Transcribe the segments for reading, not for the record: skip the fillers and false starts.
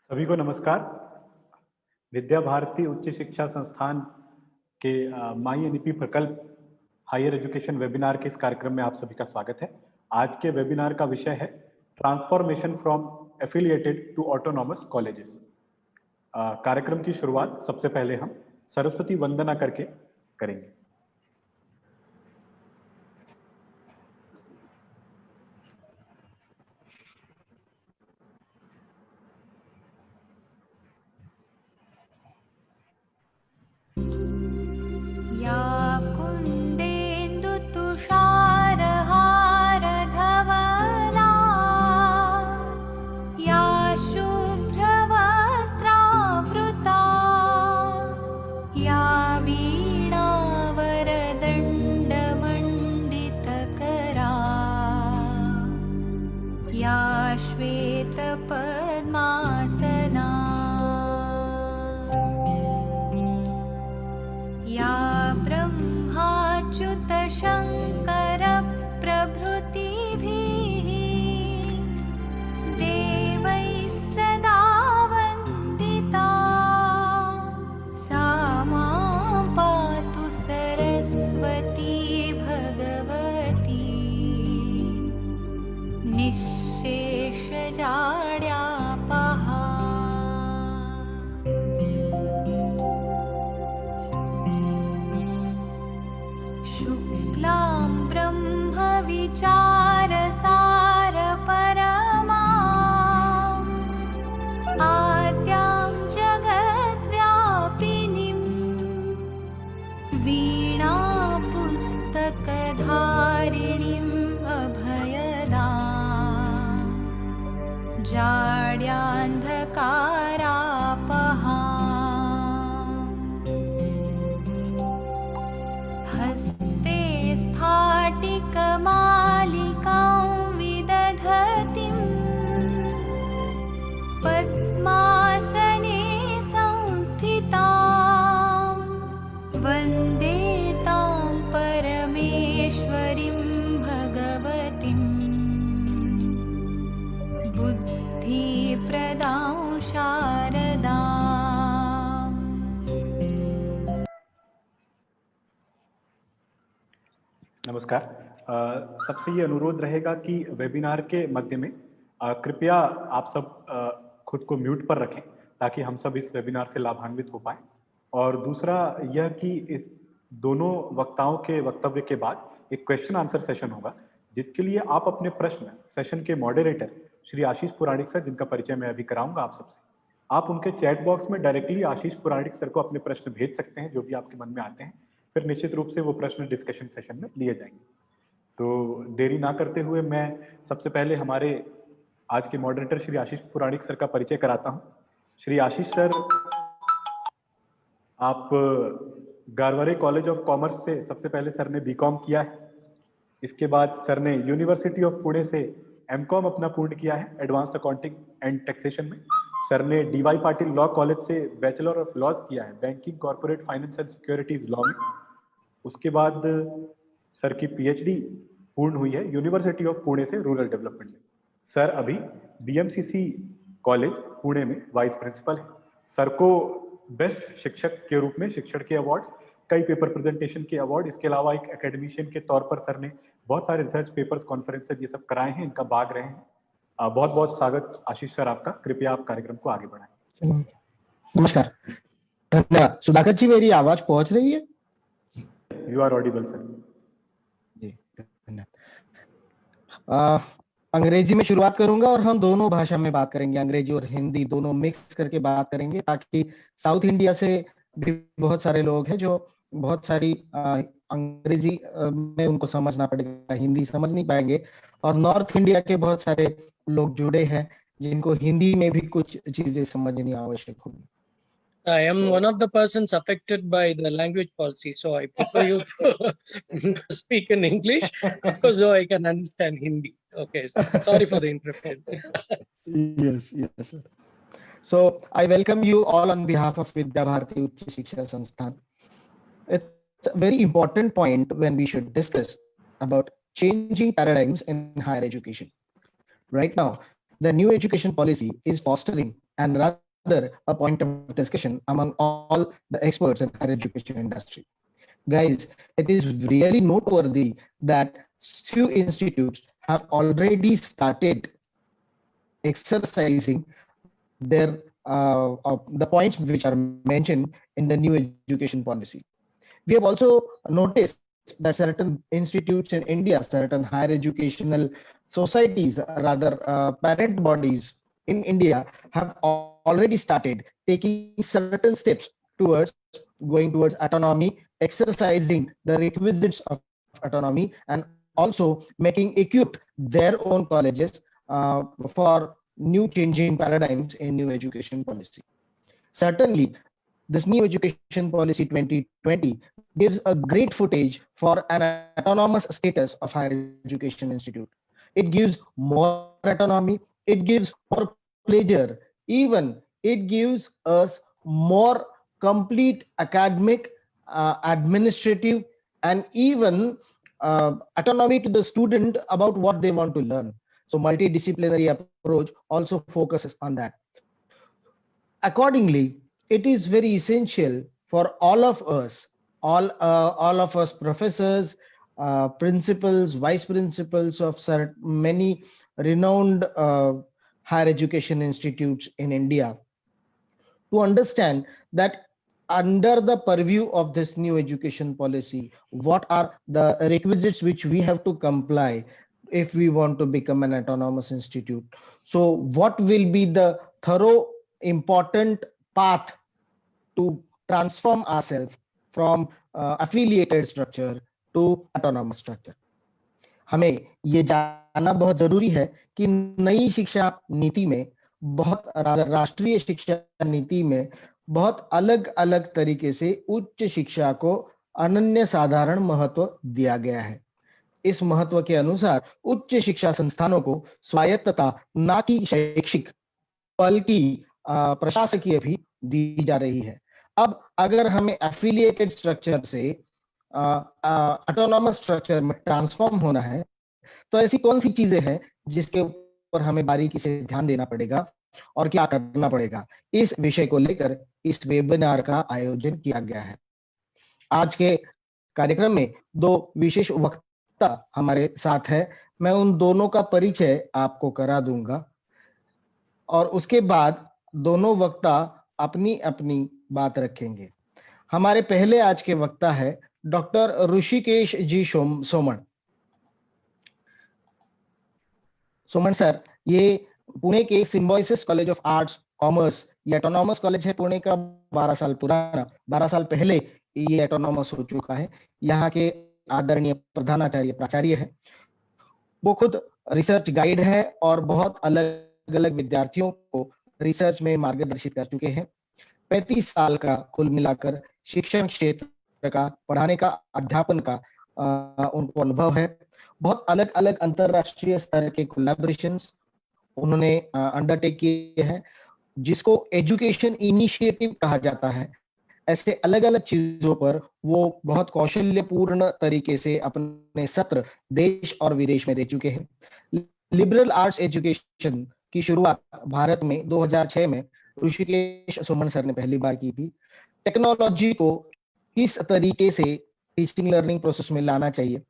सभी को नमस्कार। विद्या भारती उच्च शिक्षा संस्थान के माई एनईपी प्रकल्प हायर एजुकेशन वेबिनार के इस कार्यक्रम में आप सभी का स्वागत है। आज के वेबिनार का विषय है transformation from affiliated to autonomous colleges. कार्यक्रम की शुरुआत सबसे पहले हम सरस्वती वंदना करके करेंगे। नमस्कार। सबसे ये अनुरोध रहेगा कि वेबिनार के मध्य में कृपया आप सब खुद को म्यूट पर रखें ताकि हम सब इस वेबिनार से लाभान्वित हो पाएं। और दूसरा यह कि इस दोनों वक्ताओं के वक्तव्य के बाद एक क्वेश्चन आंसर सेशन होगा, जिसके लिए आप अपने प्रश्न सेशन के मॉडरेटर श्री आशीष पुराणिक सर, जिनका परिचय मैं अभी कराऊंगा आप सबसे, आप उनके चैट बॉक्स में डायरेक्टली आशीष पुराणिक सर को अपने प्रश्न भेज सकते हैं जो भी आपके मन में आते हैं। फिर निश्चित रूप से वो प्रश्न डिस्कशन सेशन में लिए जाएंगे। तो देरी ना करते हुए मैं सबसे पहले हमारे आज के मॉडरेटर श्री आशीष पुराणिक सर का परिचय कराता हूं। श्री आशीष सर, आप गारवारे कॉलेज ऑफ कॉमर्स से सबसे पहले सर ने बीकॉम किया है। इसके बाद सर ने यूनिवर्सिटी ऑफ पुणे से एमकॉम अपना पूर्ण किया है एडवांस्ड अकाउंटिंग एंड टैक्सेशन में। सर ने डीवाई पाटिल लॉ कॉलेज से बैचलर ऑफ लॉज किया है banking, corporate finance and securities law में। उसके बाद सर की पीएचडी पूर्ण हुई है यूनिवर्सिटी ऑफ पुणे से रूरल डेवलपमेंट में। सर अभी बीएमसीसी कॉलेज पुणे में वाइस प्रिंसिपल है। सर को बेस्ट शिक्षक के रूप में शिक्षण के अवार्ड्स, कई पेपर प्रेजेंटेशन के अवार्ड, इसके अलावा एक एकेडमिशियन के तौर पर सर ने बहुत सारे रिसर्च पेपर्स, कॉन्फ्रेंसेज ये सब कराए हैं, इनका भाग रहे हैं। बहुत बहुत स्वागत आशीष सर आपका। कृपया आप कार्यक्रम को आगे बढ़ाएं। नमस्कार, धन्यवाद। सुधाकर जी, मेरी आवाज पहुंच रही है? You are audible sir. जी धन्यवाद। अंग्रेजी में शुरुआत करूंगा और हम दोनों भाषा में बात करेंगे, अंग्रेजी और हिंदी दोनों मिक्स करके बात करेंगे, ताकि साउथ इंडिया से भी बहुत सारे लोग हैं जो बहुत सारी अंग्रेजी में उनको समझना पड़ेगा, हिंदी समझ नहीं पाएंगे, और नॉर्थ इंडिया के बहुत सारे लोग जुड़े हैं जिनको हिंदी में भी कुछ चीजें समझनी आवश्यक होगी। I am one of the persons affected by the language policy, so I prefer you to speak in English, of course, though I can understand Hindi. Okay, so sorry for the interruption. Yes. So I welcome you all on behalf of Vidya Bharati Uच्च Shiksha Sansthan. It's a very important point when we should discuss about changing paradigms in higher education. Right now, the new education policy is fostering and rather a point of discussion among all the experts in higher education industry. Guys, it is really noteworthy that few institutes have already started exercising their the points which are mentioned in the new education policy. We have also noticed that certain institutes in India, certain higher educational societies, rather parent bodies in India, have already started taking certain steps towards going towards autonomy, exercising the requisites of autonomy, and also making equipped their own colleges for new changing paradigms in new education policy. Certainly, this new education policy 2020 gives a great footage for an autonomous status of higher education institute. It gives more autonomy, it gives more pleasure, even it gives us more complete academic, administrative, and even autonomy to the student about what they want to learn. So multidisciplinary approach also focuses on that. Accordingly, it is very essential for all of us, all of us professors, principals, vice principals of many renowned higher education institutes in India, to understand that under the purview of this new education policy, what are the requisites which we have to comply if we want to become an autonomous institute. So what will be the thorough important path to transform ourselves from affiliated structure to autonomous structure. हमें ये जानना बहुत जरूरी है कि नई शिक्षा नीति में बहुत राष्ट्रीय शिक्षा नीति में बहुत अलग अलग तरीके से उच्च शिक्षा को अनन्य साधारण महत्व दिया गया है। इस महत्व के अनुसार उच्च शिक्षा संस्थानों को स्वायत्तता ना कि शैक्षिक बल्कि प्रशासकीय भी दी जा रही है। अब अगर हमें एफिलिएटेड स्ट्रक्चर से ऑटोनॉमस स्ट्रक्चर में ट्रांसफॉर्म होना है, तो ऐसी कौन सी चीजें हैं जिसके ऊपर हमें बारीकी से ध्यान देना पड़ेगा और क्या करना पड़ेगा, इस विषय को लेकर इस वेबिनार का आयोजन किया गया है। आज के कार्यक्रम में दो विशेष वक्ता हमारे साथ है। मैं उन दोनों का परिचय आपको करा दूंगा और उसके बाद दोनों वक्ता अपनी अपनी बात रखेंगे। हमारे पहले आज के वक्ता है डॉक्टर ऋषिकेश जी सोमन। सोमन सर, ये पुणे के Symbiosis college of arts commerce, ये ऑटोनॉमस कॉलेज है पुणे का, 12 साल पुराना, 12 साल पहले ये ऑटोनॉमस हो चुका है। यहाँ के आदरणीय प्रधानाचार्य प्राचार्य है। वो खुद रिसर्च गाइड है और बहुत अलग अलग विद्यार्थियों को रिसर्च में मार्गदर्शित कर चुके हैं। 35 साल का कुल मिलाकर शिक्षण क्षेत्र का, पढ़ाने का, अध्यापन का उनको अनुभव है। बहुत अलग अलग अंतरराष्ट्रीय स्तर के कोलैबोरेशंस उन्होंने अंडरटेक किए हैं, जिसको एजुकेशन इनिशिएटिव कहा जाता है। ऐसे अलग अलग चीजों पर वो बहुत कौशल्यपूर्ण तरीके से अपने सत्र देश और विदेश में दे चुके हैं। लिबरल आर्ट्स एजुकेशन की शुरुआत भारत में 2006 में ऋषिकेश सोमन सर ने पहली बार की थी। टेक्नोलॉजी को किस तरीके से टीचिंग लर्निंग प्रोसेस में लाना चाहिए,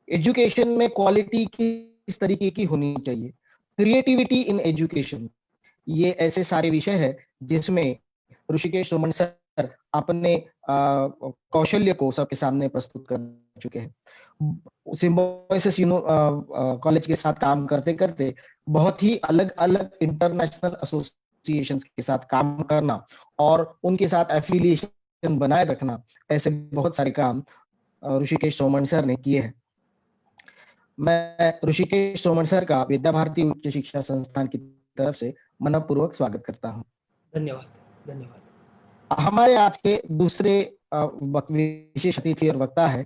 एजुकेशन में क्वालिटी किस तरीके की होनी चाहिए, क्रिएटिविटी इन एजुकेशन, ये ऐसे सारे विषय है जिसमें ऋषिकेश सोमन सर अपने कौशल्य को सबके सामने प्रस्तुत कर चुके हैं। सिम्बोयसिस कॉलेज के साथ काम करते करते बहुत ही अलग अलग इंटरनेशनल एसोसिएशंस के साथ काम करना और उनके साथ एफिलिएशन बनाए रखना, ऐसे बहुत सारे काम ऋषिकेश सोमन सर ने किए हैं। मैं ऋषिकेश सोमन सर का विद्या भारती उच्च शिक्षा संस्थान की तरफ से मनपूर्वक स्वागत करता हूं। धन्यवाद। धन्यवाद। हमारे आज के दूसरे विशेष अतिथि और वक्ता है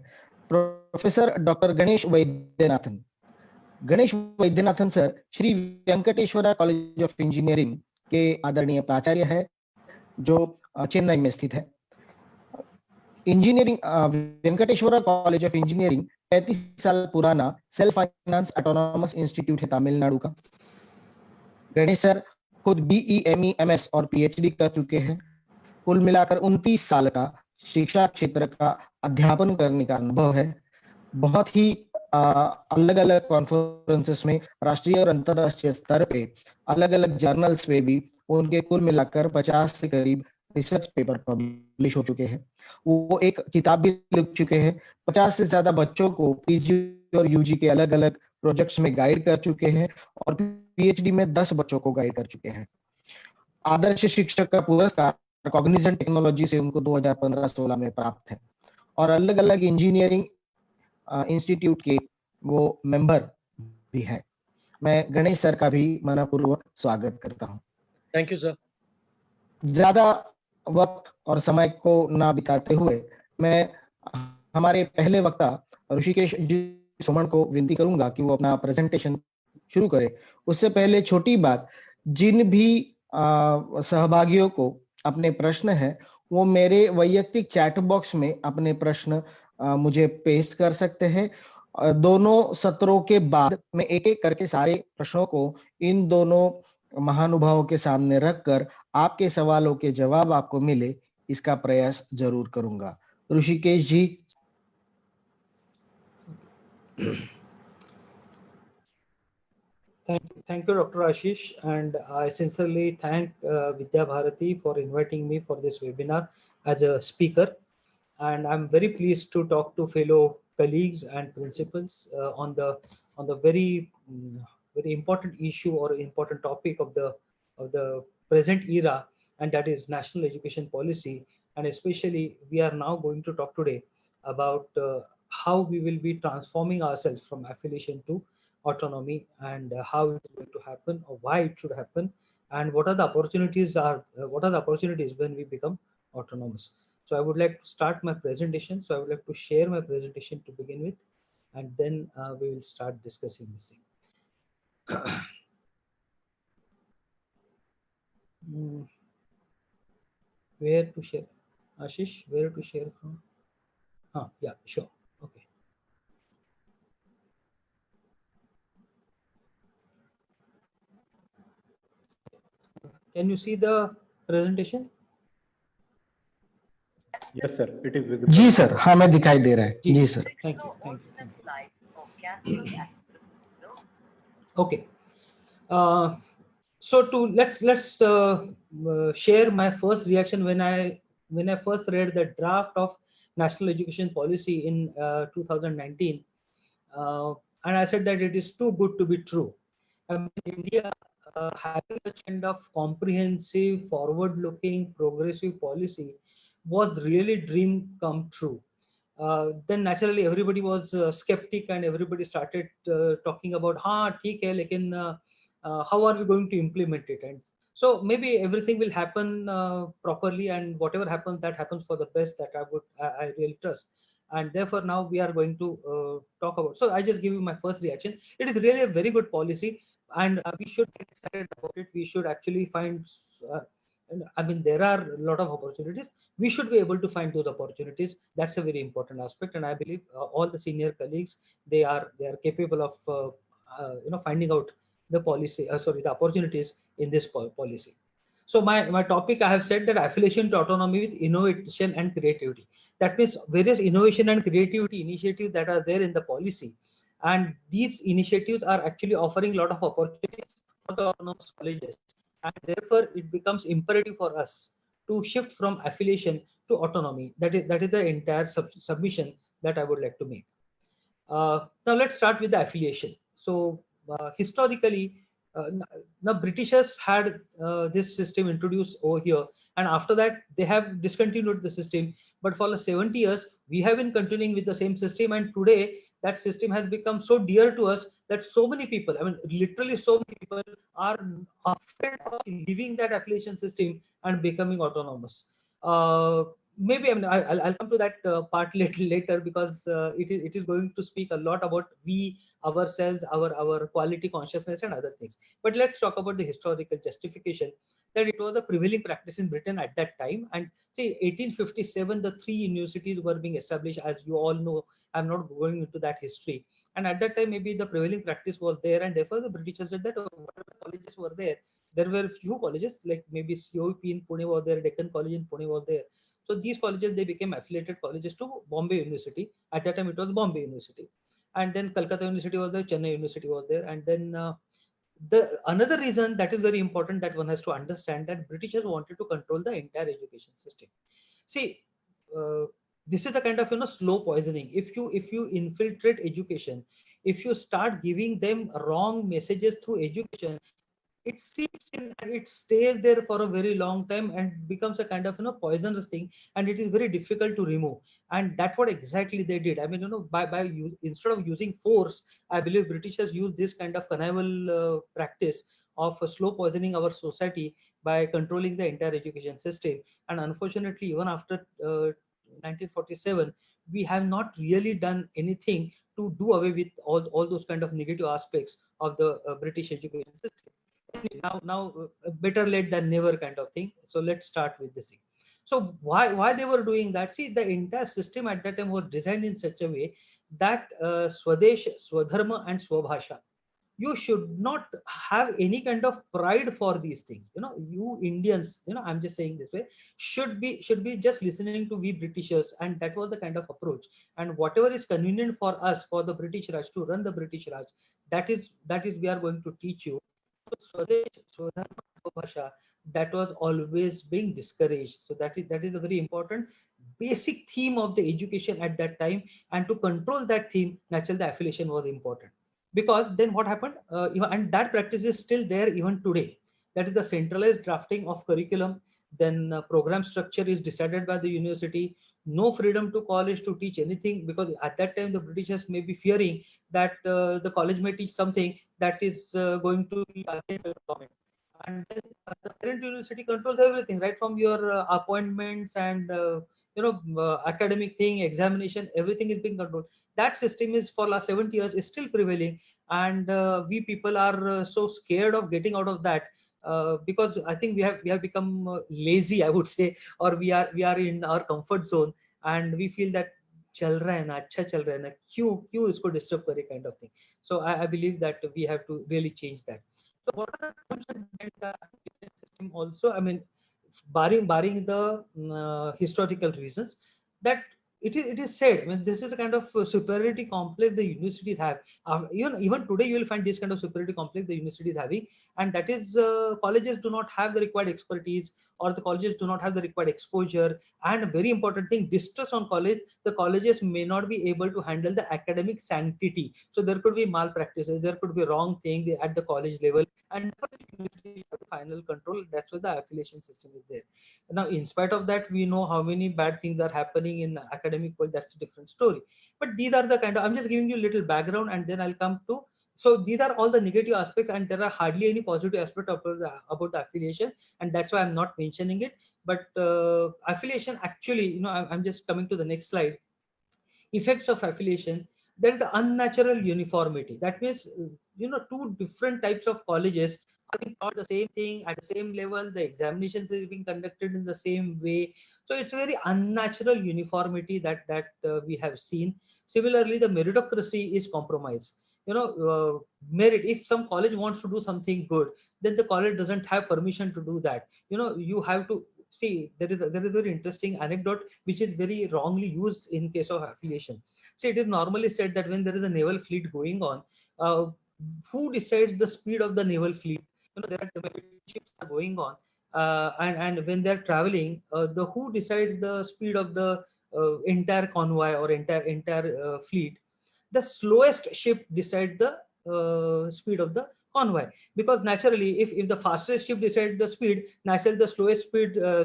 professor doctor Ganesh Vaidyanathan. Ganesh Vaidyanathan sir Shri Venkateswara college of engineering के आदरणीय प्राचार्य है, जो चेन्नई में स्थित है। Engineering Venkateswara college of engineering 35 साल पुराना सेल्फ फाइनेंस ऑटोनॉमस इंस्टीट्यूट है तमिलनाडु का। गणेश सर खुद BE, ME, MS और PhD कर चुके हैं। कुल मिलाकर 29 साल का शिक्षा क्षेत्र का अध्यापन करने का अनुभव है। बहुत ही अलग अलग कॉन्फ्रेंसेस में राष्ट्रीय और अंतरराष्ट्रीय स्तर पे अलग अलग जर्नल्स पे भी उनके कुल मिलाकर 50 से करीब रिसर्च पेपर पब्लिश हो चुके हैं। वो एक किताब भी लिख चुके हैं। 50 से ज्यादा बच्चों को PG और UG के अलग अलग प्रोजेक्ट्स में गाइड कर चुके हैं और PhD में 10 बच्चों को गाइड कर चुके हैं। आदर्श शिक्षक का पुरस्कार कॉग्निजेंट टेक्नोलॉजी से उनको 2015-16 में प्राप्त है और अलग अलग इंजीनियरिंग इंस्टीट्यूट के वो मेंबर भी है। मैं गणेश सर का भी मनपूर्वक स्वागत करता हूं। Thank you, sir. ज्यादा वक्त और समय को ना बिताते हुए मैं हमारे पहले वक्ता ऋषिकेश जी सोमन को विनती करूंगा कि वो अपना प्रेजेंटेशन शुरू करे। उससे पहले छोटी बात, जिन भी सहभागियों को अपने प्रश्न है वो मेरे वैयक्तिक चैट बॉक्स में अपने प्रश्न मुझे पेस्ट कर सकते हैं। दोनों सत्रों के बाद मैं एक एक करके सारे प्रश्नों को इन दोनों महानुभावों के सामने रखकर आपके सवालों के जवाब आपको मिले इसका प्रयास जरूर करूंगा। ऋषिकेश जी। Thank you, Dr. Ashish, and I sincerely thank Vidya Bharati for inviting me for this webinar as a speaker. And I'm very pleased to talk to fellow colleagues and principals on the very very important issue or important topic of the present era, and that is national education policy. And especially, we are now going to talk today about how we will be transforming ourselves from affiliation to autonomy, and how it is going to happen, or why it should happen, and what are the opportunities when we become autonomous. So I would like to start my presentation. So I would like to share my presentation to begin with, and then we will start discussing this thing. Where to share? Ashish, where to share from? Yeah, sure. Okay. Can you see the presentation? Yes, sir. It is visible. जी sir, हाँ मैं दिखाई दे रहा है। जी sir. Thank you. Thank you. Thank you. Okay. So let's share my first reaction when I first read the draft of national education policy in 2019, and I said that it is too good to be true. I mean, India having such kind of comprehensive, forward-looking, progressive policy was really dream come true. Then naturally everybody was skeptic, and everybody started talking about ठीक है, लेकिन how are we going to implement it? And so maybe everything will happen properly, and whatever happens, that happens for the best. That I really trust. And therefore now we are going to talk about. So I just give you my first reaction. It is really a very good policy, and we should get excited about it. We should actually find. I mean, there are a lot of opportunities. We should be able to find those opportunities. That's a very important aspect, and I believe all the senior colleagues, they are capable of finding out the policy. The opportunities in this policy. So my topic, I have said that affiliation to autonomy with innovation and creativity. That means various innovation and creativity initiatives that are there in the policy, and these initiatives are actually offering a lot of opportunities for the autonomous colleges, and therefore it becomes imperative for us to shift from affiliation to autonomy. That is the entire submission that I would like to make. Now let's start with the affiliation. So historically, the Britishers had this system introduced over here, and after that they have discontinued the system. But for the 70 years, we have been continuing with the same system, and today that system has become so dear to us that so many people, I mean, literally so many people are afraid of leaving that affiliation system and becoming autonomous. Maybe I'll come to that part later, because it is going to speak a lot about we ourselves, our quality consciousness and other things. But let's talk about the historical justification, that it was a prevailing practice in Britain at that time. And say 1857, the 3 universities were being established, as you all know. I'm not going into that history. And at that time, maybe the prevailing practice was there, and therefore the Britishers said that whatever colleges were there, There were few colleges, like maybe COP in Pune was there, Deccan College in Pune was there. So these colleges, they became affiliated colleges to Bombay University. At that time, it was Bombay University. And then Calcutta University was there, Chennai University was there. And then the another reason that is very important that one has to understand, that Britishers wanted to control the entire education system. See, this is a kind of slow poisoning. If you infiltrate education, if you start giving them wrong messages through education, it seeps in and it stays there for a very long time and becomes a kind of poisonous thing, and it is very difficult to remove. And that's what exactly they did. I mean, instead of using force, I believe Britishers used this kind of connivable practice of slow poisoning our society by controlling the entire education system. And unfortunately, even after 1947, we have not really done anything to do away with all those kind of negative aspects of the British education system. Now better late than never kind of thing. So let's start with this thing. So why they were doing that? See, the entire system at that time was designed in such a way that Swadesh, Swadharma and Swabhasha, you should not have any kind of pride for these things. You Indians, I'm just saying this way, should be just listening to we Britishers, and that was the kind of approach. And whatever is convenient for us, for the British Raj to run the British Raj, that is we are going to teach you. Swadesh, Swadharma, Swabhasha, that was always being discouraged. So that is a very important basic theme of the education at that time. And to control that theme, naturally the affiliation was important. Because then what happened, and that practice is still there even today. That is the centralized drafting of curriculum. Then program structure is decided by the university. No freedom to college to teach anything, because at that time the Britishers may be fearing that the college may teach something that is going to be against the government. And then the parent university controls everything, right from your appointments and academic thing, examination, everything is being controlled. That system is for last 70 years is still prevailing, and we people are so scared of getting out of that, because I think we have become lazy, I would say, or we are in our comfort zone, and we feel that चल रहा है ना, अच्छा चल रहा है ना, क्यों इसको disturb करे kind of thing. So I believe that we have to really change that. So what are the assumptions behind the application system also? I mean, barring the historical reasons, that it is said, I mean, this is a kind of superiority complex the universities have. Even today you will find this kind of superiority complex the university is having, and that is colleges do not have the required expertise, or the colleges do not have the required exposure. And a very important thing, distrust on college, the colleges may not be able to handle the academic sanctity. So there could be malpractices, there could be wrong thing at the college level, and for the university have the final control. That's why the affiliation system is there. Now, in spite of that, we know how many bad things are happening in academic world. That's a different story. But these are the kind of, I'm just giving you a little background, and then I'll come to. So these are all the negative aspects, and there are hardly any positive aspect about the affiliation, and that's why I'm not mentioning it. But affiliation, actually, I'm just coming to the next slide. Effects of affiliation. There is the unnatural uniformity. That means, two different types of colleges are being taught the same thing at the same level. The examinations is being conducted in the same way. So it's very unnatural uniformity that we have seen. Similarly, the meritocracy is compromised. Merit. If some college wants to do something good, then the college doesn't have permission to do that. You have to see. There is a very interesting anecdote which is very wrongly used in case of affiliation. See, it is normally said that when there is a naval fleet going on, who decides the speed of the naval fleet? There are ships are going on, and when they're traveling, the who decides the speed of the entire convoy or entire fleet? The slowest ship decides the speed of the convoy, because naturally, if the fastest ship decides the speed, naturally the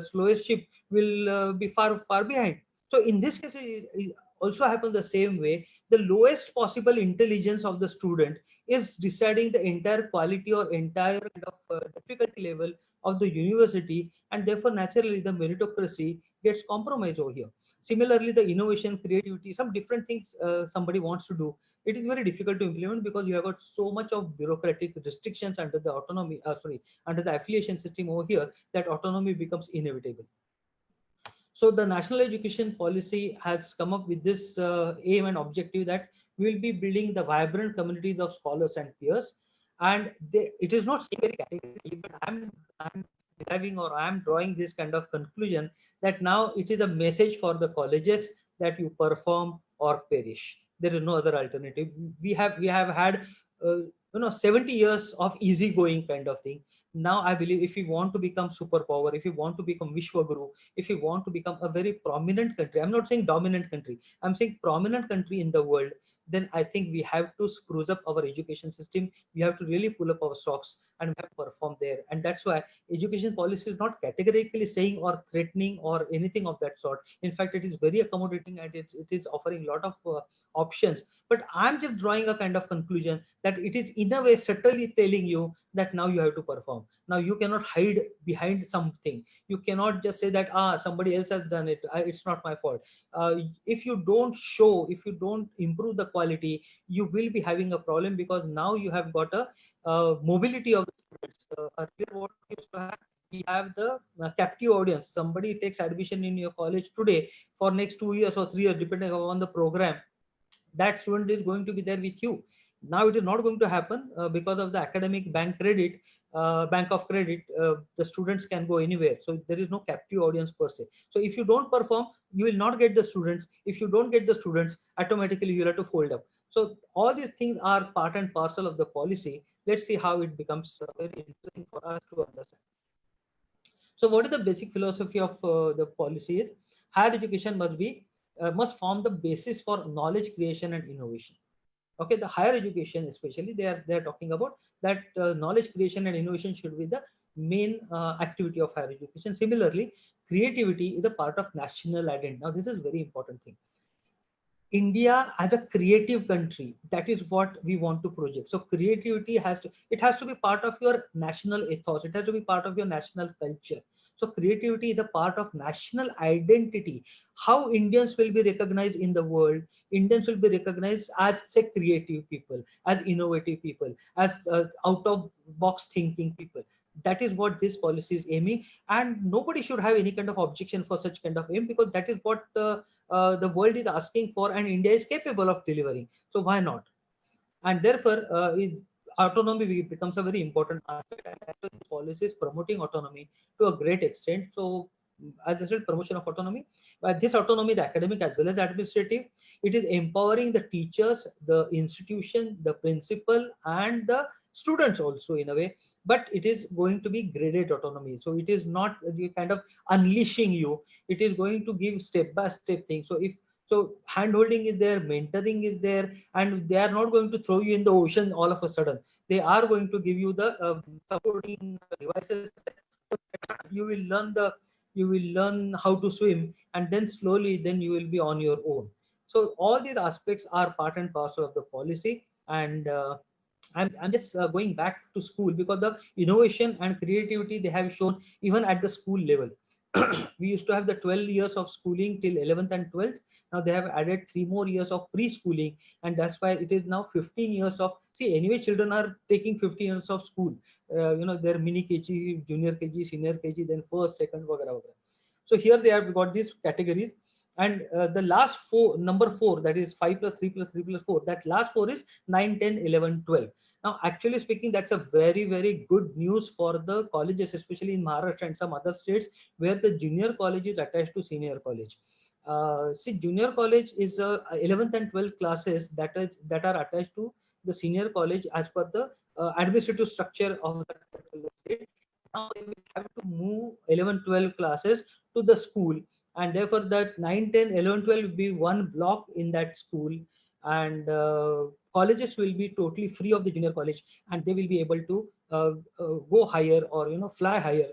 slowest ship will be far behind. So in this case, it also happens the same way. The lowest possible intelligence of the student is deciding the entire quality or entire kind of difficulty level of the university, and therefore naturally the meritocracy gets compromised over here. Similarly, the innovation, creativity, some different things somebody wants to do, it is very difficult to implement, because you have got so much of bureaucratic restrictions under the under the affiliation system over here, that autonomy becomes inevitable. So the national education policy has come up with this aim and objective, that we will be building the vibrant communities of scholars and peers. And it is not very categorically, but I'm deriving, or I'm drawing this kind of conclusion that now it is a message for the colleges that you perform or perish. There is no other alternative. We have had 70 years of easygoing kind of thing. Now I believe if we want to become superpower, if we want to become Vishwaguru, if we want to become a very prominent country, I'm not saying dominant country, I'm saying prominent country in the world, then I think we have to spruce up our education system. We have to really pull up our socks and we have to perform there. And that's why education policy is not categorically saying or threatening or anything of that sort. In fact, it is very accommodating, and it is offering a lot of options. But I'm just drawing a kind of conclusion that it is in a way subtly telling you that now you have to perform. Now you cannot hide behind something. You cannot just say that somebody else has done it, it's not my fault. If you don't show, if you don't improve the quality, you will be having a problem, because now you have got a mobility of the students. Earlier what we used to have, we have the captive audience. Somebody takes admission in your college today, for next 2 years or 3 years depending on the program, that student is going to be there with you. Now it is not going to happen, because of the academic bank of credit. The students can go anywhere, so there is no captive audience per se. So if you don't perform, you will not get the students. If you don't get the students, automatically you have to fold up. So all these things are part and parcel of the policy. Let's see how it becomes very interesting for us to understand. So what is the basic philosophy of the policy is, higher education must form the basis for knowledge creation and innovation. Okay, the higher education especially, they are talking about that knowledge creation and innovation should be the main activity of higher education. Similarly, creativity is a part of national identity. Now this is very important thing. India as a creative country, that is what we want to project. So creativity has to be part of your national ethos. It has to be part of your national culture. So creativity is a part of national identity. How Indians will be recognized in the world? Indians will be recognized as, say, creative people, as innovative people, as out of box thinking people. That is what this policy is aiming, and nobody should have any kind of objection for such kind of aim, because that is what the world is asking for, and India is capable of delivering. So why not? And therefore, autonomy becomes a very important aspect. And this policy is promoting autonomy to a great extent. So, as I said, promotion of autonomy. This autonomy is academic as well as administrative. It is empowering the teachers, the institution, the principal, and the students also in a way. But it is going to be graded autonomy. So it is not the kind of unleashing you. It is going to give step by step things. So hand holding is there, mentoring is there, and they are not going to throw you in the ocean all of a sudden. They are going to give you the supporting devices. You will learn how to swim, and then slowly then you will be on your own. So all these aspects are part and parcel of the policy. And I'm just going back to school, because the innovation and creativity they have shown even at the school level. We used to have the 12 years of schooling till 11th and 12th. Now they have added 3 more years of preschooling, and that's why it is now 15 years of, see, anyway children are taking 15 years of school. Their mini kg, junior kg, senior kg, then first, second, whatever. So here they have got these categories. And the last number 4, that is 5 plus 3 plus 3 plus 4, that last 4 is 9, 10, 11, 12. Now actually speaking, that's a very, very good news for the colleges, especially in Maharashtra and some other states where the junior college is attached to senior college. See, junior college is 11th and 12th classes that are attached to the senior college as per the administrative structure of that particular state. Now they will have to move 11, 12 classes to the school, and therefore that 9, 10, 11, 12 will be one block in that school. And colleges will be totally free of the junior college, and they will be able to go higher, or fly higher.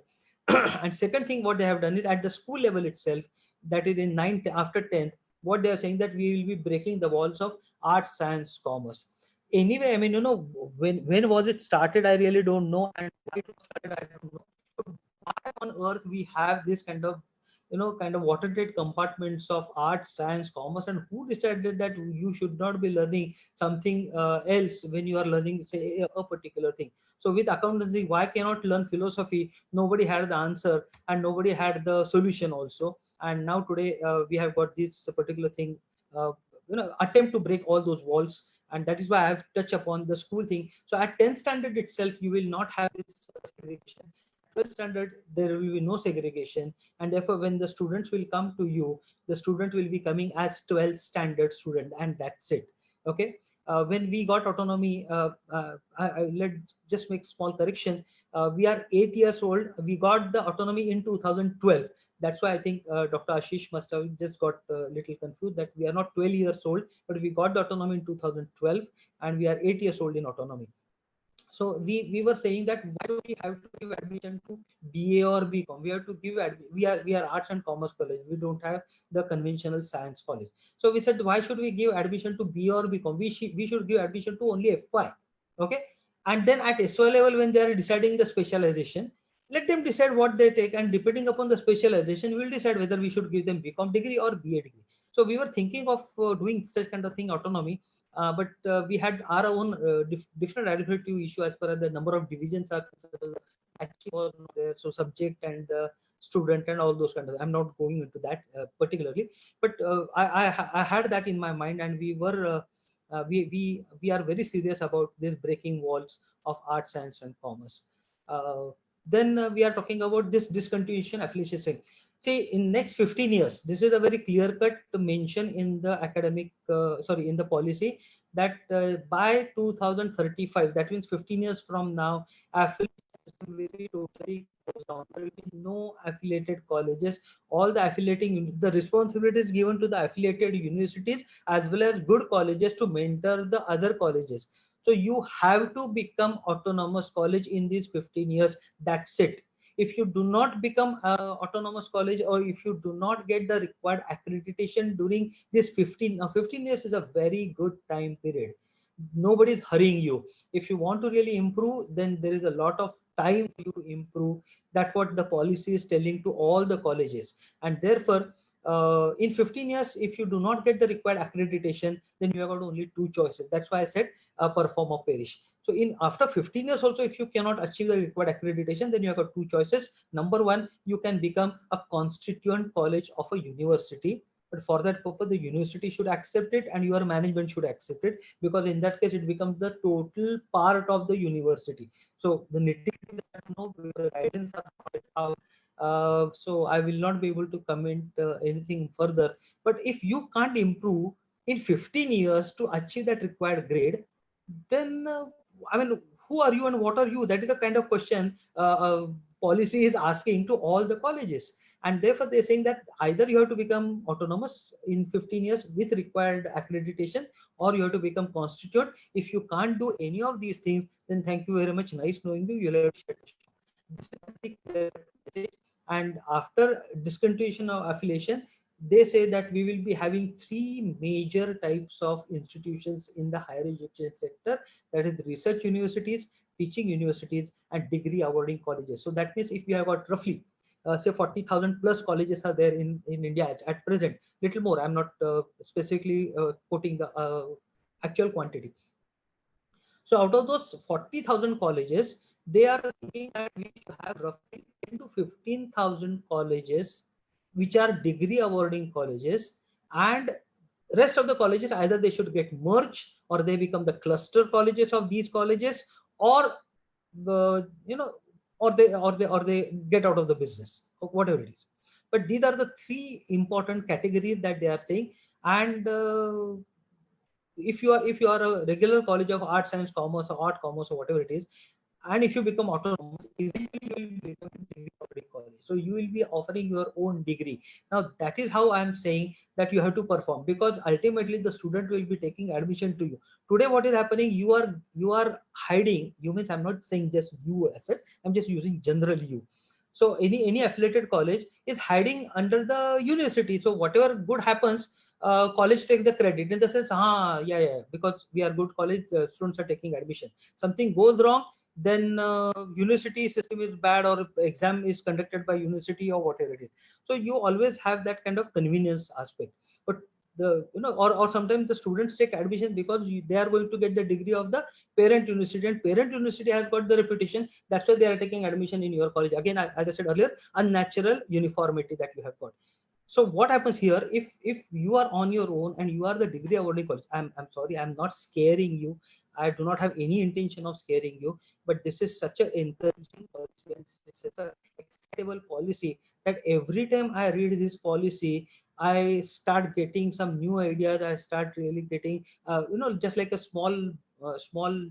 And second thing what they have done is, at the school level itself, that is in 9th, after 10th, what they are saying, that we will be breaking the walls of arts, science, commerce. Anyway, I mean, when was it started, I really don't know, and why it was started, I don't know. But why on earth we have this kind of watertight compartments of art, science, commerce, and who decided that you should not be learning something else when you are learning, say, a particular thing? So with accountancy, why cannot learn philosophy? Nobody had the answer, and nobody had the solution also. And now today we have got this particular thing, attempt to break all those walls, and that is why I have touched upon the school thing. So at 10th standard itself, you will not have this segregation. 12th standard, there will be no segregation, and therefore when the students will come to you, the student will be coming as 12th standard student, and that's it. Okay. When we got autonomy, let just make small correction. We are 8 years old. We got the autonomy in 2012. That's why I think Dr. Ashish must have just got a little confused that we are not 12 years old, but we got the autonomy in 2012, and we are 8 years old in autonomy. So we were saying that why do we have to give admission to BA or BCom? We have to give we are arts and commerce college. We don't have the conventional science college. So we said, why should we give admission to BA or BCom? We should give admission to only FY. Okay. And then at SY level, when they are deciding the specialization, let them decide what they take, and depending upon the specialization, we will decide whether we should give them BCom degree or BA degree. So we were thinking of doing such kind of thing, autonomy. But we had our own different administrative issue as far as the number of divisions are actually there. So subject and student and all those kind of. I'm not going into that particularly, but I had that in my mind, and we were we are very serious about this breaking walls of art, science, and commerce. Then we are talking about this discontinuation affiliation. See, in next 15 years, this is a very clear-cut mention in the academic, in the policy, that by 2035, that means 15 years from now, affiliation will be totally closed down. There will be no affiliated colleges. All the the responsibility is given to the affiliated universities as well as good colleges to mentor the other colleges. So you have to become autonomous college in these 15 years. That's it. If you do not become autonomous college, or if you do not get the required accreditation during this 15 years is a very good time period. Nobody is hurrying you. If you want to really improve, then there is a lot of time for you to improve. That's what the policy is telling to all the colleges. And therefore, in 15 years, if you do not get the required accreditation, then you have got only two choices. That's why I said perform or perish. So after 15 years also, if you cannot achieve the required accreditation, then you have got two choices. Number one, you can become a constituent college of a university. But for that purpose, the university should accept it and your management should accept it, because in that case, it becomes the total part of the university. So the nitty-gritty, the guidance are not out. So I will not be able to comment anything further. But if you can't improve in 15 years to achieve that required grade, then I mean, who are you and what are you? That is the kind of question policy is asking to all the colleges. And therefore they're saying that either you have to become autonomous in 15 years with required accreditation, or you have to become constituent. If you can't do any of these things, then thank you very much. Nice knowing you. You'll have to shut the shop. This is a very clear message. And after discontinuation of affiliation, they say that we will be having three major types of institutions in the higher education sector. That is research universities, teaching universities, and degree awarding colleges. So that means if we have got roughly say 40,000 plus colleges are there in India at present, little more. I'm not specifically quoting the actual quantity. So out of those 40,000 colleges, they are thinking that we should have roughly 10 to 15,000 colleges which are degree awarding colleges, and rest of the colleges, either they should get merged or they become the cluster colleges of these colleges, or or they get out of the business, or whatever it is. But these are the three important categories that they are saying. And if you are a regular college of art, science, commerce, or art, commerce, or whatever it is, and if you become autonomous, eventually you will become a degree awarding college. So you will be offering your own degree. Now that is how I am saying that you have to perform, because ultimately the student will be taking admission to you. Today, what is happening? You are hiding. You means I'm not saying just you as such. I'm just using general you. So any affiliated college is hiding under the university. So whatever good happens, college takes the credit in the sense, yeah, because we are good college, students are taking admission. Something goes wrong, then university system is bad, or exam is conducted by university, or whatever it is. So you always have that kind of convenience aspect. But or sometimes the students take admission because they are going to get the degree of the parent university, and parent university has got the reputation. That's why they are taking admission in your college. Again, as I said earlier, unnatural uniformity that you have got. So what happens here, if you are on your own and you are the degree awarding college, I'm sorry, I'm not scaring you, I do not have any intention of scaring you, but this is such an encouraging policy and this is such a acceptable policy that every time I read this policy, I start getting some new ideas. I start really getting just like a small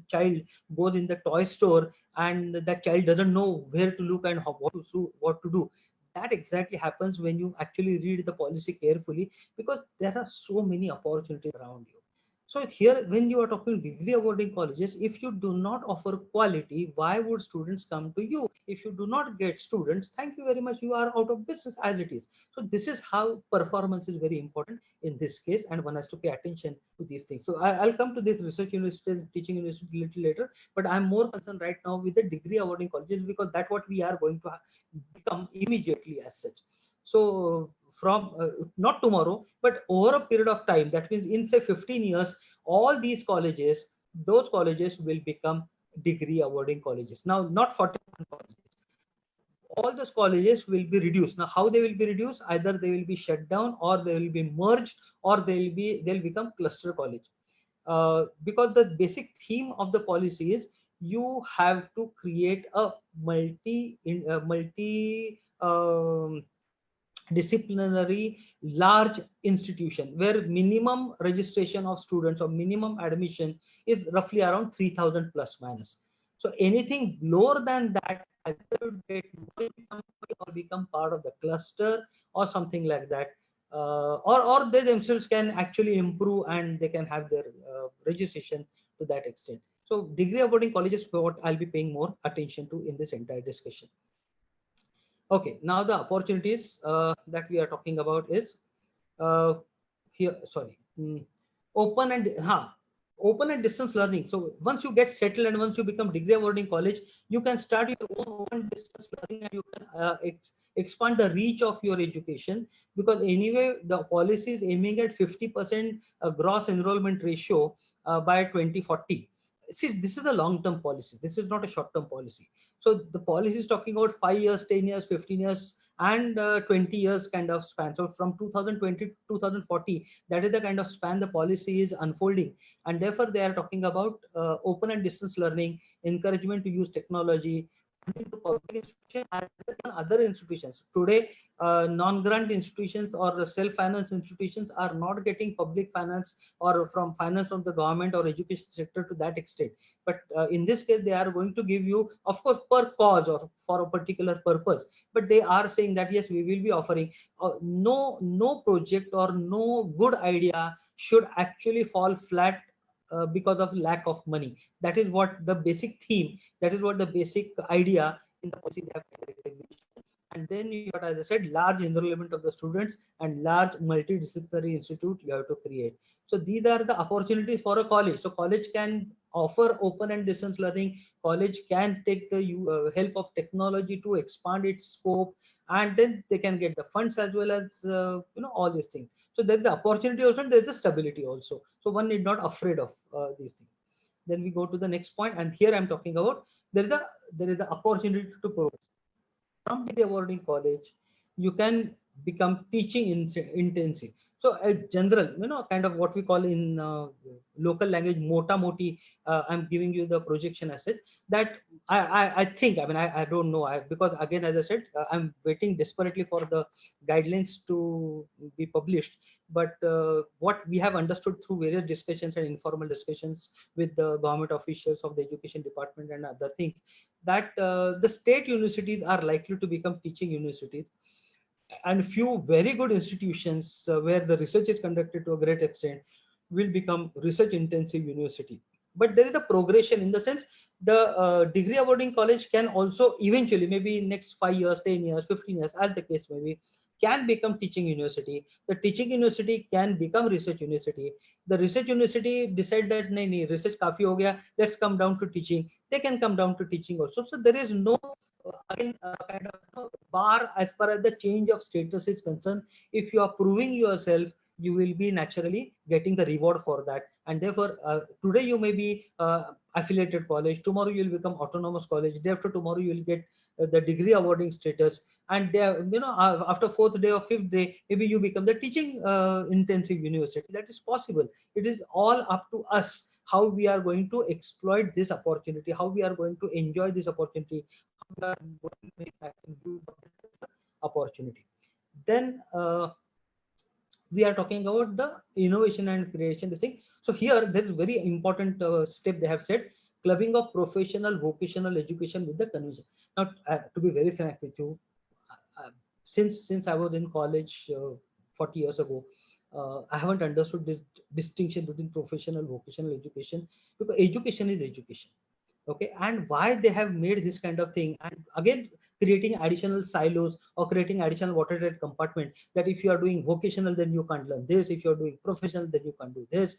child goes in the toy store and that child doesn't know where to look and what to do. That exactly happens when you actually read the policy carefully, because there are so many opportunities around you. So here, when you are talking degree awarding colleges, if you do not offer quality, why would students come to you? If you do not get students, thank you very much, you are out of business as it is. So this is how performance is very important in this case, and one has to pay attention to these things. So I'll come to this research university, teaching university a little later, but I'm more concerned right now with the degree awarding colleges, because that's what we are going to become immediately as such. So from not tomorrow, but over a period of time, that means in say 15 years, all these colleges, those colleges will become degree awarding colleges. Now, not 41 colleges. All those colleges will be reduced. Now, how they will be reduced? Either they will be shut down, or they will be merged, or they'll become cluster college. Because the basic theme of the policy is you have to create a multi disciplinary large institution where minimum registration of students or minimum admission is roughly around 3000 plus minus. So anything lower than that either get or become part of the cluster or something like that, or they themselves can actually improve and they can have their registration to that extent. So degree awarding colleges is what I'll be paying more attention to in this entire discussion. Okay, now the opportunities that we are talking about is here. Sorry, open and open and distance learning. So once you get settled and once you become degree awarding college, you can start your own open distance learning and you can expand the reach of your education, because anyway the policy is aiming at 50% gross enrollment ratio by 2040. See, this is a long-term policy. This is not a short-term policy. So the policy is talking about 5 years, 10 years, 15 years, and 20 years kind of span. So from 2020 to 2040, that is the kind of span the policy is unfolding. And therefore, they are talking about open and distance learning, encouragement to use technology, into public institutions as well as other institutions. Today, non-grant institutions or self-finance institutions are not getting public finance or from finance from the government or education sector to that extent. But in this case, they are going to give you, of course, per cause or for a particular purpose. But they are saying that yes, we will be offering. No project or no good idea should actually fall flat because of lack of money. That is what the basic theme, that is what the basic idea in the policy they have created. And then you got, as I said, large enrollment of the students and large multidisciplinary institute you have to create. So these are the opportunities for a college. So college can offer open and distance learning. College can take the help of technology to expand its scope, and then they can get the funds as well as all these things. So there is the opportunity also, and there is the stability also. So one need not afraid of these things. Then we go to the next point, and here I'm talking about there is the opportunity to progress from the awarding college. You can become teaching intensive. So a general, kind of what we call in local language, mota moti. I'm giving you the projection as such that I think. I mean, I don't know. Because again, as I said, I'm waiting desperately for the guidelines to be published. But what we have understood through various discussions and informal discussions with the government officials of the education department and other things, that the state universities are likely to become teaching universities, and few very good institutions where the research is conducted to a great extent will become research intensive university. But there is a progression in the sense the degree awarding college can also eventually, maybe next 5 years, 10 years, 15 years, as the case may be, can become teaching university. The teaching university can become research university. The research university decide that nahi, research kafi ho gaya, let's come down to teaching. They can come down to teaching also. So there is no again kind of bar as far as the change of status is concerned. If you are proving yourself, you will be naturally getting the reward for that. And therefore today you may be affiliated college, tomorrow you will become autonomous college, day after tomorrow you will get the degree awarding status, and they are, after 4th day or 5th day, maybe you become the teaching intensive university. That is possible. It is all up to us how we are going to exploit this opportunity, how we are going to enjoy this opportunity, how we are going to make use of this opportunity. Then we are talking about the innovation and creation, this thing. So here there is very important step they have said: clubbing of professional vocational education with the convention. Now, to be very frank with you, since I was in college 40 years ago, I haven't understood this distinction between professional vocational education, because education is education. Okay, and why they have made this kind of thing, and again creating additional silos or creating additional watertight compartment, that if you are doing vocational then you can't learn this, if you are doing professional then you can't do this.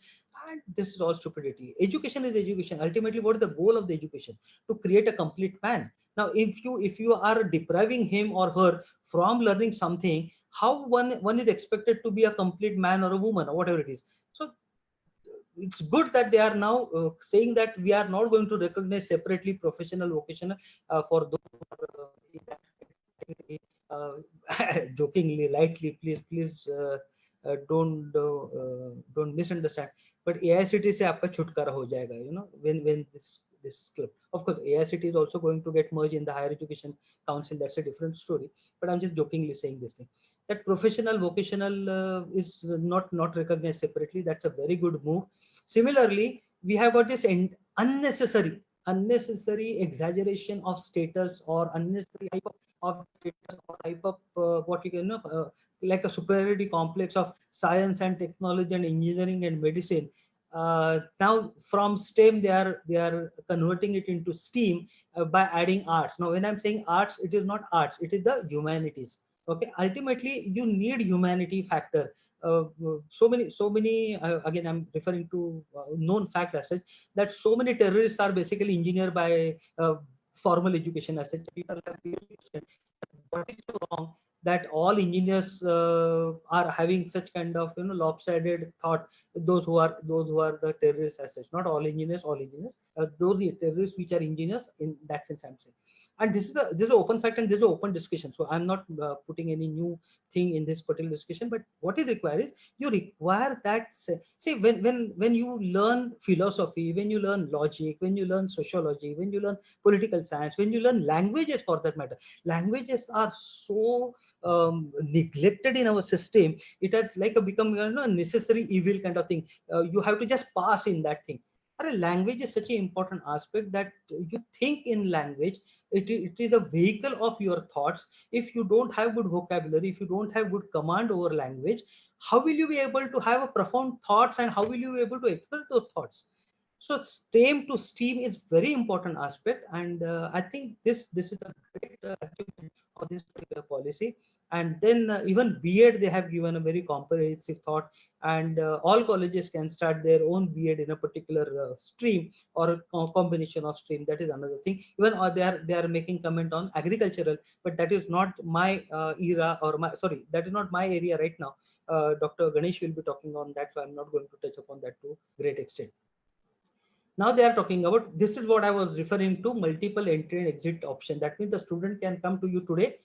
And this is all stupidity. Education is education. Ultimately, what is the goal of the education? To create a complete man. Now if you are depriving him or her from learning something, how one is expected to be a complete man or a woman or whatever it is? So it's good that they are now saying that we are not going to recognize separately professional vocational for those who are in that category. Jokingly, lightly, please don't misunderstand, but AICT से आपका छुटकारा हो जाएगा, when this club. Of course, AICT is also going to get merged in the Higher Education Council. That's a different story, but I'm just jokingly saying this thing, that professional vocational is not recognized separately. That's a very good move. Similarly, we have got this unnecessary exaggeration of status, or unnecessary hype of status, or hype up what you can know, like a superiority complex of science and technology and engineering and medicine. Now from STEM they are converting it into STEAM by adding arts. Now when I'm saying arts, it is not arts, it is the humanities. Okay, ultimately you need humanity factor. So many again I'm referring to known fact as such, that so many terrorists are basically engineered by formal education as such. People have what is so wrong that all engineers are having such kind of lopsided thought? Those who are the terrorists as such, not all engineers, those terrorists which are engineers, in that sense I'm saying. And this is an open fact, and this is an open discussion, so I'm not putting any new thing in this particular discussion. But what is required is, you require that, say when you learn philosophy, when you learn logic, when you learn sociology, when you learn political science, when you learn languages for that matter, languages are so neglected in our system. It has like become a necessary evil kind of thing. You have to just pass in that thing. Language is such an important aspect that you think in language. It is a vehicle of your thoughts. If you don't have good vocabulary, if you don't have good command over language, how will you be able to have a profound thoughts, and how will you be able to express those thoughts? So STEM to STEAM is very important aspect, and I think this is a great achievement of this particular policy. And then even B.Ed, they have given a very comprehensive thought, and all colleges can start their own B.Ed in a particular stream, or a combination of stream. That is another thing. Even they are making comment on agricultural, but that is not my era, or that is not my area right now. Dr. Ganesh will be talking on that, so I'm not going to touch upon that to great extent. Now they are talking about, this is what I was referring to, multiple entry and exit option. That means the student can come to you today,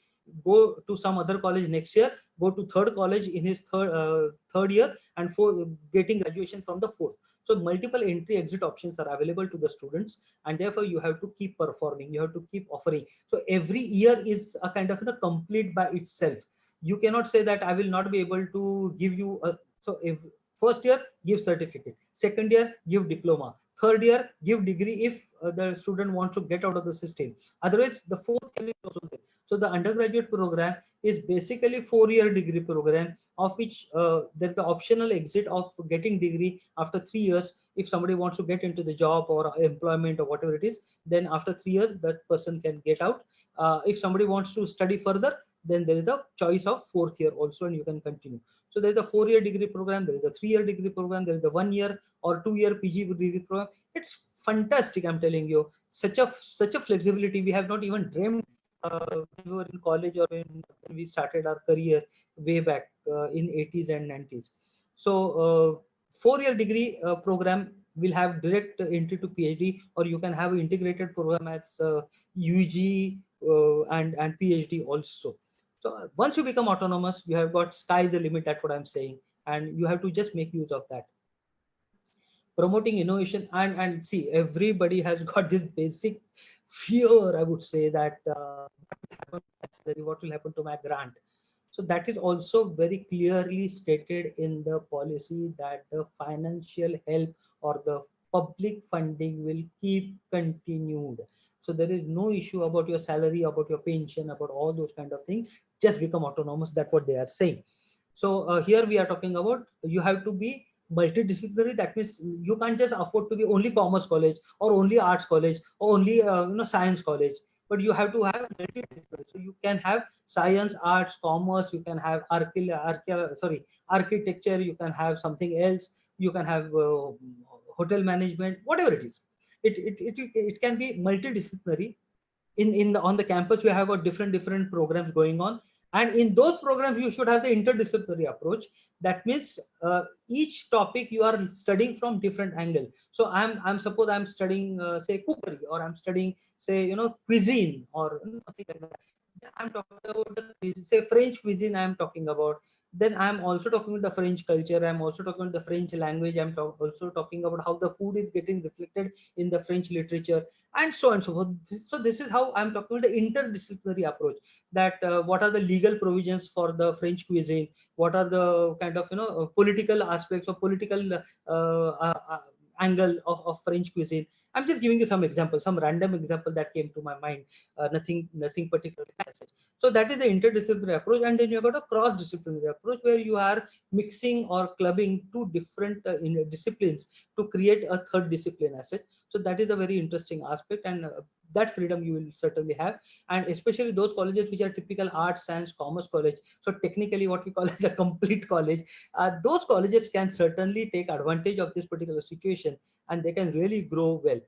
go to some other college next year, go to third college in his third year, and for getting graduation from the fourth. So multiple entry exit options are available to the students, and therefore you have to keep performing, you have to keep offering. So every year is a kind of complete by itself. You cannot say that I will not be able to give you a, so if first year give certificate, second year give diploma, third year give degree if the student wants to get out of the system. Otherwise the fourth year is also there. So the undergraduate program is basically 4-year degree program, of which there's the optional exit of getting degree after 3 years. If somebody wants to get into the job or employment or whatever it is, then after 3 years that person can get out. If somebody wants to study further, then there is the choice of 4th year also, and you can continue. So there is a 4-year degree program, there is a 3-year degree program, there is the 1-year or 2-year PG degree program. It's fantastic, I'm telling you. Such a flexibility we have not even dreamed when we were in college, or when we started our career way back in 80s and 90s. So 4-year degree program will have direct entry to PhD, or you can have an integrated program as UG and PhD also. So once you become autonomous, you have got sky is the limit. That's what I'm saying, and you have to just make use of that. Promoting innovation, and see, everybody has got this basic fear, I would say, that what will happen to my grant. So that is also very clearly stated in the policy, that the financial help or the public funding will keep continued. So there is no issue about your salary, about your pension, about all those kind of things. Just become autonomous. That's what they are saying. So here we are talking about, you have to be multidisciplinary. That means you can't just afford to be only commerce college or only arts college or only science college, but you have to have multidisciplinary. So you can have science, arts, commerce, you can have architecture, you can have something else, you can have hotel management, whatever it is. It can be multidisciplinary. In the on the campus, we have got different programs going on, and in those programs you should have the interdisciplinary approach. That means each topic you are studying from different angle. So I'm suppose I'm studying say cookery, or I'm studying, say, cuisine, or something like that. I'm talking about the, say, French cuisine I'm talking about. Then I'm also talking about the French culture. I'm also talking about the French language. Also talking about how the food is getting reflected in the French literature, and so on and so forth. So this is how I'm talking about the interdisciplinary approach. That what are the legal provisions for the French cuisine? What are the kind of political aspects or political angle of French cuisine? I'm just giving you some examples, some random example that came to my mind. Nothing particular. So that is the interdisciplinary approach, and then you have got a cross-disciplinary approach where you are mixing or clubbing two different disciplines to create a third discipline as such. So that is a very interesting aspect, and that freedom you will certainly have. And especially those colleges which are typical arts, science, commerce college, so technically what we call as a complete college, those colleges can certainly take advantage of this particular situation, and they can really grow well.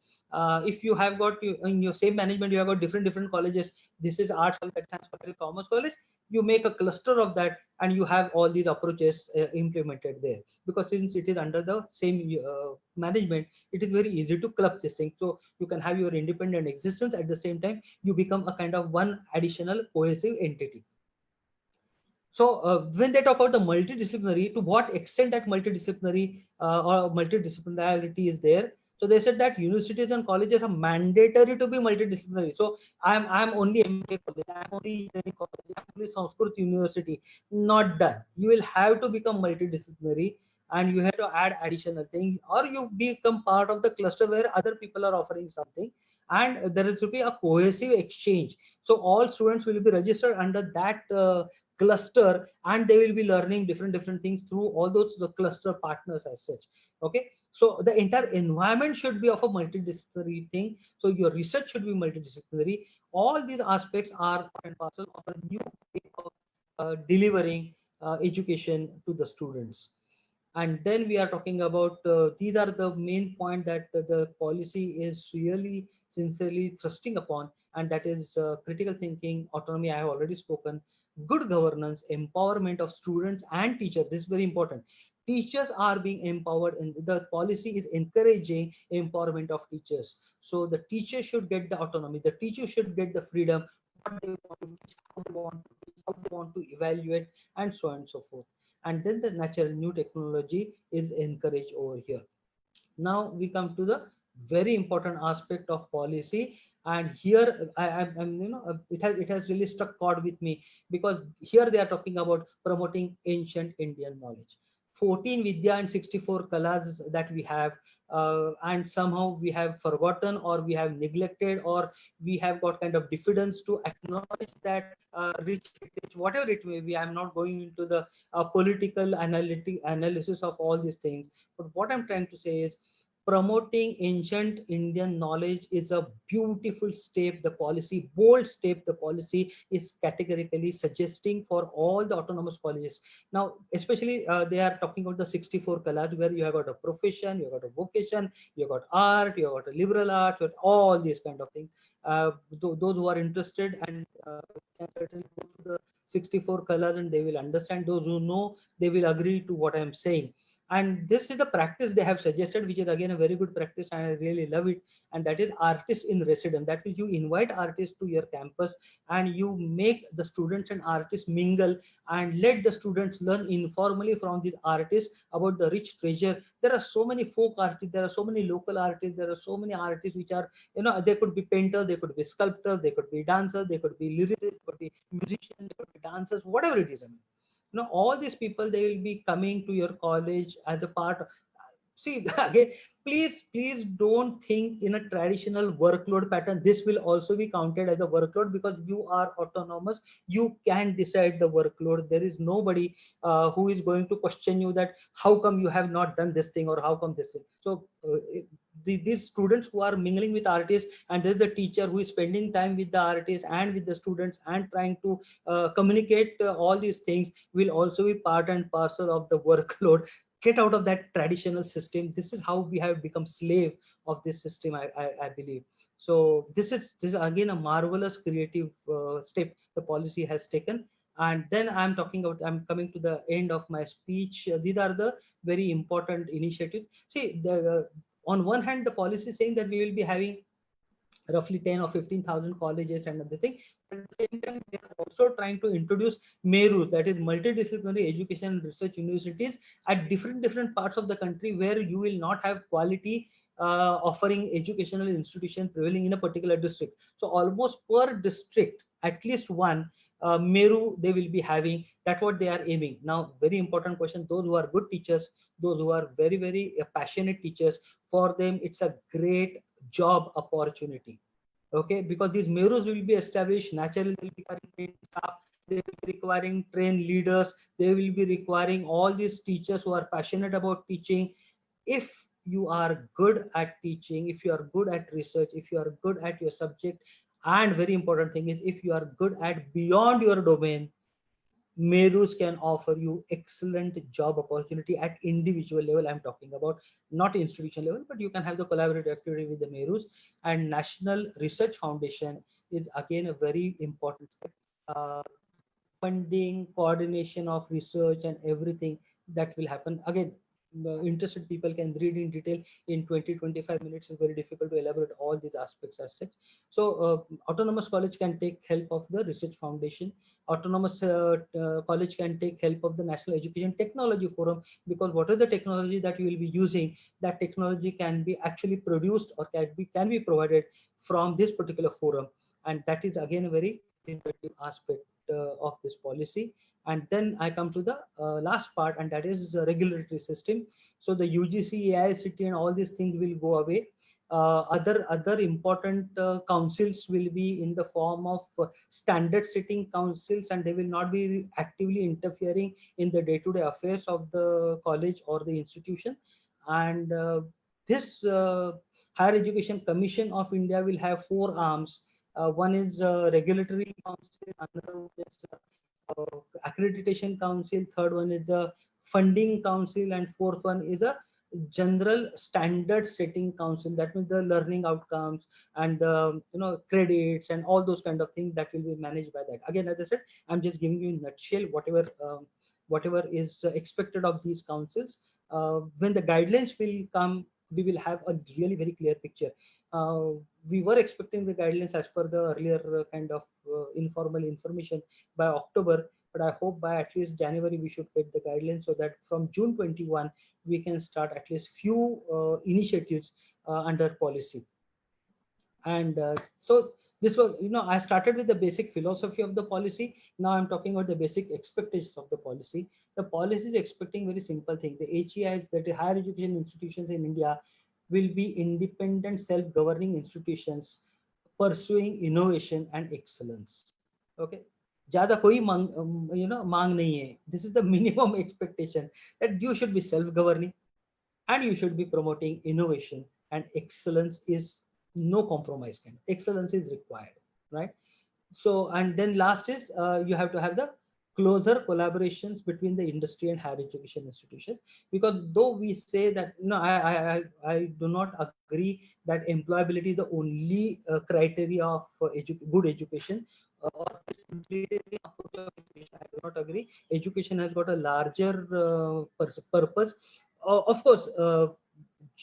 If you have got in your same management, you have got different colleges. This is arts college, science college, commerce college. You make a cluster of that, and you have all these approaches implemented there. Because since it is under the same management, it is very easy to club this thing. So you can have your independent existence, at the same time you become a kind of one additional cohesive entity. So when they talk about the multidisciplinary, to what extent that multidisciplinary or multidisciplinarity is there? So they said that universities and colleges are mandatory to be multidisciplinary. So I'm only MBA college, I'm only engineering college, I'm only Sanskrit University. Not done. You will have to become multidisciplinary, and you have to add additional thing, or you become part of the cluster where other people are offering something, and there is to be a cohesive exchange. So all students will be registered under that cluster, and they will be learning different things through all those the cluster partners as such. Okay, so the entire environment should be of a multidisciplinary thing. So your research should be multidisciplinary. All these aspects are part and parcel of a new way of delivering education to the students. And then we are talking about these are the main point that the policy is really sincerely thrusting upon, and that is critical thinking, autonomy, I have already spoken, good governance, empowerment of students and teachers. This is very important. Teachers are being empowered, and the policy is encouraging empowerment of teachers. So the teacher should get the autonomy, the teacher should get the freedom, what they want to teach, how they want to teach, how they want to evaluate, and so on and so forth. And then the natural new technology is encouraged over here. Now we come to the very important aspect of policy, and here I'm it has really struck chord with me, because here they are talking about promoting ancient Indian knowledge. 14 Vidya and 64 Kalas that we have, and somehow we have forgotten, or we have neglected, or we have got kind of diffidence to acknowledge that rich heritage, whatever it may be. I'm not going into the political analysis of all these things, but what I'm trying to say is promoting ancient Indian knowledge is a beautiful step. The policy, bold step, the policy is categorically suggesting for all the autonomous colleges. Now, especially they are talking about the 64 Kalas, where you have got a profession, you have got a vocation, you have got art, you have got a liberal art, you have all these kind of things. Those who are interested and can certainly go to the 64 Kalas, and they will understand. Those who know, they will agree to what I am saying. And this is the practice they have suggested, which is again a very good practice, and I really love it. And that is artists in residence. That means you invite artists to your campus and you make the students and artists mingle and let the students learn informally from these artists about the rich treasure. There are so many folk artists, there are so many local artists, there are so many artists which are, they could be painters, they could be sculptors, they could be dancers, they could be lyricists, they could be musicians, they could be dancers, whatever it is. All these people, they will be coming to your college as a part of, see again, please don't think in a traditional workload pattern. This will also be counted as a workload because you are autonomous, you can decide the workload. There is nobody who is going to question you that how come you have not done this thing or how come this thing. So these students who are mingling with artists, and there's a teacher who is spending time with the artists and with the students and trying to communicate all these things, will also be part and parcel of the workload. Get out of that traditional system. This is how we have become slave of this system, I believe. So this is again a marvelous creative step the policy has taken. And then I'm coming to the end of my speech. These are the very important initiatives. See, on one hand, the policy is saying that we will be having roughly 10 or 15,000 colleges and other thing. At the same time, they are also trying to introduce MERUs, that is multidisciplinary education and research universities, at different parts of the country, where you will not have quality offering educational institutions prevailing in a particular district. So almost per district, at least one MERU they will be having. That's what they are aiming. Now, very important question: those who are good teachers, those who are very passionate teachers, for them it's a great job opportunity. Okay, because these MERUs will be established naturally. They will be requiring trained staff, they will be requiring trained leaders, they will be requiring all these teachers who are passionate about teaching. If you are good at teaching, if you are good at research, if you are good at your subject, and very important thing is if you are good at beyond your domain, MERUs can offer you excellent job opportunity at individual level. I'm talking about not institution level, but you can have the collaborative activity with the MERUs. And National Research Foundation is again a very important step. Funding, coordination of research and everything that will happen. Again, interested people can read in detail. In 20-25 minutes is very difficult to elaborate all these aspects as such. So autonomous college can take help of the research foundation. Autonomous college can take help of the National Education Technology Forum, because what are the technology that you will be using, that technology can be actually produced or can be provided from this particular forum. And that is again a very innovative aspect of this policy. And then I come to the last part, and that is the regulatory system. So the UGC, AICT, and all these things will go away. Other important councils will be in the form of standard setting councils, and they will not be actively interfering in the day-to-day affairs of the college or the institution. And this Higher Education Commission of India will have 4 arms. One is regulatory council, another one is accreditation council, third one is the funding council, and fourth one is a general standard setting council. That means the learning outcomes and the credits and all those kind of things that will be managed by that. Again, as I said, I'm just giving you in a nutshell whatever is expected of these councils. When the guidelines will come, we will have a really very clear picture. We were expecting the guidelines as per the earlier kind of informal information by October, but I hope by at least January we should get the guidelines, so that from June 21 we can start at least few initiatives under policy. And so this was, I started with the basic philosophy of the policy. Now I'm talking about the basic expectations of the policy. The policy is expecting very simple thing. The HEIs, that is higher education institutions in India, will be independent, self-governing institutions pursuing innovation and excellence. Okay. Jada koi mang nahi hai. This is the minimum expectation, that you should be self-governing and you should be promoting innovation, and excellence is no compromise kind. Excellence is required, right? So, and then last is you have to have the closer collaborations between the industry and higher education institutions, because though we say that I do not agree that employability is the only criteria of good education or I do not agree. Education has got a larger purpose. of course,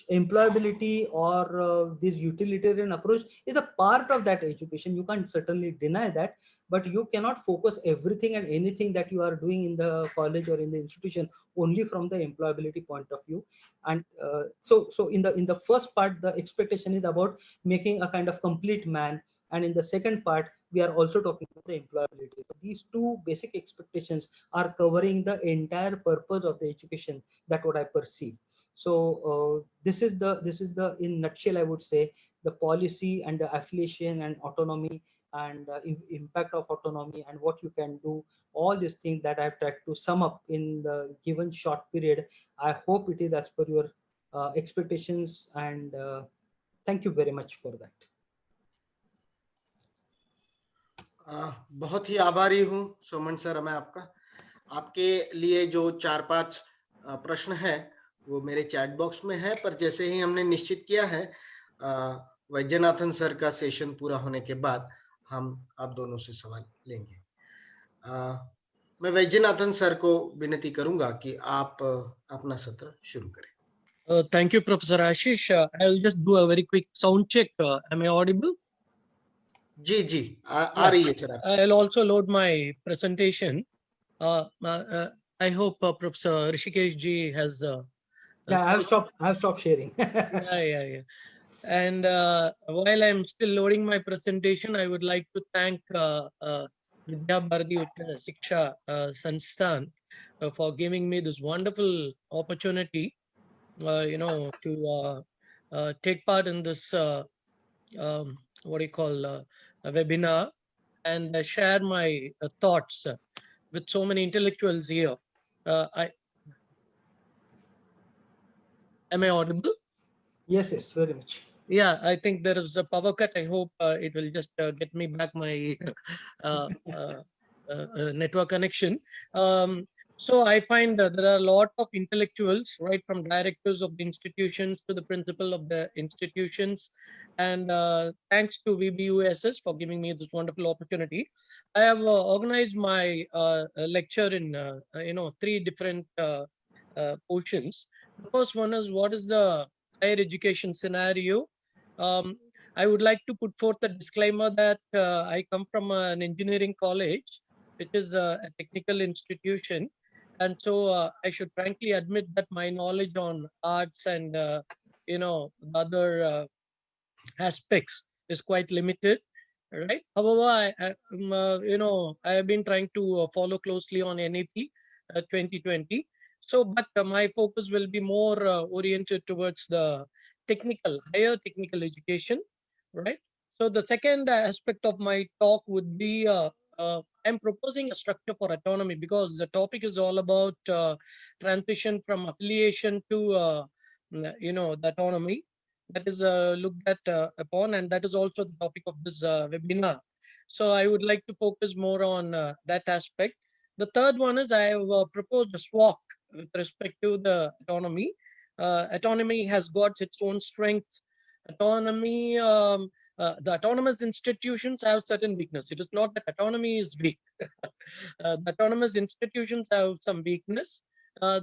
employability or this utilitarian approach is a part of that education. You can't certainly deny that, but you cannot focus everything and anything that you are doing in the college or in the institution only from the employability point of view. And so in the first part, the expectation is about making a kind of complete man, and in the second part we are also talking about the employability. So these two basic expectations are covering the entire purpose of the education. That what I perceive. So this is the in nutshell, I would say, the policy and the affiliation and autonomy and impact of autonomy and what you can do, all these things that I've tried to sum up in the given short period. I hope it is as per your expectations, and thank you very much for that. बहुत ही आभारी हूँ Soman sir, मैं आपके लिए जो 4-5 प्रश्न है वो मेरे चैट बॉक्स में है, पर जैसे ही हमने निश्चित किया है वैद्यनाथन सर का सेशन पूरा होने के बाद हम आप दोनों से सवाल लेंगे। मैं वैद्यनाथन सर को विनती करूंगा कि आप अपना सत्र शुरू करें। Thank you, Professor Ashish. I'll just do a very quick sound check. Am I audible? जी जी आ रही है sir. I'll also load my presentation. I hope Professor Hrishikesh ji has. Yeah, I've stopped sharing. Yeah. And while I'm still loading my presentation, I would like to thank Vidya Bharati Shiksha Sansthan for giving me this wonderful opportunity, to take part in this what do you call a webinar and share my thoughts with so many intellectuals here. Am I audible? Yes, very much. Yeah, I think there is a power cut. I hope it will just get me back my network connection. So I find that there are a lot of intellectuals, right from directors of the institutions to the principal of the institutions. And thanks to VBUSS for giving me this wonderful opportunity. I have organized my lecture in 3 different portions. The first one is, what is the higher education scenario? I would like to put forth a disclaimer that I come from an engineering college, which is a technical institution. And so I should frankly admit that my knowledge on arts and, other aspects is quite limited, right? However, I have been trying to follow closely on NAP 2020. So, but my focus will be more oriented towards the higher technical education, right? So the second aspect of my talk would be I'm proposing a structure for autonomy, because the topic is all about transition from affiliation to the autonomy that is looked at upon, and that is also the topic of this webinar. So I would like to focus more on that aspect. The third one is I have proposed a SWOC with respect to the autonomy. Autonomy has got its own strengths. Autonomy, the autonomous institutions have certain weakness. It is not that autonomy is weak. The autonomous institutions have some weakness.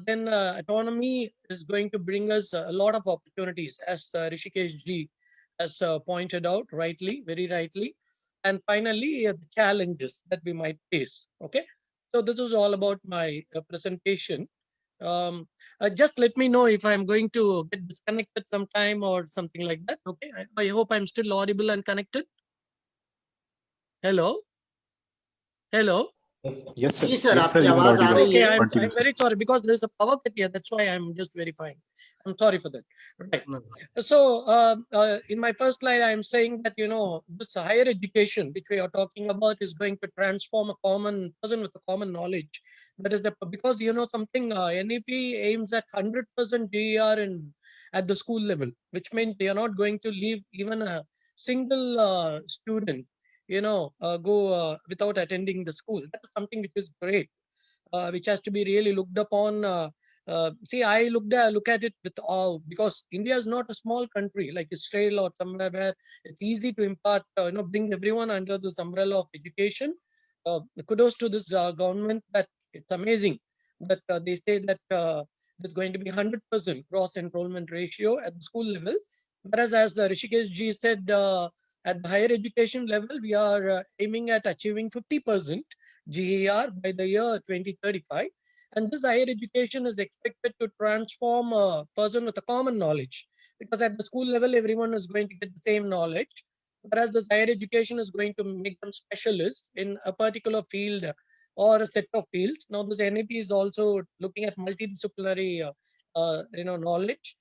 Then autonomy is going to bring us a lot of opportunities, as Hrishikesh ji has pointed out rightly, very rightly. And finally, the challenges that we might face. Okay, so this is all about my presentation. Just let me know if I'm going to get disconnected sometime or something like that. Okay, I hope I'm still audible and connected. Hello. Yes, sir. Ji sir, Yes, आपकी sir, you will आवाज आ audible. रही Okay, है। I'm very sorry because there's a power cut here. That's why I'm just verifying. I'm sorry for that. Right. So in my first slide, I'm saying that, this higher education, which we are talking about, is going to transform a common person with a common knowledge. That is because, something, NEP aims at 100% DER at the school level, which means they are not going to leave even a single student go without attending the school. That's something which is great, which has to be really looked upon. See, I look at it with awe, because India is not a small country like Israel or somewhere where it's easy to impart, bring everyone under this umbrella of education. Kudos to this government, that it's amazing that they say that It's going to be 100% gross enrollment ratio at the school level. Whereas, as Hrishikesh ji said, at the higher education level, we are aiming at achieving 50% GER by the year 2035. And this higher education is expected to transform a person with a common knowledge, because at the school level, everyone is going to get the same knowledge, whereas this higher education is going to make them specialists in a particular field or a set of fields. Now, this NEP is also looking at multidisciplinary, knowledge.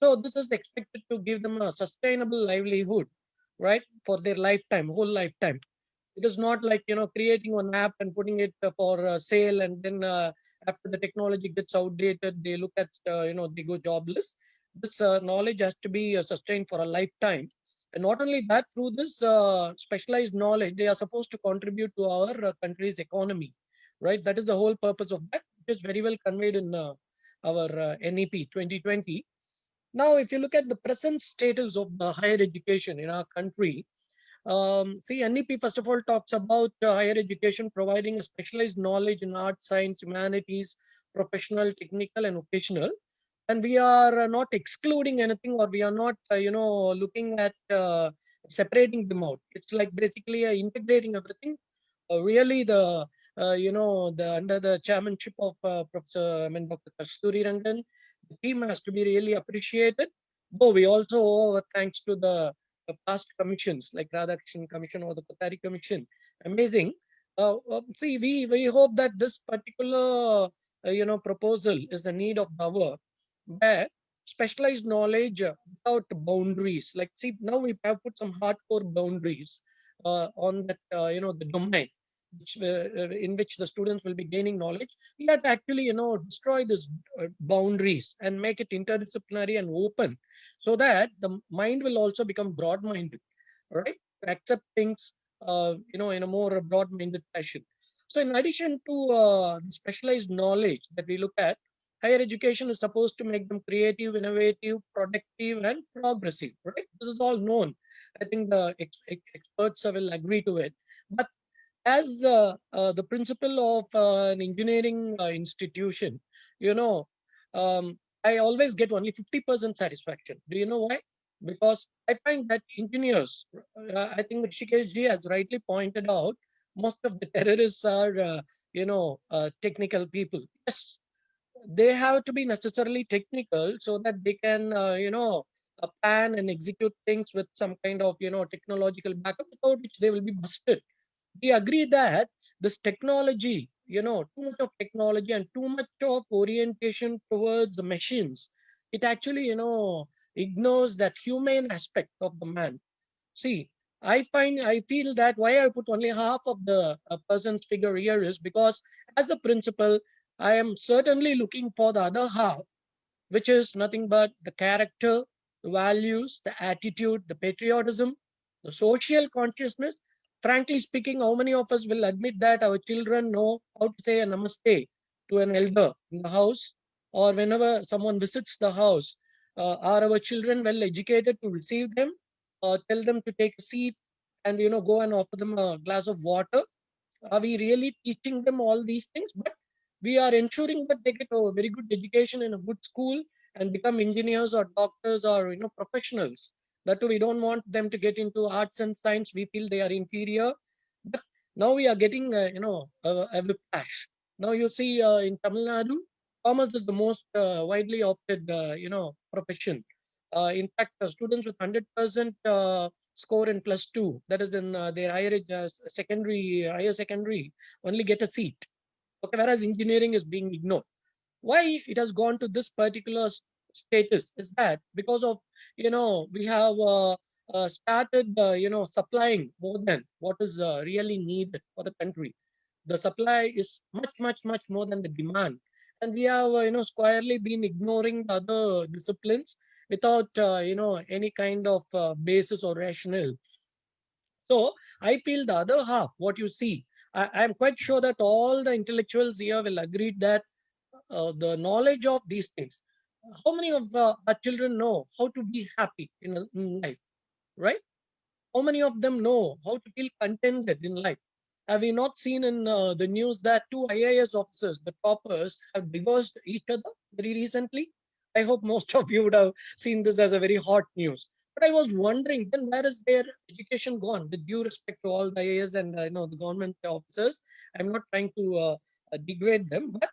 So this is expected to give them a sustainable livelihood, right, for their lifetime, whole lifetime. It is not like, creating one app and putting it for sale, and then after the technology gets outdated, they look at, they go jobless. This knowledge has to be sustained for a lifetime. And not only that, through this specialized knowledge, they are supposed to contribute to our country's economy, right? That is the whole purpose of that, which is very well conveyed in our NEP 2020. Now, if you look at the present status of the higher education in our country, see, NEP first of all talks about higher education providing a specialized knowledge in art, science, humanities, professional, technical, and vocational. And we are not excluding anything, or we are not, looking at separating them out. It's like basically integrating everything. Really, the under the chairmanship of Dr. Kasturi Rangan, the team has to be really appreciated. Though we also owe thanks to the past commissions like Radhakrishnan Commission or the Kothari Commission. Amazing. See, we hope that this particular proposal is the need of the hour, where specialized knowledge without boundaries. Like, see, now we have put some hardcore boundaries on that, the domain in which the students will be gaining knowledge. We have to actually, destroy these boundaries and make it interdisciplinary and open, so that the mind will also become broad-minded, right? To accept things, in a more broad-minded fashion. So, in addition to specialized knowledge that we look at, higher education is supposed to make them creative, innovative, productive, and progressive, right? This is all known. I think the experts will agree to it. But as the principal of an engineering institution, you know, I always get only 50% satisfaction. Do you know why? Because I find that engineers, I think Hrishikesh ji has rightly pointed out, most of the terrorists are, technical people. Yes, they have to be necessarily technical so that they can, plan and execute things with some kind of, technological backup, without which they will be busted. We agree that this technology, too much of technology and too much of orientation towards the machines, it actually, ignores that humane aspect of the man. See, I feel that why I put only half of the person's figure here is because, as a principal, I am certainly looking for the other half, which is nothing but the character, the values, the attitude, the patriotism, the social consciousness. Frankly speaking, how many of us will admit that our children know how to say a namaste to an elder in the house, or whenever someone visits the house? Are our children well educated to receive them, tell them to take a seat, and go and offer them a glass of water? Are we really teaching them all these things? But we are ensuring that they get a very good education in a good school and become engineers or doctors or professionals. That too, we don't want them to get into arts and science. We feel they are inferior. But now we are getting a whiplash. Now you see in Tamil Nadu, commerce is the most widely opted profession. In fact, students with 100% score in +2, that is in their higher secondary, only get a seat. Okay, whereas engineering is being ignored. Why it has gone to this particular status is that because of, we have started, supplying more than what is really needed for the country. The supply is much, much, much more than the demand. And we have, squarely been ignoring the other disciplines without, any kind of basis or rationale. So I feel the other half, what you see, I am quite sure that all the intellectuals here will agree that the knowledge of these things. How many of our children know how to be happy in life, right? How many of them know how to feel contented in life? Have we not seen in the news that two IAS officers, the toppers, have divorced each other? very recently. I hope most of you would have seen this as a very hot news. But I was wondering, then where is their education gone? With due respect to all the IAS and the government officers, I'm not trying to degrade them, but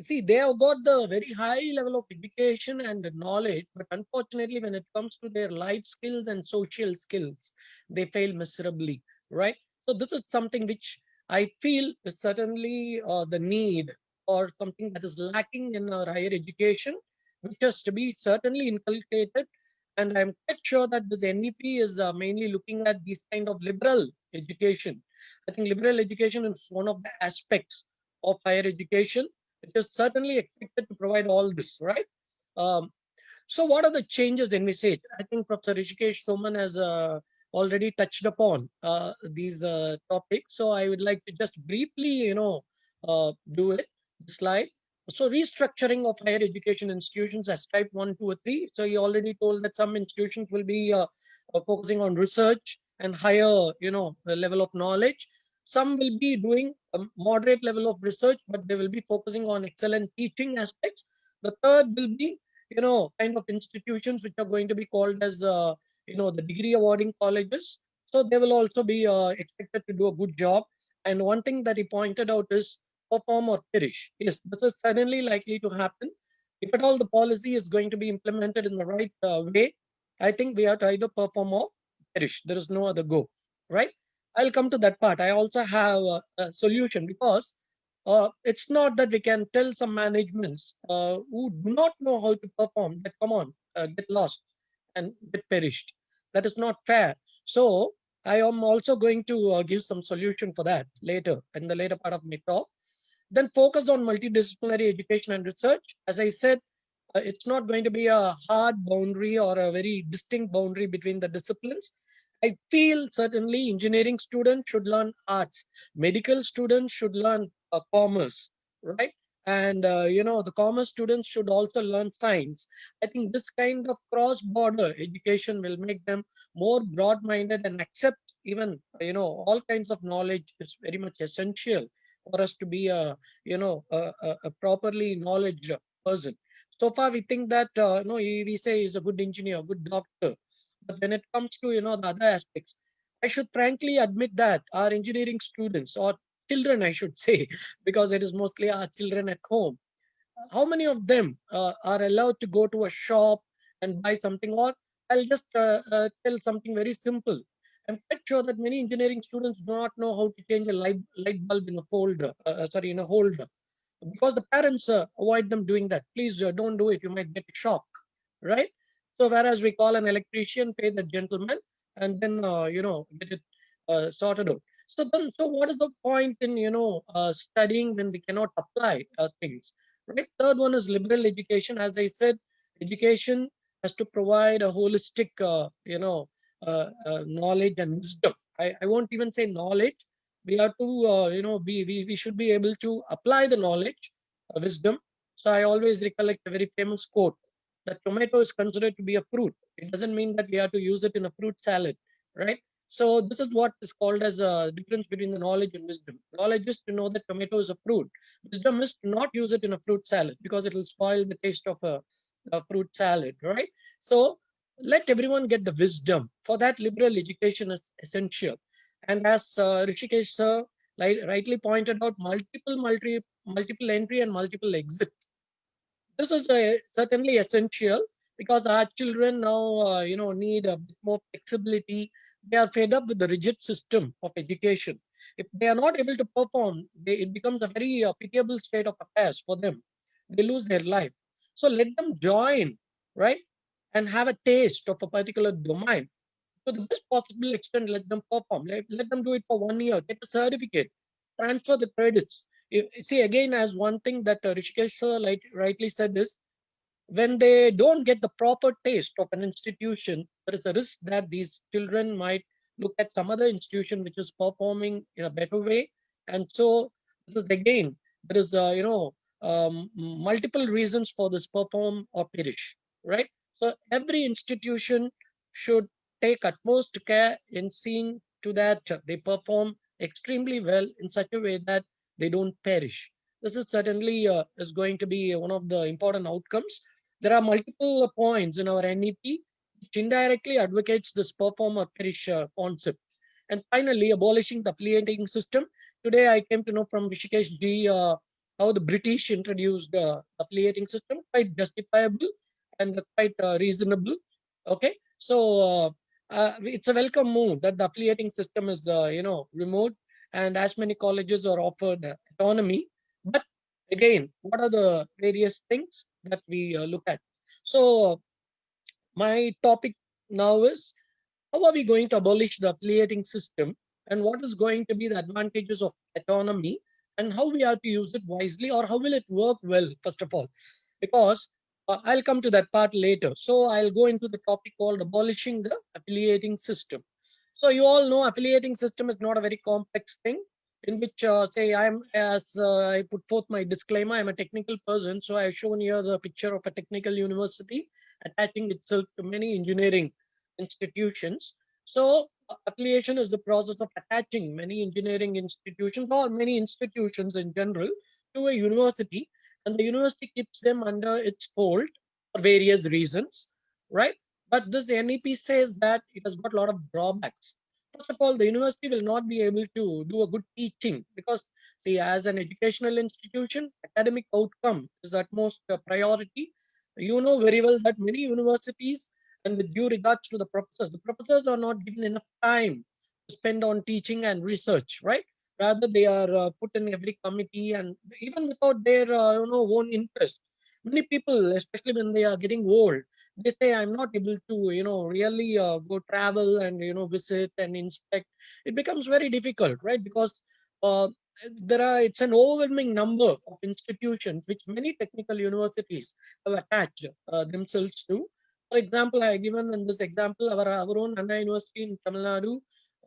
see, they have got the very high level of education and knowledge, but unfortunately, when it comes to their life skills and social skills, they fail miserably, right? So this is something which I feel is certainly the need, or something that is lacking in our higher education, which has to be certainly inculcated. And I'm quite sure that this NEP is mainly looking at these kind of liberal education. I think liberal education is one of the aspects of higher education. It is certainly expected to provide all this, right? Um, so what are the changes envisaged? I think Professor Hrishikesh Soman has already touched upon these topics. So I would like to just briefly, do it, the slide. So restructuring of higher education institutions as type 1, 2, or 3. So he already told that some institutions will be focusing on research and higher, level of knowledge. Some will be doing a moderate level of research, but they will be focusing on excellent teaching aspects. The third will be, kind of institutions which are going to be called as, the degree awarding colleges. So they will also be expected to do a good job. And one thing that he pointed out is perform or perish. Yes, this is suddenly likely to happen. If at all the policy is going to be implemented in the right way, I think we have to either perform or perish. There is no other go, right? I'll come to that part. I also have a solution, because it's not that we can tell some managements who do not know how to perform that, come on, get lost and get perished. That is not fair. So I am also going to give some solution for that later, in the later part of my talk. Then focus on multidisciplinary education and research. As I said, it's not going to be a hard boundary or a very distinct boundary between the disciplines. I feel certainly engineering students should learn arts, medical students should learn commerce, right? And the commerce students should also learn science. I think this kind of cross-border education will make them more broad-minded and accept even all kinds of knowledge is very much essential for us to be a properly knowledge person. So far, we think that no, we say is a good engineer, good doctor, but when it comes to the other aspects, I should frankly admit that our engineering students, or children, I should say, because it is mostly our children at home, how many of them are allowed to go to a shop and buy something? Or I'll just tell something very simple. I'm quite sure that many engineering students do not know how to change a light bulb in a folder, in a holder, because the parents avoid them doing that. Please don't do it. You might get a shock, right? So whereas we call an electrician, pay the gentleman, and then get it sorted out. So what is the point in studying when we cannot apply things, right? Third one is liberal education. As I said, education has to provide a holistic knowledge and wisdom. I won't even say knowledge. We have to we should be able to apply the knowledge, wisdom. So I always recollect a very famous quote that tomato is considered to be a fruit. It doesn't mean that we have to use it in a fruit salad, right? So this is what is called as a difference between the knowledge and wisdom. Knowledge is to know that tomato is a fruit. Wisdom is to not use it in a fruit salad, because it will spoil the taste of a fruit salad, right? So let everyone get the wisdom. For that, liberal education is essential. And as Rishikesh sir rightly pointed out, multiple entry and multiple exit. This is certainly essential, because our children now need a bit more flexibility. They are fed up with the rigid system of education. If they are not able to perform, it becomes a very pitiable state of affairs for them. They lose their life. So let them join, right, and have a taste of a particular domain. To the best possible extent, let them perform. Let them do it for 1 year, get a certificate, transfer the credits. See, again, as one thing that Rishikesh sir rightly said is, when they don't get the proper taste of an institution, there is a risk that these children might look at some other institution which is performing in a better way. And so this is again, there is multiple reasons for this perform or perish, right? So every institution should take utmost care in seeing to that they perform extremely well in such a way that they don't perish. this is certainly is going to be one of the important outcomes. There are multiple points in our NEP which indirectly advocates this perform or perish concept. And finally, abolishing the affiliating system. Today, I came to know from Hrishikesh ji how the British introduced the affiliating system, quite justifiable and quite reasonable. Okay, so it's a welcome move that the affiliating system is, removed, and as many colleges are offered autonomy. But again, what are the various things that we look at? So my topic now is, how are we going to abolish the affiliating system, and what is going to be the advantages of autonomy, and how we have to use it wisely, or how will it work well, first of all? Because I'll come to that part later. So I'll go into the topic called abolishing the affiliating system. So you all know affiliating system is not a very complex thing, in which say I'm, as I put forth my disclaimer, I'm a technical person. So I've shown here the picture of a technical university attaching itself to many engineering institutions. So affiliation is the process of attaching many engineering institutions or many institutions in general to a university, and the university keeps them under its fold for various reasons, right? But this NEP says that it has got a lot of drawbacks. First of all, the university will not be able to do a good teaching because, see, as an educational institution, academic outcome is the utmost priority. You know very well that many universities, and with due regards to the professors are not given enough time to spend on teaching and research, right? Rather, they are put in every committee, and even without their own interest. Many people, especially when they are getting old, they say, I'm not able to really go travel and visit and inspect. It becomes very difficult, right? Because uh, it's an overwhelming number of institutions which many technical universities have attached themselves to. For example, I have given in this example, our own Anna University in Tamil Nadu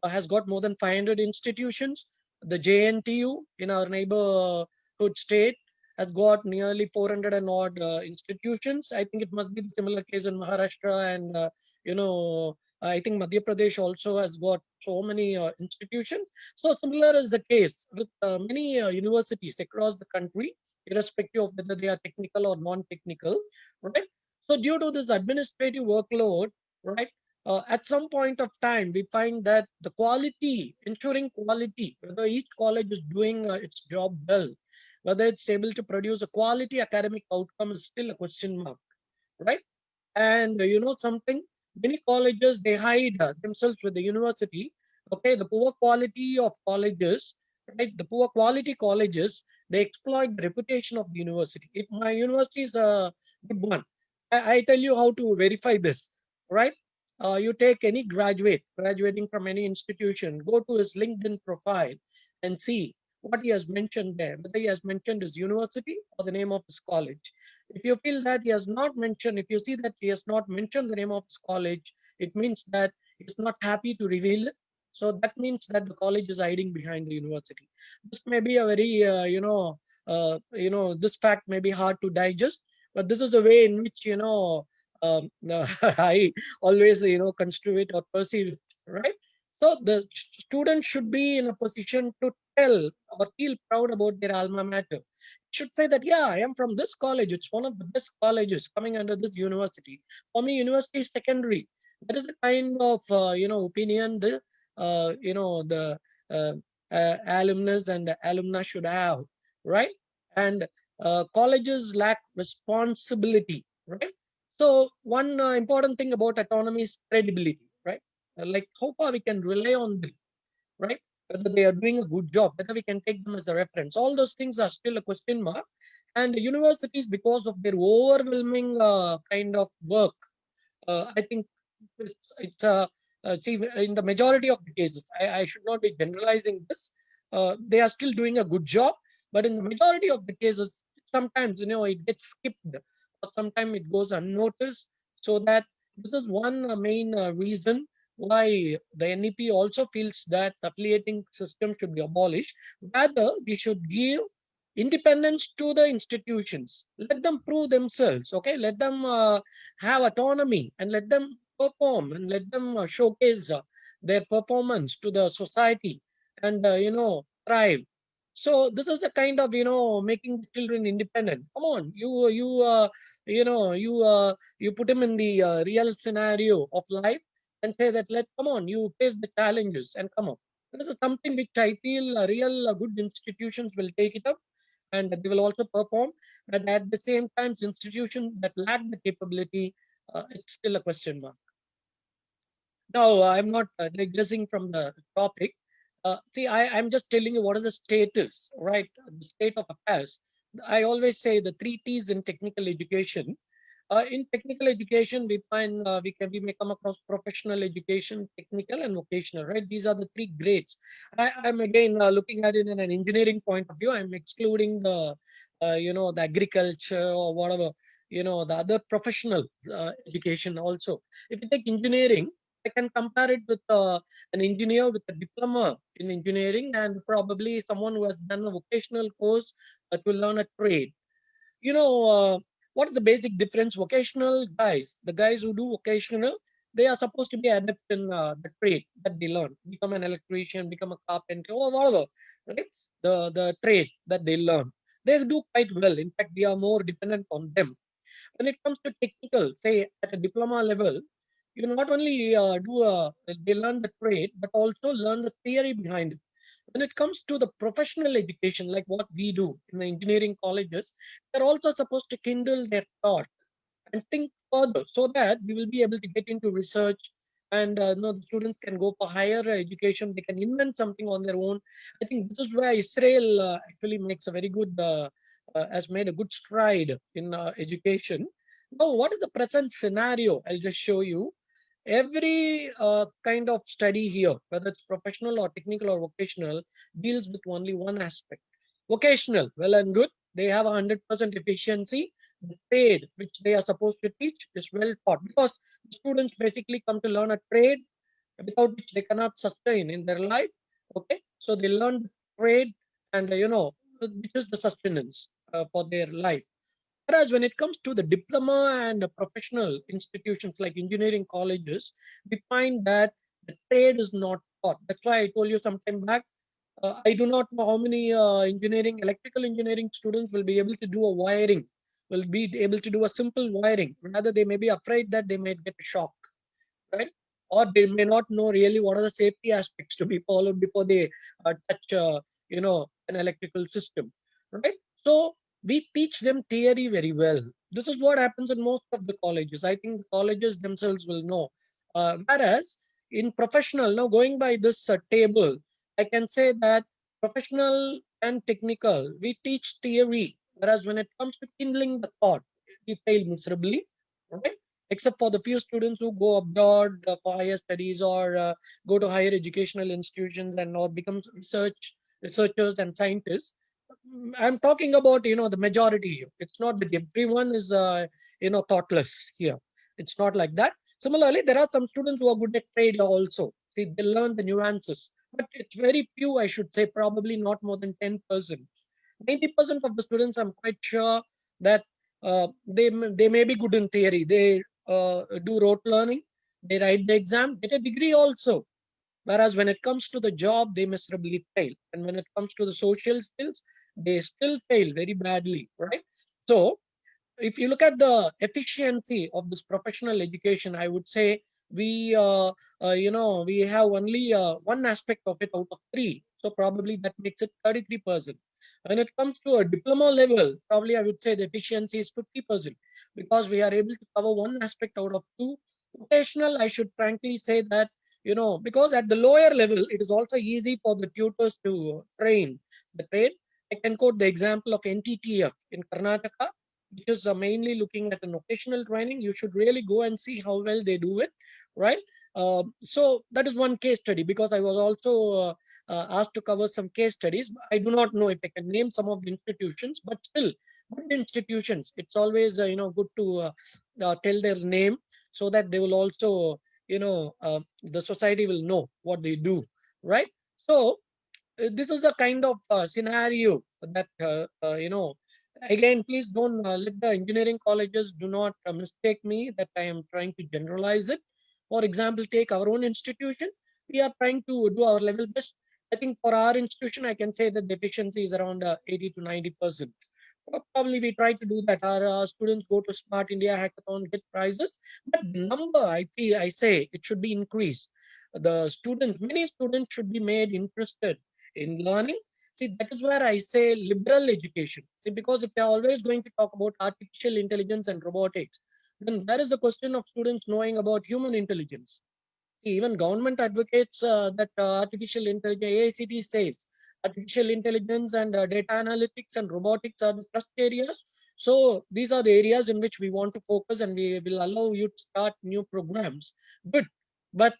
has got more than 500 institutions. The JNTU in our neighborhood state has got nearly 400 and odd institutions. I think it must be the similar case in Maharashtra, and I think Madhya Pradesh also has got so many institutions. So similar is the case with many universities across the country, irrespective of whether they are technical or non-technical, right? So due to this administrative workload, right, at some point of time, we find that the quality, ensuring quality, whether each college is doing its job well, whether it's able to produce a quality academic outcome is still a question mark, right? And you know something, many colleges, they hide themselves with the university. Okay, the poor quality of colleges, right? The poor quality colleges, they exploit the reputation of the university. If my university is a good one, I tell you how to verify this, right? You take any graduating from any institution, go to his LinkedIn profile and see what he has mentioned there, whether he has mentioned his university or the name of his college. If you feel that he has not mentioned, if you see that he has not mentioned the name of his college, it means that he's not happy to reveal it. So that means that the college is hiding behind the university. This may be a very, this fact may be hard to digest, but this is a way in which, I always, construe it or perceive it, right? So the student should be in a position to tell or feel proud about their alma mater. Should say that, yeah, I am from this college. It's one of the best colleges coming under this university. For me, university is secondary. That is the kind of opinion the uh, alumnus and the alumna should have, right? And colleges lack responsibility, right? So one important thing about autonomy is credibility, right? Like how far we can rely on them, right? Whether they are doing a good job, whether we can take them as a reference. All those things are still a question mark. And universities, because of their overwhelming kind of work, I think see, in the majority of the cases, I should not be generalizing this. They are still doing a good job, but in the majority of the cases, sometimes it gets skipped, or sometimes it goes unnoticed. So that this is one main reason why the NEP also feels that affiliating system should be abolished. Rather, we should give independence to the institutions. Let them prove themselves. Okay, let them have autonomy and let them perform and let them showcase their performance to the society and thrive. So this is the kind of, making the children independent. Come on, you put them in the real scenario of life and say that, come on, you face the challenges and come on. This is something which I feel real good institutions will take it up, and they will also perform. But at the same time, institutions that lack the capability, it's still a question mark. Now, I'm not digressing from the topic. See, I'm just telling you what is the status, right? The state of affairs. I always say the three T's in technical education. In technical education, we find we may come across professional education, technical, and vocational. Right? These are the three grades. I'm again looking at it in an engineering point of view. I'm excluding the the agriculture or whatever, the other professional education also. If you take engineering, I can compare it with an engineer with a diploma in engineering and probably someone who has done a vocational course to learn a trade. You know, what is the basic difference? Vocational guys, the guys who do vocational, they are supposed to be adept in the trade that they learn, become an electrician, become a carpenter, or whatever, right? The trade that they learn. They do quite well. In fact, we are more dependent on them. When it comes to technical, say at a diploma level, you not only they learn the trade, but also learn the theory behind it. When it comes to the professional education, like what we do in the engineering colleges, they're also supposed to kindle their thought and think further so that we will be able to get into research and the students can go for higher education. They can invent something on their own. I think this is where Israel actually makes a very good, has made a good stride in education. Now, what is the present scenario? I'll just show you. Every kind of study here, whether it's professional or technical or vocational, deals with only one aspect. Vocational, well and good. They have 100% efficiency. The trade which they are supposed to teach is well taught because students basically come to learn a trade without which they cannot sustain in their life. Okay, so they learn the trade, and which is the sustenance for their life. Whereas when it comes to the diploma and the professional institutions like engineering colleges, we find that the trade is not taught. That's why I told you some time back. I do not know how many electrical engineering students will be able to do a wiring, will be able to do a simple wiring. Rather, they may be afraid that they might get a shock, right? Or they may not know really what are the safety aspects to be followed before they touch, an electrical system, right? So we teach them theory very well. This is what happens in most of the colleges. I think the colleges themselves will know. Whereas in professional, now going by this table, I can say that professional and technical, we teach theory. Whereas when it comes to kindling the thought, we fail miserably, right? Except for the few students who go abroad for higher studies or go to higher educational institutions and or become researchers and scientists. I'm talking about the majority. It's not that everyone is thoughtless here. It's not like that. Similarly, there are some students who are good at trade also. See, they learn the nuances, but it's very few. I should say probably not more than 10%. 90% of the students, I'm quite sure that they may be good in theory. They do rote learning. They write the exam, get a degree also. Whereas when it comes to the job, they miserably fail. And when it comes to the social skills, they still fail very badly, right? So if you look at the efficiency of this professional education, I would say we have only one aspect of it out of three. So probably that makes it 33%. When it comes to a diploma level, probably I would say the efficiency is 50% because we are able to cover one aspect out of two. Vocational, I should frankly say that, because at the lower level, it is also easy for the tutors to train the trade. I can quote the example of NTTF in Karnataka, which is mainly looking at an occasional training. You should really go and see how well they do it, right? So that is one case study because I was also asked to cover some case studies. I do not know if I can name some of the institutions, but still, good institutions. It's always good to tell their name so that they will also the society will know what they do, right? So this is a kind of scenario that again, please don't let the engineering colleges do not mistake me that I am trying to generalize it. For example, take our own institution. We are trying to do our level best. I think for our institution, I can say that the efficiency is around 80 to 90%. Probably we try to do that. Our students go to Smart India Hackathon, get prizes, but the number, I say it should be increased. The students, many students should be made interested in learning. See, that is where I say liberal education. See, because if they're always going to talk about artificial intelligence and robotics, then there is a question of students knowing about human intelligence. Even government advocates that artificial intelligence, AICT says artificial intelligence and data analytics and robotics are the trust areas. So these are the areas in which we want to focus, and we will allow you to start new programs. Good, but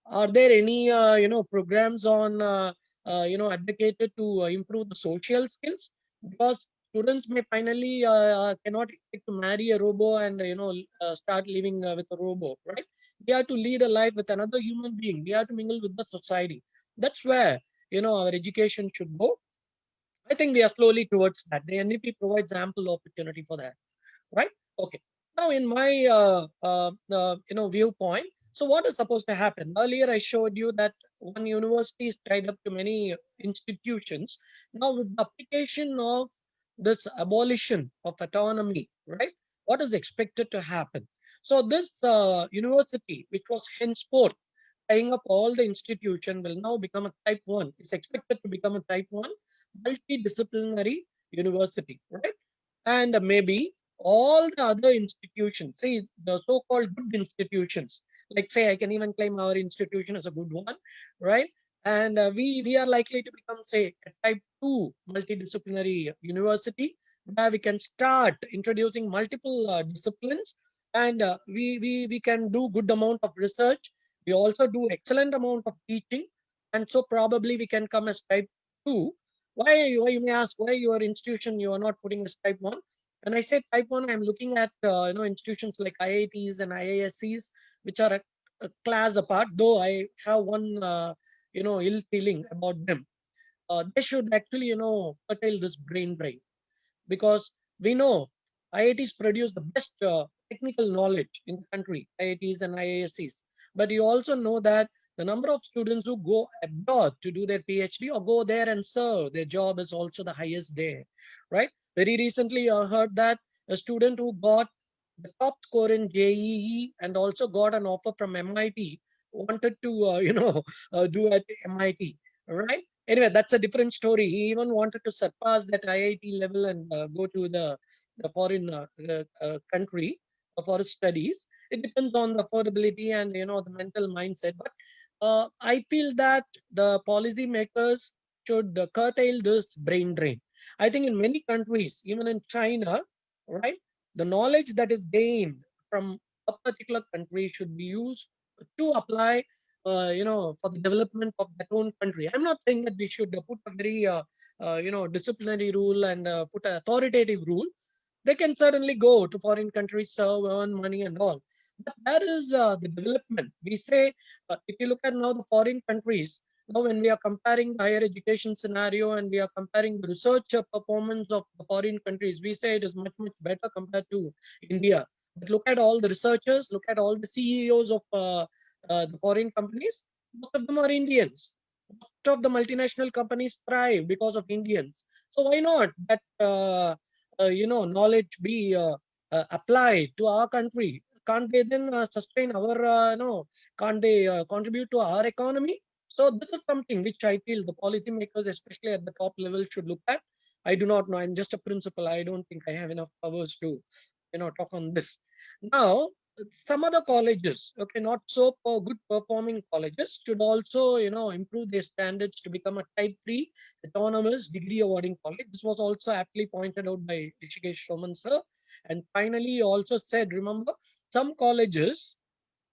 are there any programs on advocated to improve the social skills? Because students may finally cannot expect to marry a robo and start living with a robo, right? We have to lead a life with another human being. We have to mingle with the society. That's where our education should go. I think we are slowly towards that. The NDP provides ample opportunity for that, right? Okay. Now, in my viewpoint, so what is supposed to happen? Earlier, I showed you that one university is tied up to many institutions. Now, with the application of this abolition of autonomy, right? What is expected to happen? So, this university, which was henceforth tying up all the institution, will now become a type 1. It's expected to become a type 1 multidisciplinary university, right? And maybe all the other institutions, say the so-called good institutions, like say I can even claim our institution as a good one, right? And we are likely to become, say, a type 2 multidisciplinary university, where we can start introducing multiple disciplines, and we can do good amount of research. We also do excellent amount of teaching, and so probably we can come as type 2. Why you may ask, why your institution you are not putting as type 1? When I say type 1, I'm looking at institutions like IITs and IISCs, which are a class apart, though I have one ill feeling about them. They should actually curtail this brain drain, because we know IITs produce the best technical knowledge in the country, IITs and IISCs. But you also know that the number of students who go abroad to do their PhD or go there and serve, their job is also the highest there, right? Very recently, I heard that a student who got the top score in JEE and also got an offer from MIT wanted to, do at MIT, right? Anyway, that's a different story. He even wanted to surpass that IIT level and go to the foreign country for his studies. It depends on the affordability and the mental mindset. But I feel that the policy makers should curtail this brain drain. I think in many countries, even in China, right, the knowledge that is gained from a particular country should be used to apply for the development of that own country. I'm not saying that we should put a very, disciplinary rule and put an authoritative rule. They can certainly go to foreign countries, serve, earn money and all. But that is the development. We say, if you look at now the foreign countries, now when we are comparing the higher education scenario and we are comparing the research performance of the foreign countries, we say it is much, much better compared to India. But look at all the researchers, look at all the CEOs of the foreign companies, most of them are Indians. Most of the multinational companies thrive because of Indians. So why not that knowledge be applied to our country? Can't they then sustain our no? Can't they contribute to our economy? So this is something which I feel the policymakers, especially at the top level, should look at. I do not know. I'm just a principal. I don't think I have enough powers to talk on this. Now, some other colleges, okay, not so good performing colleges, should also improve their standards to become a type 3 autonomous degree awarding college. This was also aptly pointed out by Hrishikesh Soman sir. And finally, he also said, remember, some colleges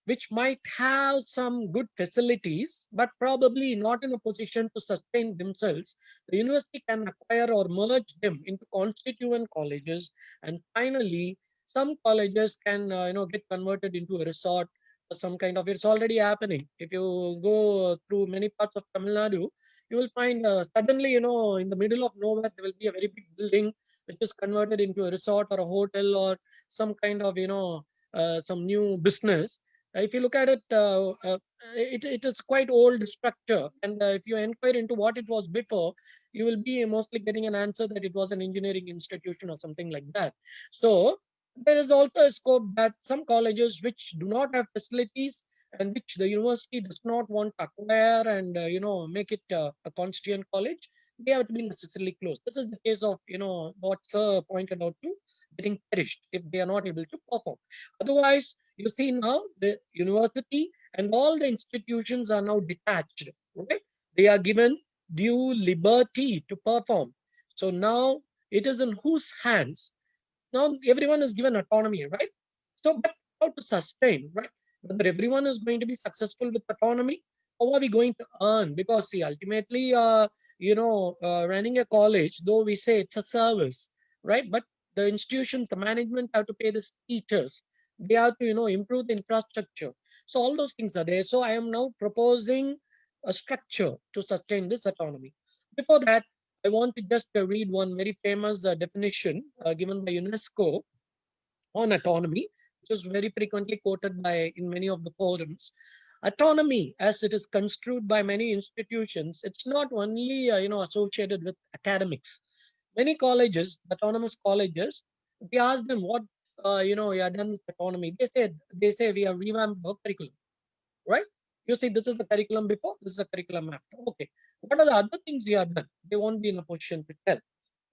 which might have some good facilities, but probably not in a position to sustain themselves, the university can acquire or merge them into constituent colleges. And finally, some colleges can, get converted into a resort or some kind of. It's already happening. If you go through many parts of Tamil Nadu, you will find suddenly, in the middle of nowhere, there will be a very big building which is converted into a resort or a hotel or some kind of, some new business. If you look at it, it is quite old structure. And if you inquire into what it was before, you will be mostly getting an answer that it was an engineering institution or something like that. So there is also a scope that some colleges which do not have facilities and which the university does not want to acquire and make it a constituent college, they have to be necessarily closed. This is the case of what Sir pointed out to, getting perished if they are not able to perform. Otherwise, you see now the university and all the institutions are now detached, right? They are given due liberty to perform. So now it is in whose hands? Now everyone is given autonomy, right? So, but how to sustain, right? Whether everyone is going to be successful with autonomy, how are we going to earn? Because see, ultimately, running a college, though we say it's a service, right? But the institutions, the management have to pay the teachers. They have to, improve the infrastructure. So all those things are there. So I am now proposing a structure to sustain this autonomy. Before that, I want to just read one very famous definition given by UNESCO on autonomy, which is very frequently quoted by in many of the forums. Autonomy, as it is construed by many institutions, it's not only associated with academics. Many colleges, autonomous colleges, we ask them what you are done with autonomy. They say we have revamped our curriculum, right? You see, this is the curriculum before, this is the curriculum after. Okay, what are the other things you have done? They won't be in a position to tell,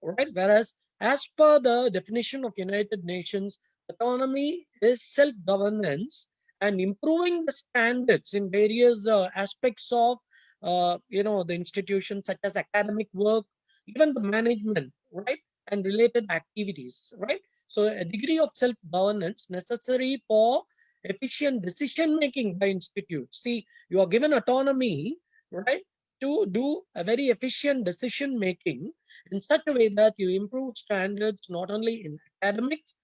right? Whereas, as per the definition of United Nations, autonomy is self-governance and improving the standards in various aspects of, the institutions such as academic work, even the management, right, and related activities, right? So, a degree of self-governance necessary for efficient decision making by institutes. See, you are given autonomy, right, to do a very efficient decision making in such a way that you improve standards not only in academics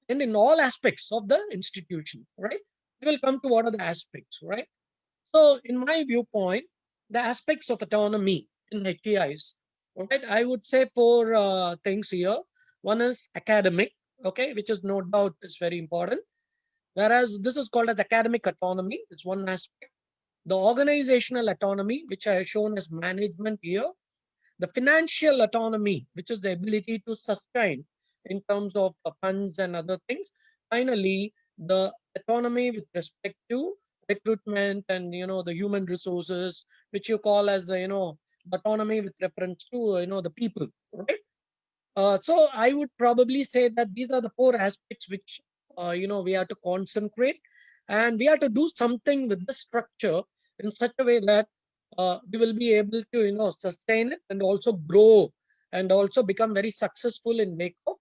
and in all aspects of the institution, right? We will come to what are the aspects, right? So, in my viewpoint, the aspects of autonomy in HEIs, right? I would say four things here. One is academic, okay, which is no doubt is very important. Whereas this is called as academic autonomy, it's one aspect. The organizational autonomy, which I have shown as management here. The financial autonomy, which is the ability to sustain in terms of funds and other things. Finally, the autonomy with respect to recruitment and the human resources, which you call as autonomy with reference to the people, right? So I would probably say that these are the four aspects which we have to concentrate, and we have to do something with the structure in such a way that we will be able to sustain it and also grow and also become very successful in wake of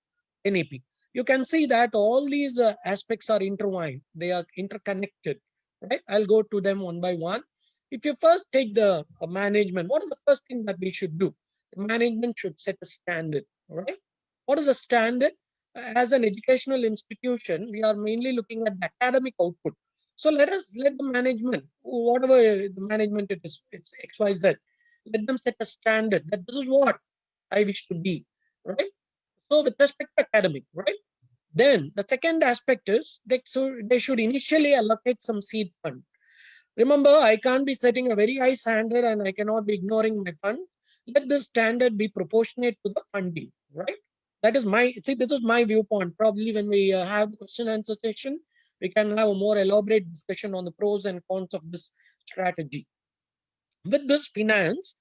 NAP. You can see that all these aspects are intertwined; they are interconnected. Right? I'll go to them one by one. If you first take the management, what is the first thing that we should do? The management should set a standard, right? What is a standard? As an educational institution, we are mainly looking at the academic output. So let the management, whatever the management it is, it's XYZ, let them set a standard that this is what I wish to be, right? So with respect to academic, right? Then the second aspect is they should initially allocate some seed fund. Remember, I can't be setting a very high standard and I cannot be ignoring my fund. Let this standard be proportionate to the funding, right? That is this is my viewpoint. Probably when we have the question and answer session, we can have a more elaborate discussion on the pros and cons of this strategy. With this finance,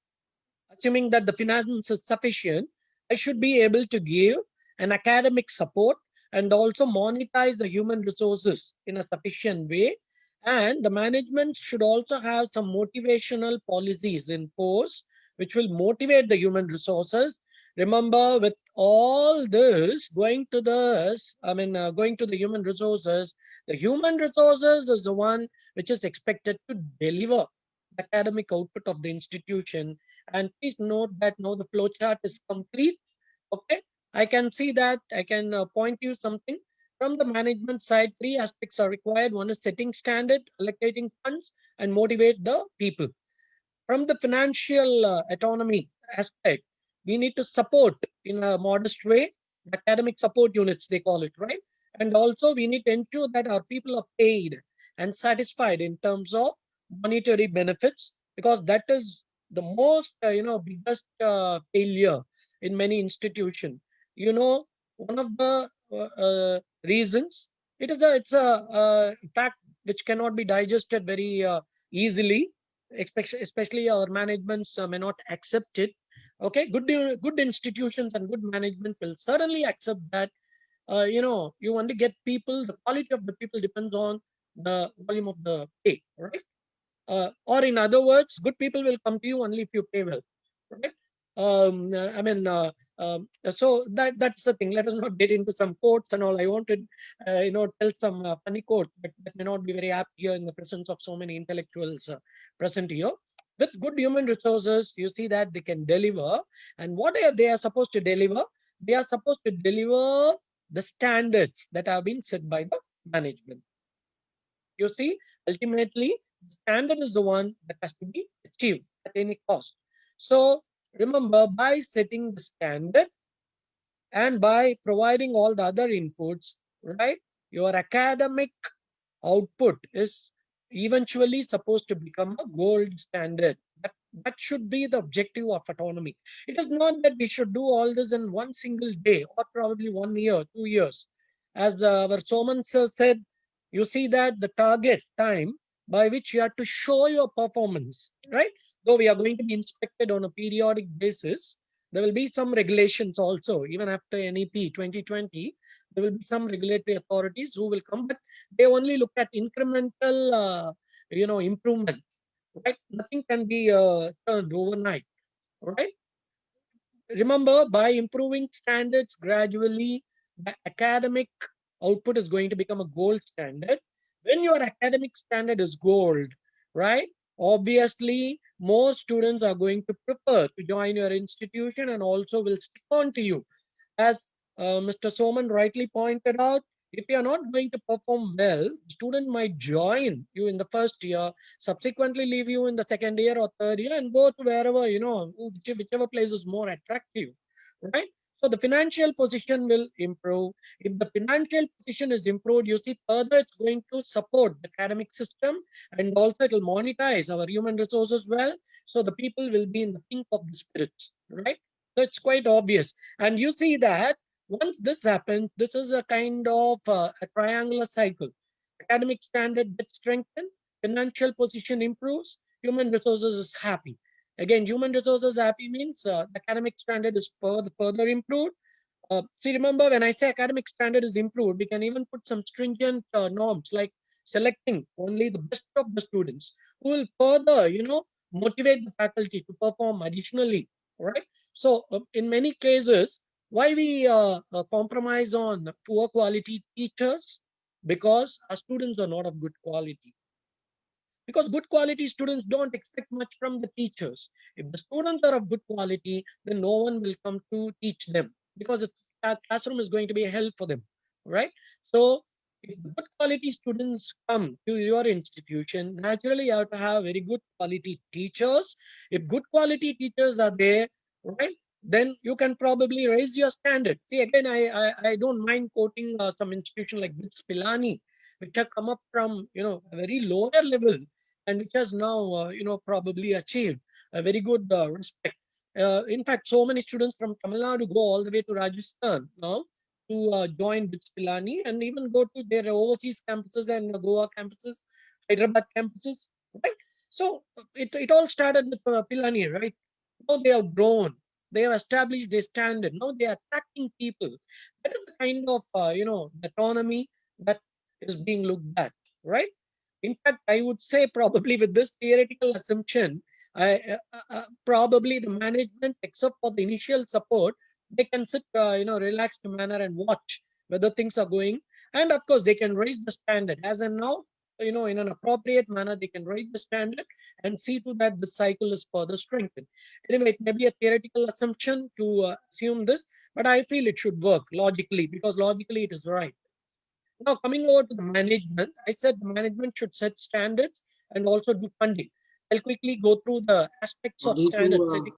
assuming that the finance is sufficient, I should be able to give an academic support and also monetize the human resources in a sufficient way. And the management should also have some motivational policies in force, which will motivate the human resources. Remember, with all this going to going to the human resources is the one which is expected to deliver the academic output of the institution. And please note that now the flow chart is complete. Okay, I can see that. I can point you something. From the management side, three aspects are required. One is setting standard, allocating funds, and motivate the people. From the financial autonomy aspect, we need to support in a modest way, academic support units, they call it, right? And also we need to ensure that our people are paid and satisfied in terms of monetary benefits, because that is the most biggest failure in many institutions. One of the reasons, it's a fact which cannot be digested very easily, especially our managements may not accept it. Okay, good institutions and good management will certainly accept that. You only get people, the quality of the people depends on the volume of the pay, right? Or in other words, good people will come to you only if you pay well, right? I mean, so that's the thing. Let us not get into some quotes and all. I wanted, tell some funny quotes, but that may not be very apt here in the presence of so many intellectuals present here. With good human resources, you see that they can deliver. And what they are supposed to deliver? They are supposed to deliver the standards that have been set by the management. You see, ultimately, the standard is the one that has to be achieved at any cost. So remember, by setting the standard and by providing all the other inputs, right, your academic output is eventually supposed to become a gold standard. That should be the objective of autonomy. It is not that we should do all this in one single day or probably 1 year, 2 years. As our Soman sir said, you see that the target time by which you have to show your performance, right? Though we are going to be inspected on a periodic basis, there will be some regulations also, even after NEP 2020, there will be some regulatory authorities who will come, but they only look at incremental, improvement, right? Nothing can be turned overnight, right? Remember, by improving standards gradually, the academic output is going to become a gold standard. When your academic standard is gold, right? Obviously, more students are going to prefer to join your institution and also will stick on to you. As Mr. Soman rightly pointed out, if you are not going to perform well, the student might join you in the first year, subsequently leave you in the second year or third year and go to wherever, whichever place is more attractive, right? So the financial position will improve. If the financial position is improved, you see further it's going to support the academic system, and also it will monetize our human resources well. So the people will be in the pink of the spirits, right? So it's quite obvious. And you see that once this happens, this is a kind of a triangular cycle. Academic standard gets strengthened, financial position improves, human resources is happy. Again, human resources happy means academic standard is further improved. See, remember when I say academic standard is improved, we can even put some stringent norms like selecting only the best of the students who will further, motivate the faculty to perform additionally, right? So in many cases, why we compromise on poor quality teachers? Because our students are not of good quality. Because good quality students don't expect much from the teachers. If the students are of good quality, then no one will come to teach them, because the classroom is going to be a hell for them, right? So if the good quality students come to your institution, naturally you have to have very good quality teachers. If good quality teachers are there, right, then you can probably raise your standard. See, again, I don't mind quoting some institution like BITS Pilani, which have come up from a very lower level, and which has now probably achieved a very good respect. In fact, so many students from Tamil Nadu go all the way to Rajasthan now to join BITS Pilani, and even go to their overseas campuses and Goa campuses, Hyderabad campuses, right? So it all started with Pilani, right? Now they have grown, they have established their standard. Now they are attracting people. That is the kind of autonomy that is being looked at, right? In fact, I would say probably with this theoretical assumption, probably the management, except for the initial support, they can sit, relaxed manner and watch whether things are going. And of course, they can raise the standard as and now, in an appropriate manner, they can raise the standard and see to that the cycle is further strengthened. Anyway, it may be a theoretical assumption to assume this, but I feel it should work logically, because logically it is right. Now, coming over to the management, I said the management should set standards and also do funding. I'll quickly go through the aspects of standard setting.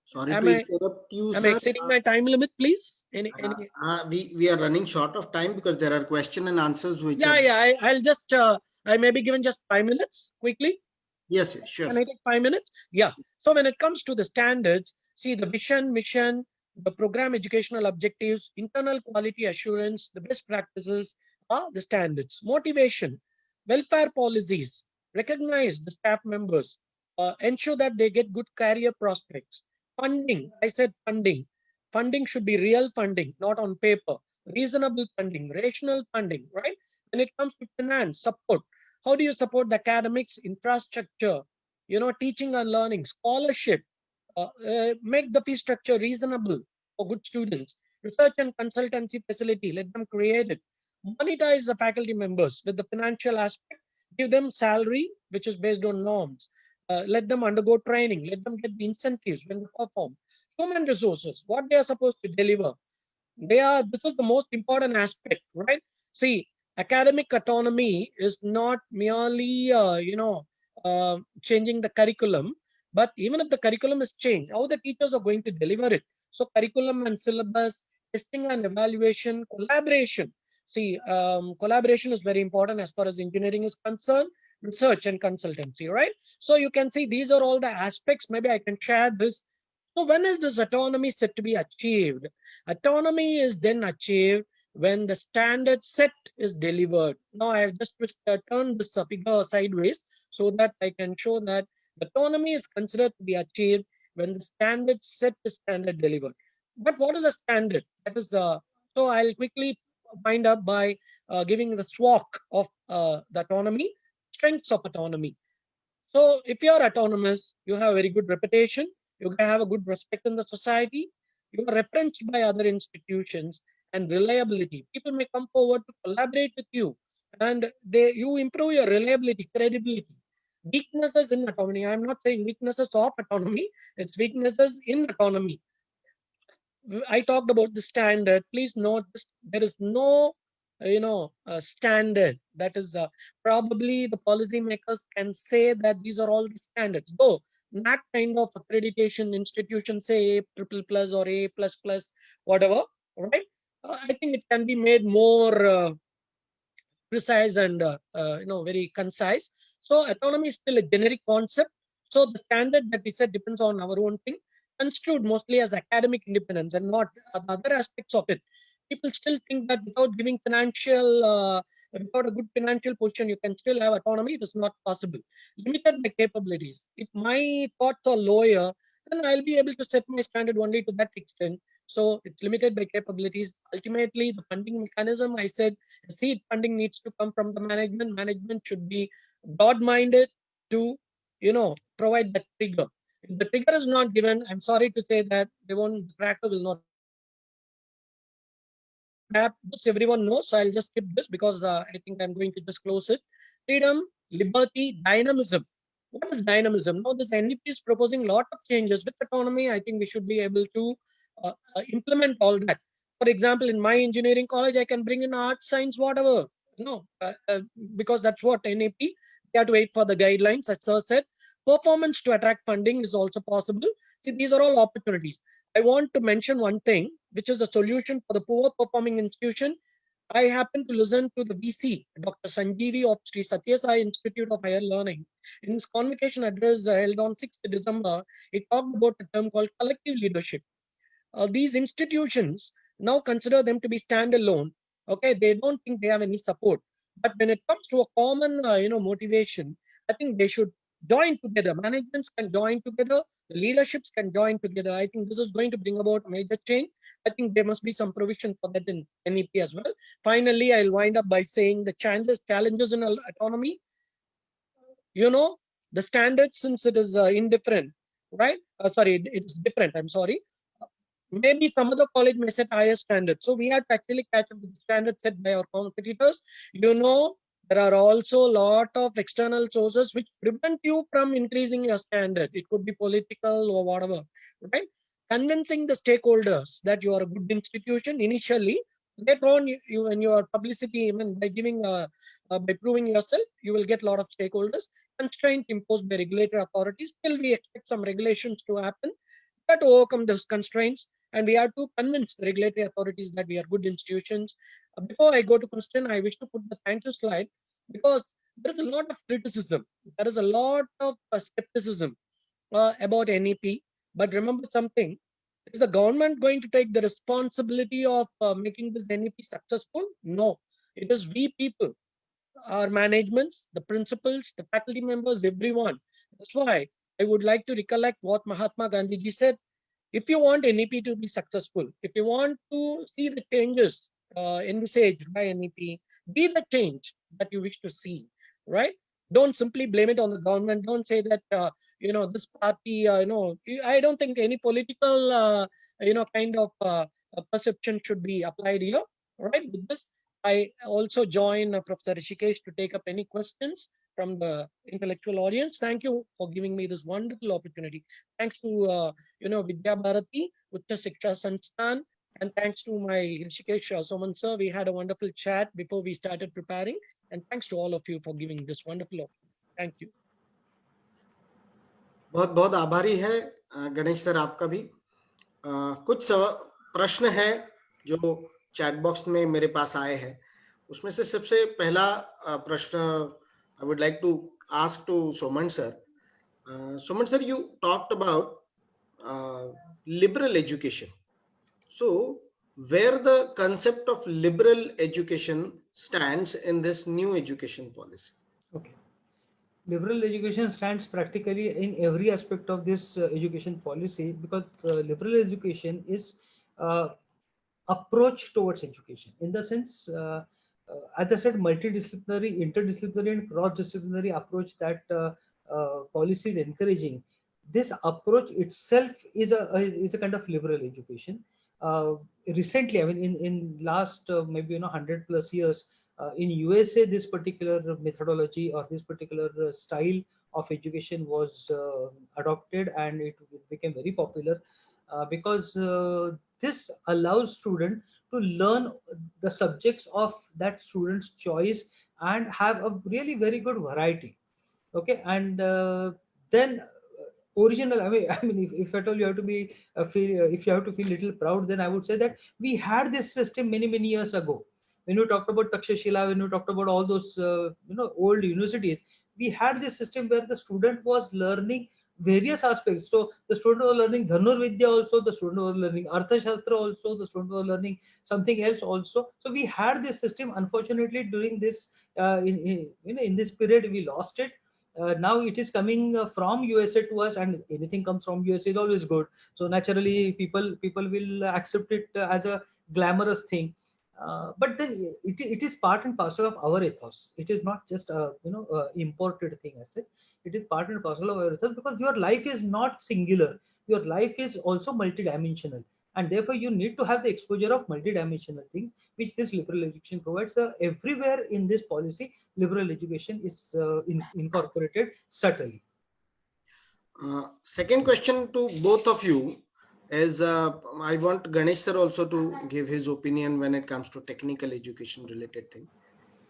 Sorry Am to I interrupt you, am I sir. exceeding my time limit, please? We are running short of time because there are question and answers which Yeah, are... I'll just I may be given just 5 minutes quickly. Yes, sure. Can I take 5 minutes? Yeah. So when it comes to the standards, see the vision, mission, the program educational objectives, internal quality assurance, the best practices are the standards. Motivation, welfare policies, recognize the staff members, ensure that they get good career prospects. Funding, I said funding. Funding should be real funding, not on paper. Reasonable funding, rational funding, right? When it comes to finance, support, how do you support the academics, infrastructure, teaching and learning, scholarship, make the fee structure reasonable for good students, research and consultancy facility, let them create it, monetize the faculty members with the financial aspect, give them salary, which is based on norms, let them undergo training, let them get the incentives when they perform. Human resources, what they are supposed to deliver, this is the most important aspect, right? See, academic autonomy is not merely changing the curriculum, but even if the curriculum is changed, how the teachers are going to deliver it. So curriculum and syllabus, testing and evaluation, collaboration. See, collaboration is very important as far as engineering is concerned, research and consultancy, right? So you can see these are all the aspects. Maybe I can share this. So when is this autonomy set to be achieved? Autonomy is then achieved when the standard set is delivered. Now I have just turned this figure sideways so that I can show that autonomy is considered to be achieved when the standard set is standard delivered. But what is a standard? That is, so I'll quickly wind up by giving the SWOT of the autonomy, strengths of autonomy. So if you are autonomous, you have a very good reputation, you have a good respect in the society, you are referenced by other institutions, and reliability. People may come forward to collaborate with you, and you improve your reliability, credibility. Weaknesses in autonomy. I'm not saying weaknesses of autonomy, it's weaknesses in autonomy. I talked about the standard. Please note this, there is no, standard. That is probably the policymakers can say that these are all the standards. Though that kind of accreditation institution say A triple plus or A plus plus, whatever, right? I think it can be made more precise and very concise. So autonomy is still a generic concept. So the standard that we set depends on our own thing, construed mostly as academic independence and not other aspects of it. People still think that without giving without a good financial position, you can still have autonomy. It is not possible. Limited by capabilities. If my thoughts are lower, then I'll be able to set my standard only to that extent. So it's limited by capabilities. Ultimately, the funding mechanism, I said, seed funding needs to come from the management. Management should be broad-minded to, provide that trigger. If the trigger is not given, I'm sorry to say that the tracker will not. This everyone knows, so I'll just skip this because I think I'm going to just close it. Freedom, liberty, dynamism. What is dynamism? Now, this NDP is proposing a lot of changes with autonomy. I think we should be able to implement all that. For example, in my engineering college, I can bring in art, science, whatever, because that's what NAP, we have to wait for the guidelines, as Sir said. Performance to attract funding is also possible. See, these are all opportunities. I want to mention one thing, which is a solution for the poor performing institution. I happen to listen to the VC, Dr. Sanjeevi of Sri Satya Sai Institute of Higher Learning. In his convocation address held on 6th December, he talked about a term called collective leadership. These institutions now consider them to be standalone. Okay, they don't think they have any support. But when it comes to a common, motivation, I think they should join together. Managements can join together. The leaderships can join together. I think this is going to bring about major change. I think there must be some provision for that in NEP as well. Finally, I'll wind up by saying the challenges in autonomy. The standards, since it is indifferent, right? Sorry, it's different. I'm sorry. Maybe some other college may set higher standards. So we have to actually catch up with the standards set by our competitors. There are also a lot of external sources which prevent you from increasing your standard. It could be political or whatever, right? Convincing the stakeholders that you are a good institution initially, later on, you in your publicity, even by by proving yourself, you will get a lot of stakeholders. Constraint imposed by regulatory authorities. Still, we expect some regulations to happen. We have to overcome those constraints, and we have to convince the regulatory authorities that we are good institutions. Before I go to question, I wish to put the thank you slide, because there is a lot of criticism. There is a lot of skepticism about NEP. But remember something, is the government going to take the responsibility of making this NEP successful? No, it is we people, our managements, the principals, the faculty members, everyone. That's why I would like to recollect what Mahatma Gandhi ji said. If you want NEP to be successful, if you want to see the changes envisaged by NEP, be the change that you wish to see, right? Don't simply blame it on the government. Don't say that, this party, I don't think any political, kind of perception should be applied here, right? With this, I also join Professor Hrishikesh to take up any questions from the intellectual audience. Thank you for giving me this wonderful opportunity. Thanks to Vidya Bharati, Ucha Shiksha Sansthan, and thanks to my Hrishikesh Soman sir. We had a wonderful chat before we started preparing. And thanks to all of you for giving this wonderful opportunity. Thank you. बहुत बहुत आभारी है Ganesh sir आपका भी। कुछ प्रश्न है जो चैट बॉक्स में मेरे पास आए हैं, उसमें से सबसे पहला प्रश्न I would like to ask to Soman sir. Soman sir, you talked about liberal education. So, where the concept of liberal education stands in this new education policy? Okay. Liberal education stands practically in every aspect of this education policy, because liberal education is approach towards education, in the sense, as I said, multidisciplinary, interdisciplinary, and cross-disciplinary approach that policy is encouraging. This approach itself is a kind of liberal education. Recently, I mean, in last maybe 100 plus years, in USA, this particular methodology or this particular style of education was adopted, and it became very popular because this allows student to learn the subjects of that student's choice and have a really very good variety. Okay, and then original, I mean, if at all you have to be if you have to feel little proud, then I would say that we had this system many years ago. When you talked about Takshashila, when you talked about all those old universities, we had this system where the student was learning various aspects. So the student was learning Dhanur Vidya also, the student was learning Arthashastra also, the student was learning something else also. So we had this system. Unfortunately, during this in this period, we lost it. Now it is coming from USA to us, and anything comes from USA is always good. So naturally, people will accept it as a glamorous thing. But then it is part and parcel of our ethos. It is not just a imported thing as such. It is part and parcel of our ethos, because your life is not singular. Your life is also multidimensional, and therefore you need to have the exposure of multidimensional things, which this liberal education provides. Everywhere in this policy, liberal education is incorporated subtly. Second question to both of you is, I want Ganesh sir also to give his opinion when it comes to technical education related thing.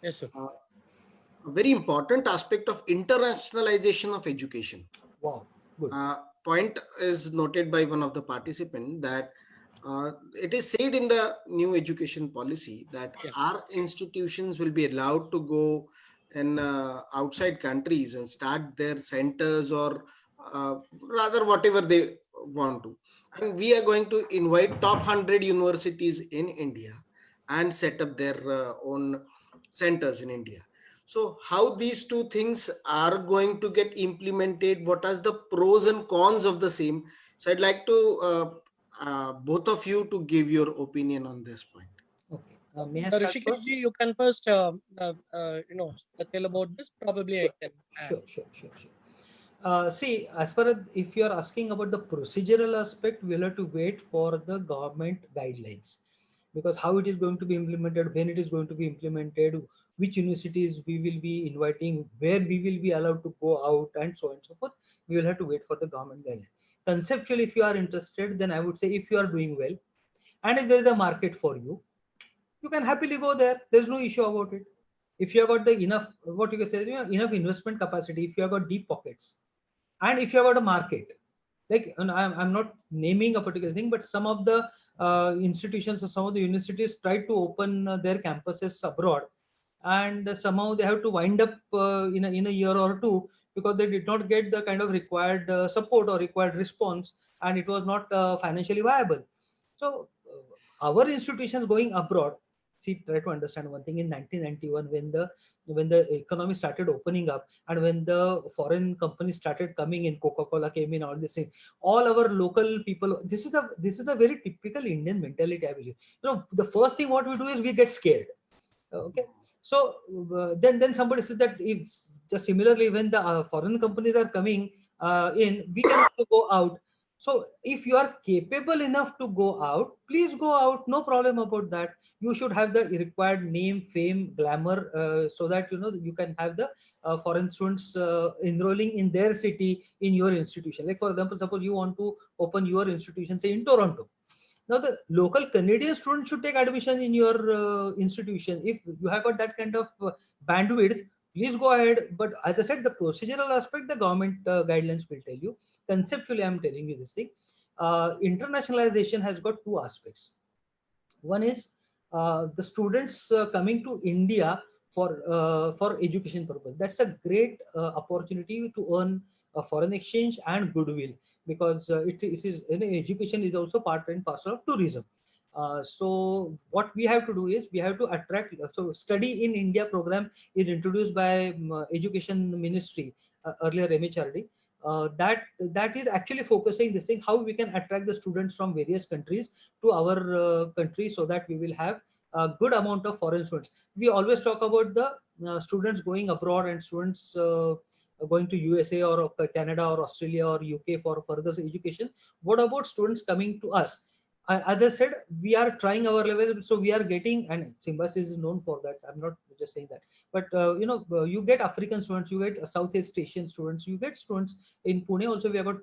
Yes, sir. A very important aspect of internationalization of education. Wow, good. Point is noted by one of the participants that it is said in the new education policy that our institutions will be allowed to go in outside countries and start their centers, or rather whatever they want to. And we are going to invite top 100 universities in India and set up their own centers in India. So how these two things are going to get implemented? What are the pros and cons of the same? So I'd like to both of you to give your opinion on this point. Okay. May I start Hrishikesh first? ji, you can first, tell about this. Probably Sure. I can add. Sure. See, as far as if you are asking about the procedural aspect, we'll have to wait for the government guidelines, because how it is going to be implemented, when it is going to be implemented, which universities we will be inviting, where we will be allowed to go out, and so on and so forth. We will have to wait for the government guidelines. Conceptually, if you are interested, then I would say if you are doing well, and if there is a market for you, you can happily go there. There's no issue about it. If you have got the enough, what you can say, enough investment capacity, if you have got deep pockets, and if you have got a market, like, and I'm not naming a particular thing, but some of the institutions or some of the universities tried to open their campuses abroad, and somehow they have to wind up in a year or two, because they did not get the kind of required support or required response, and it was not financially viable. So our institutions going abroad, see, try to understand one thing. In 1991, when the economy started opening up, and when the foreign companies started coming in, Coca-Cola came in, all this thing, all our local people, this is a very typical Indian mentality, I believe. The first thing what we do is we get scared. Okay. So then somebody said that it's just similarly, when the foreign companies are coming in, we can also go out. So if you are capable enough to go out, please go out, no problem about that. You should have the required name, fame, glamour, so that you can have the foreign students enrolling in their city, in your institution. Like, for example, suppose you want to open your institution, say, in Toronto. Now, the local Canadian students should take admission in your institution. If you have got that kind of bandwidth, please go ahead. But as I said, the procedural aspect, the government guidelines will tell you. Conceptually, I'm telling you this thing. Internationalization has got two aspects. One is the students coming to India for education purpose. That's a great opportunity to earn a foreign exchange and goodwill, because it is, education is also part and parcel of tourism. So what we have to do is we have to attract. So study in India program is introduced by Education Ministry, earlier MHRD. That is actually focusing this thing, how we can attract the students from various countries to our country, so that we will have a good amount of foreign students. We always talk about the students going abroad and students going to USA or Canada or Australia or UK for further education. What about students coming to us? As I said, we are trying our level, so we are getting, and Symbiosis is known for that. I'm not just saying that, but you get African students, you get Southeast Asian students, you get students in Pune also. We have got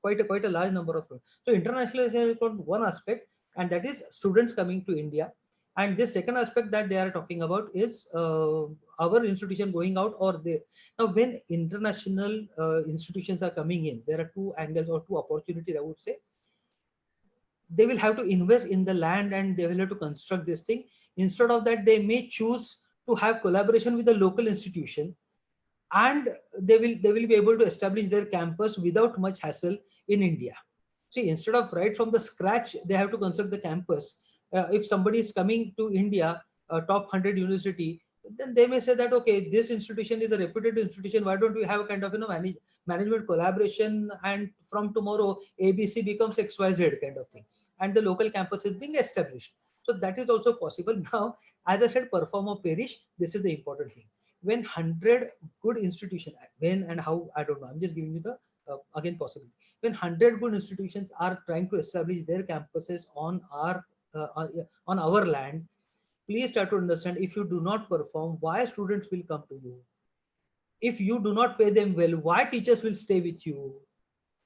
quite a large number of students. So internationalization is one aspect, and that is students coming to India. And this second aspect that they are talking about is our institution going out, or they. Now, when international institutions are coming in, there are two angles or two opportunities, I would say. They will have to invest in the land, and they will have to construct this thing. Instead of that, they may choose to have collaboration with the local institution, and they will be able to establish their campus without much hassle in India. See, instead of right from the scratch, they have to construct the campus. If somebody is coming to India, a top 100 university, then they may say that, okay, this institution is a reputed institution. Why don't we have a kind of management collaboration, and from tomorrow ABC becomes XYZ kind of thing, and the local campus is being established. So that is also possible. Now, as I said, perform or perish. This is the important thing. When 100 good institution, when and how, I don't know. I'm just giving you the again possibility. When 100 good institutions are trying to establish their campuses on our land, please try to understand, if you do not perform, why students will come to you? If you do not pay them well, why teachers will stay with you?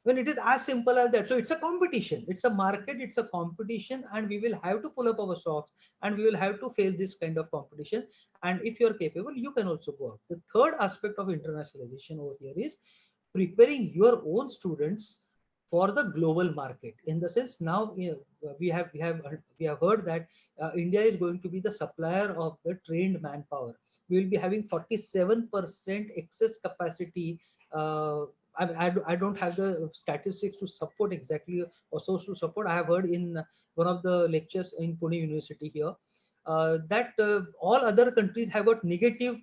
When it is as simple as that. So it's a competition, it's a market, it's a competition, and we will have to pull up our socks, and we will have to face this kind of competition. And if you're capable, you can also go out. The third aspect of internationalization over here is preparing your own students for the global market. In the sense, now we have heard that India is going to be the supplier of the trained manpower. We will be having 47% excess capacity. I don't have the statistics to support exactly, or source to support. I have heard in one of the lectures in Pune University here that all other countries have got negative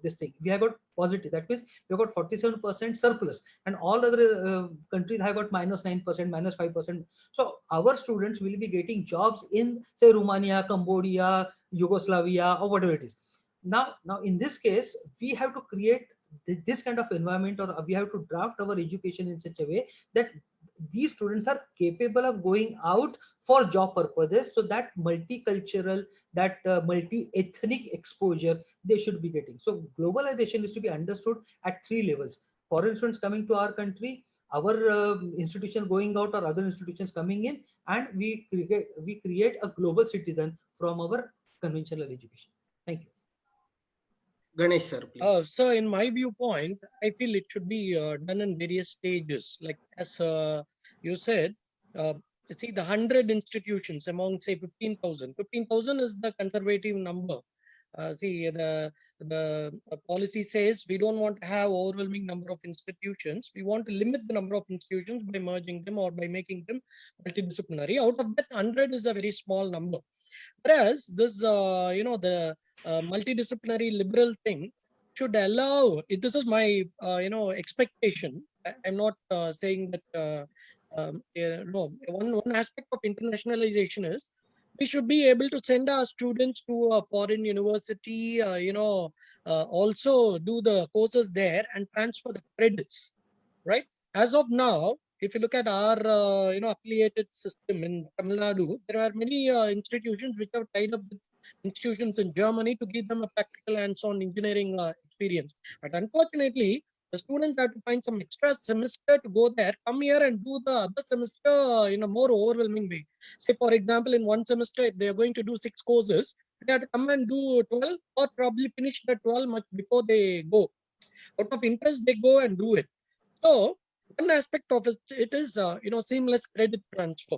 this thing. We have got positive. That means we have got 47% surplus, and all other countries have got -9%, -5%. So our students will be getting jobs in, say, Romania, Cambodia, Yugoslavia, or whatever it is. Now in this case, we have to create this kind of environment, or we have to draft our education in such a way that these students are capable of going out for job purposes. So that multicultural, that multi-ethnic exposure they should be getting. So globalization is to be understood at three levels: foreign students coming to our country, our institution going out, or other institutions coming in, and we create a global citizen from our conventional education. Thank you. Ganesh sir, please. So in my viewpoint, I feel it should be done in various stages. Like as you said, see, the 100 institutions among, say, 15,000. 15,000 is the conservative number. See, the policy says we don't want to have overwhelming number of institutions. We want to limit the number of institutions by merging them or by making them multidisciplinary. Out of that, 100 is a very small number. Whereas this, the multidisciplinary liberal thing should allow. This is my, expectation. I'm not saying that. No, one aspect of internationalization is we should be able to send our students to a foreign university, also do the courses there and transfer the credits, right? As of now, if you look at our, affiliated system in Tamil Nadu, there are many institutions which have tied up with institutions in Germany to give them a practical hands-on engineering experience. But unfortunately, the students have to find some extra semester to go there, come here and do the other semester in a more overwhelming way. Say, for example, in one semester, if they are going to do 6 courses, they have to come and do 12 or probably finish the 12 much before they go. Out of interest, they go and do it. So one aspect of it is, seamless credit transfer.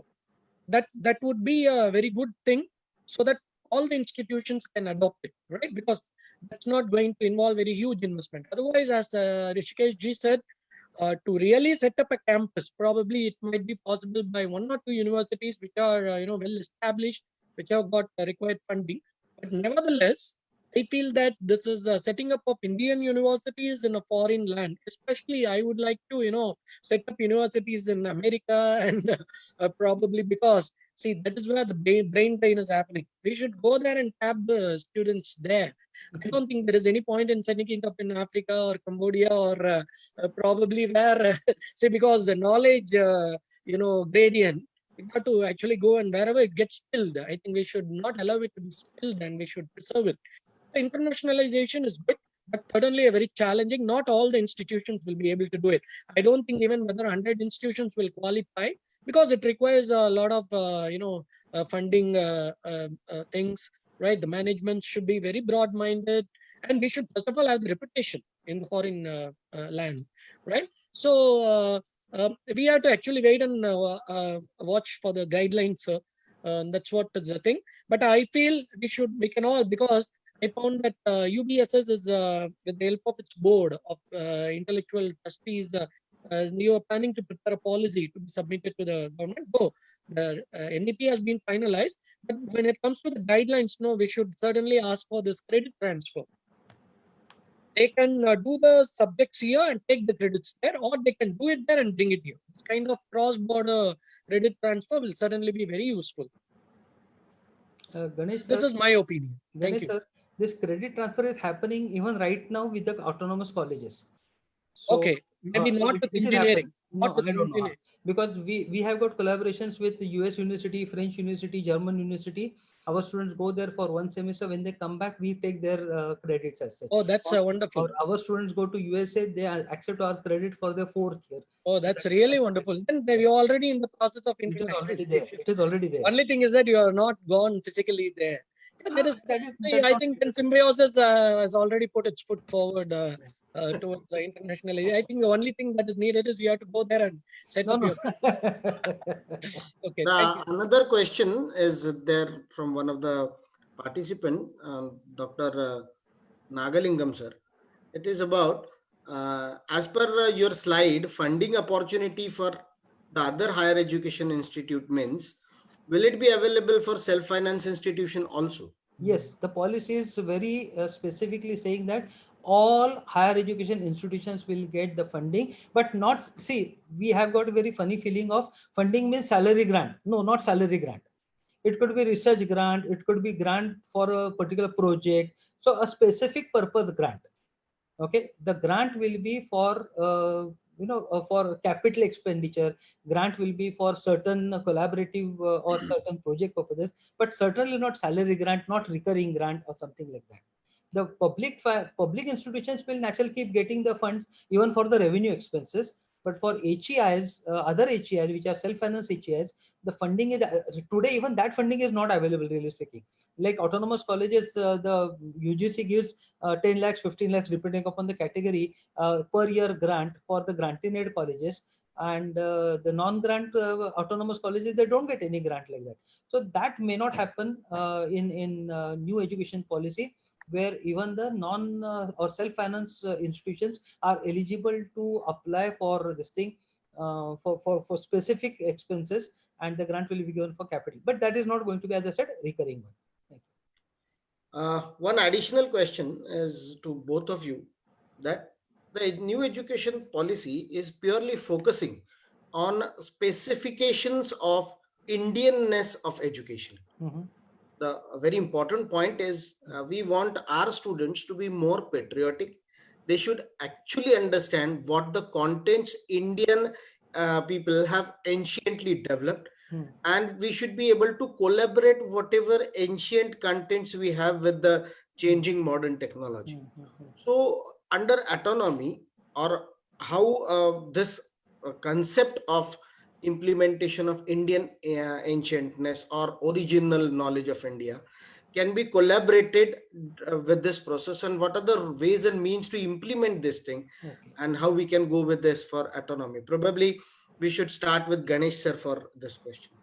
That would be a very good thing, so that all the institutions can adopt it, right? Because that's not going to involve very huge investment. Otherwise, as Hrishikesh ji said, to really set up a campus, probably it might be possible by 1 or 2 universities which are well established, which have got required funding. But nevertheless, I feel that this is setting up of Indian universities in a foreign land. Especially, I would like to set up universities in America and probably because see that is where the brain drain is happening. We should go there and tap the students there. I don't think there is any point in setting it up in Africa or Cambodia or probably where say because the knowledge gradient, we got to actually go and wherever it gets spilled, I think we should not allow it to be spilled and we should preserve it. So internationalization is good, but certainly a very challenging. Not all the institutions will be able to do it. I don't think even whether 100 institutions will qualify because it requires a lot of funding things, right? The management should be very broad-minded, and we should first of all have the reputation in the foreign land, right? So we have to actually wait and watch for the guidelines. That's what is the thing. But I feel we can all, because I found that UBSS is with the help of its board of intellectual trustees. You are planning to prepare a policy to be submitted to the government. Though the NEP has been finalized, but when it comes to the guidelines, no, we should certainly ask for this credit transfer. They can do the subjects here and take the credits there, or they can do it there and bring it here. This kind of cross-border credit transfer will certainly be very useful. Ganesh, this is my opinion. Thank you. Sir, this credit transfer is happening even right now with the autonomous colleges. So, okay, maybe not with engineering. No, I don't know. Because we have got collaborations with the US University, French University, German University. Our students go there for 1 semester. When they come back, we take their credits as such. Oh, that's wonderful. Or our students go to USA, they accept our credit for their 4th year. Oh, that's really wonderful. Then you're already in the process of internationalization. It is already there. Only thing is that you are not gone physically there. I think then Symbiosis has already put its foot forward towards the internationalization. I think the only thing that is needed is you have to go there and set up your. Okay. Another question is there from one of the participant, Dr. Nagalingam sir. It is about as per your slide, funding opportunity for the other higher education institute means, will it be available for self-finance institution also? Yes, the policy is very specifically saying that all higher education institutions will get the funding, but not, see, we have got a very funny feeling of funding means salary grant. No, not salary grant. It could be research grant. It could be grant for a particular project. So a specific purpose grant. Okay, the grant will be for for capital expenditure. Grant will be for certain collaborative or certain project purposes, but certainly not salary grant, not recurring grant or something like that. The public institutions will naturally keep getting the funds even for the revenue expenses. But for HEIs, other HEIs which are self-finance HEIs, the funding is today, even that funding is not available, really speaking. Like autonomous colleges, the UGC gives 10 lakhs, 15 lakhs, depending upon the category, per year grant for the grant-in-aid colleges. And the non-grant autonomous colleges, they don't get any grant like that. So that may not happen in new education policy. where even the non or self-finance institutions are eligible to apply for this thing, for specific expenses, and the grant will be given for capital. But that is not going to be, as I said, recurring one. Thank you. One additional question is to both of you, that the new education policy is purely focusing on specifications of Indianness of education. The very important point is we want our students to be more patriotic. They should actually understand what the contents Indian people have anciently developed, and we should be able to collaborate whatever ancient contents we have with the changing modern technology. So under autonomy, or how this concept of implementation of Indian ancientness or original knowledge of India can be collaborated with this process, and what are the ways and means to implement this thing, and how we can go with this for autonomy. Probably we should start with Ganesh sir for this question.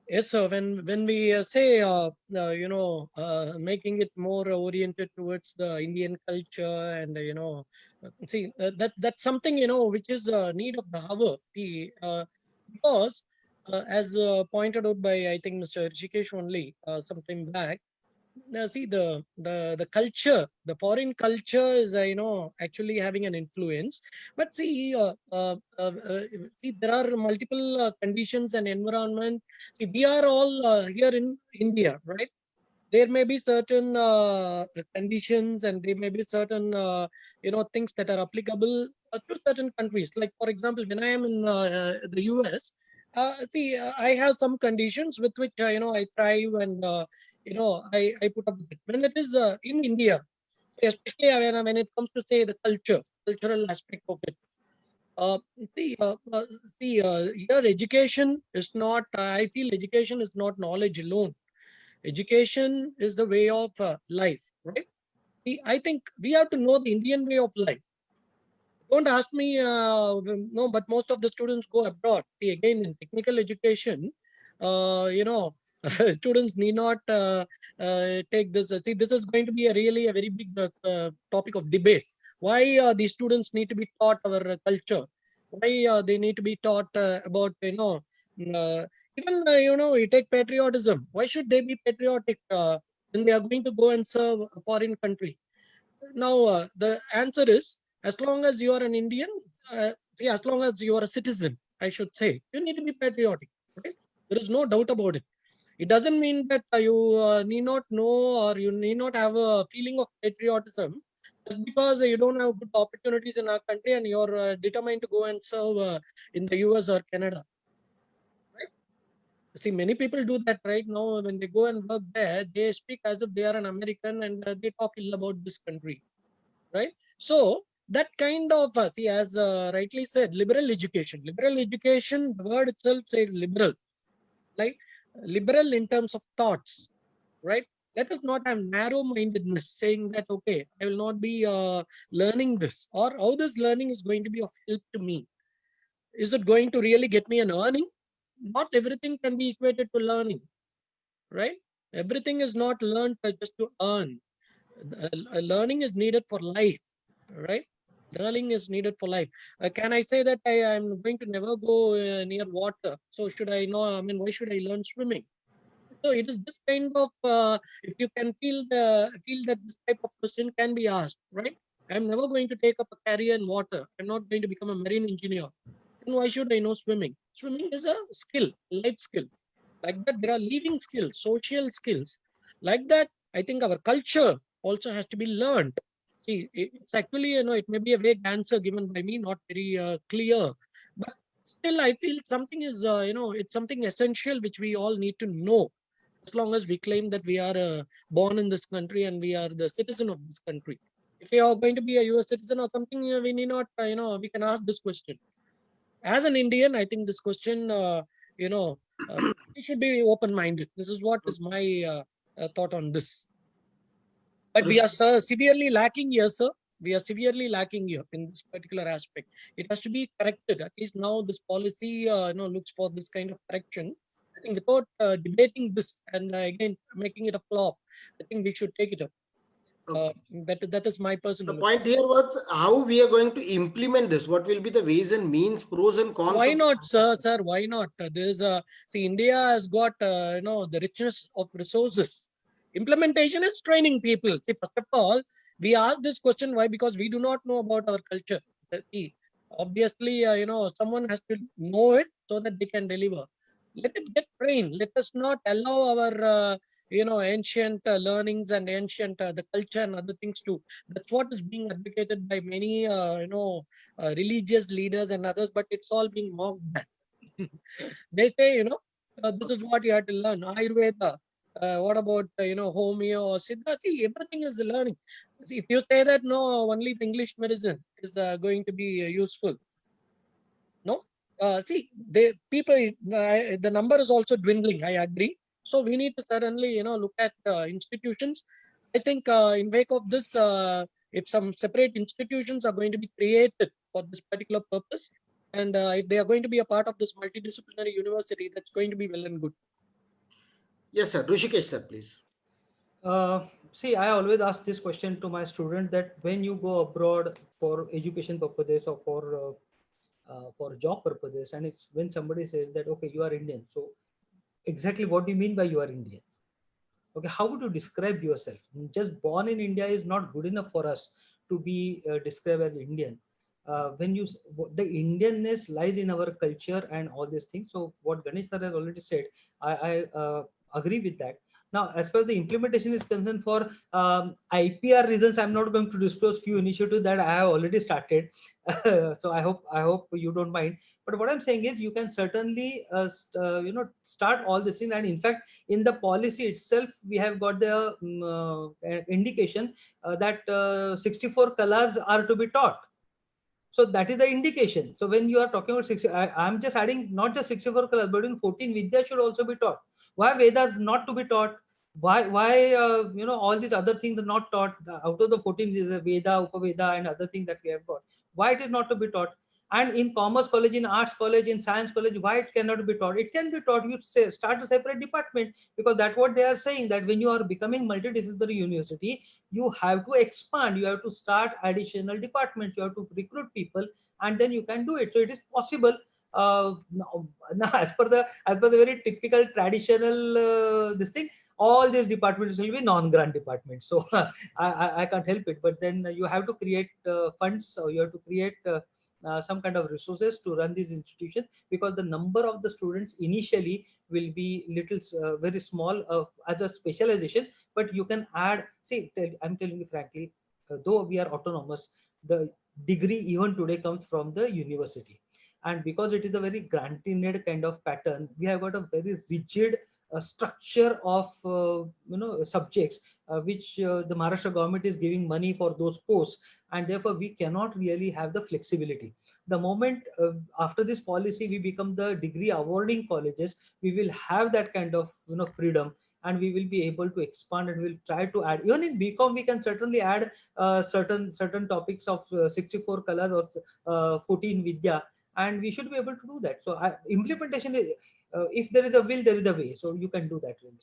Yes, so when we say making it more oriented towards the Indian culture, and see that's something which is a need of the hour. Because as pointed out by, I think, Mr. Hrishikesh only some time back. Now, see the culture, the foreign culture is actually having an influence. But see there are multiple conditions and environment. See, we are all here in India, right? There may be certain conditions, and there may be certain things that are applicable to certain countries. Like, for example, when I am in the US, I have some conditions with which I thrive, and I put up with it. When it is in India, say, especially when it comes to, say, the cultural aspect of it. Uh, see, uh, uh, Here education is not. I feel education is not knowledge alone. Education is the way of life, right? I think we have to know the Indian way of life. Don't ask me, no, but most of the students go abroad. See, again, in technical education, students need not take this. See, this is going to be a very big topic of debate. Why these students need to be taught our culture? Why they need to be taught about, even, you take patriotism. Why should they be patriotic when they are going to go and serve a foreign country? Now, the answer is, as long as you are an Indian, as long as you are a citizen, I should say, you need to be patriotic. Right? There is no doubt about it. It doesn't mean that you need not know, or you need not have a feeling of patriotism just because you don't have good opportunities in our country and you're determined to go and serve in the US or Canada. Right? See, many people do that right now. When they go and work there, they speak as if they are an American, and they talk ill about this country. Right? So that kind of, as rightly said, liberal education. Liberal education, the word itself says liberal, like liberal in terms of thoughts, right? Let us not have narrow-mindedness, saying that, okay, I will not be learning this, or how this learning is going to be of help to me. Is it going to really get me an earning? Not everything can be equated to learning, right? Everything is not learned just to earn. Learning is needed for life, right? Learning is needed for life. Can I say that I am going to never go near water? So should I know? I mean, why should I learn swimming? So it is this kind of, if you can feel that this type of question can be asked, right? I'm never going to take up a career in water. I'm not going to become a marine engineer. Then why should I know swimming? Swimming is a skill, life skill. Like that, there are living skills, social skills. Like that, I think our culture also has to be learned. See, it's actually, it may be a vague answer given by me, not very clear. But still, I feel something is, it's something essential which we all need to know, as long as we claim that we are born in this country and we are the citizen of this country. If we are going to be a US citizen or something, we need not, we can ask this question. As an Indian, I think this question, we should be open-minded. This is what is my thought on this. But we are severely lacking here, sir. We are severely lacking here in this particular aspect. It has to be corrected. At least now this policy, looks for this kind of correction. I think without debating this and again making it a flop, I think we should take it up. Okay. That is my The personal point here was how we are going to implement this. What will be the ways and means, pros and cons Why of not, sir? Why not? There is a see. India has got the richness of resources. Implementation is training people. See, first of all, we ask this question why, because we do not know about our culture. See, obviously, someone has to know it so that they can deliver. Let it get trained. Let us not allow our ancient learnings and ancient the culture and other things too. That's what is being advocated by many religious leaders and others, but it's all being mocked at. They say, this is what you have to learn. Ayurveda. What about homeo or siddha? See, everything is learning. See, if you say that no, only the English medicine is going to be useful. No, see, the number is also dwindling. I agree. So we need to certainly look at institutions. I think in wake of this, if some separate institutions are going to be created for this particular purpose, and if they are going to be a part of this multidisciplinary university, that's going to be well and good. Yes, sir. Rishikesh, sir, please. See, I always ask this question to my student that when you go abroad for education purposes or for job purposes, and if when somebody says that okay, you are Indian, so exactly what do you mean by you are Indian? Okay, how would you describe yourself? Just born in India is not good enough for us to be described as Indian. When you the Indianness lies in our culture and all these things. So what Ganesh sir has already said, I agree with that. Now, as far as the implementation is concerned, for IPR reasons, I'm not going to disclose few initiatives that I have already started. So I hope you don't mind. But what I'm saying is, you can certainly start all this thing, and in fact, in the policy itself, we have got the indication that 64 colors are to be taught. So that is the indication. So when you are talking about 60, I'm just adding not just 64 colors, but in 14 Vidya should also be taught. Why Vedas not to be taught? Why all these other things are not taught? Out of the 14, there is a Veda, Upaveda, and other things that we have got. Why it is not to be taught? And in commerce college, in arts college, in science college, why it cannot be taught? It can be taught. You say, start a separate department, because that's what they are saying, that when you are becoming multidisciplinary university, you have to expand, you have to start additional departments, you have to recruit people, and then you can do it. So it is possible. Now, as per the very typical traditional this thing, all these departments will be non-grant departments. So I can't help it, but then you have to create funds, or you have to create some kind of resources to run these institutions, because the number of the students initially will be little very small as a specialization. But you can add, see, I'm telling you frankly, though we are autonomous, the degree even today comes from the university, and because it is a very granted kind of pattern, we have got a very rigid structure of subjects which the Maharashtra government is giving money for those posts, and therefore we cannot really have the flexibility. The moment after this policy we become the degree awarding colleges, we will have that kind of freedom, and we will be able to expand, and we'll try to add. Even in BCom, we can certainly add certain topics of 64 colors or 14 Vidya, and we should be able to do that. So implementation is, if there is a will, there is a way. So you can do that really.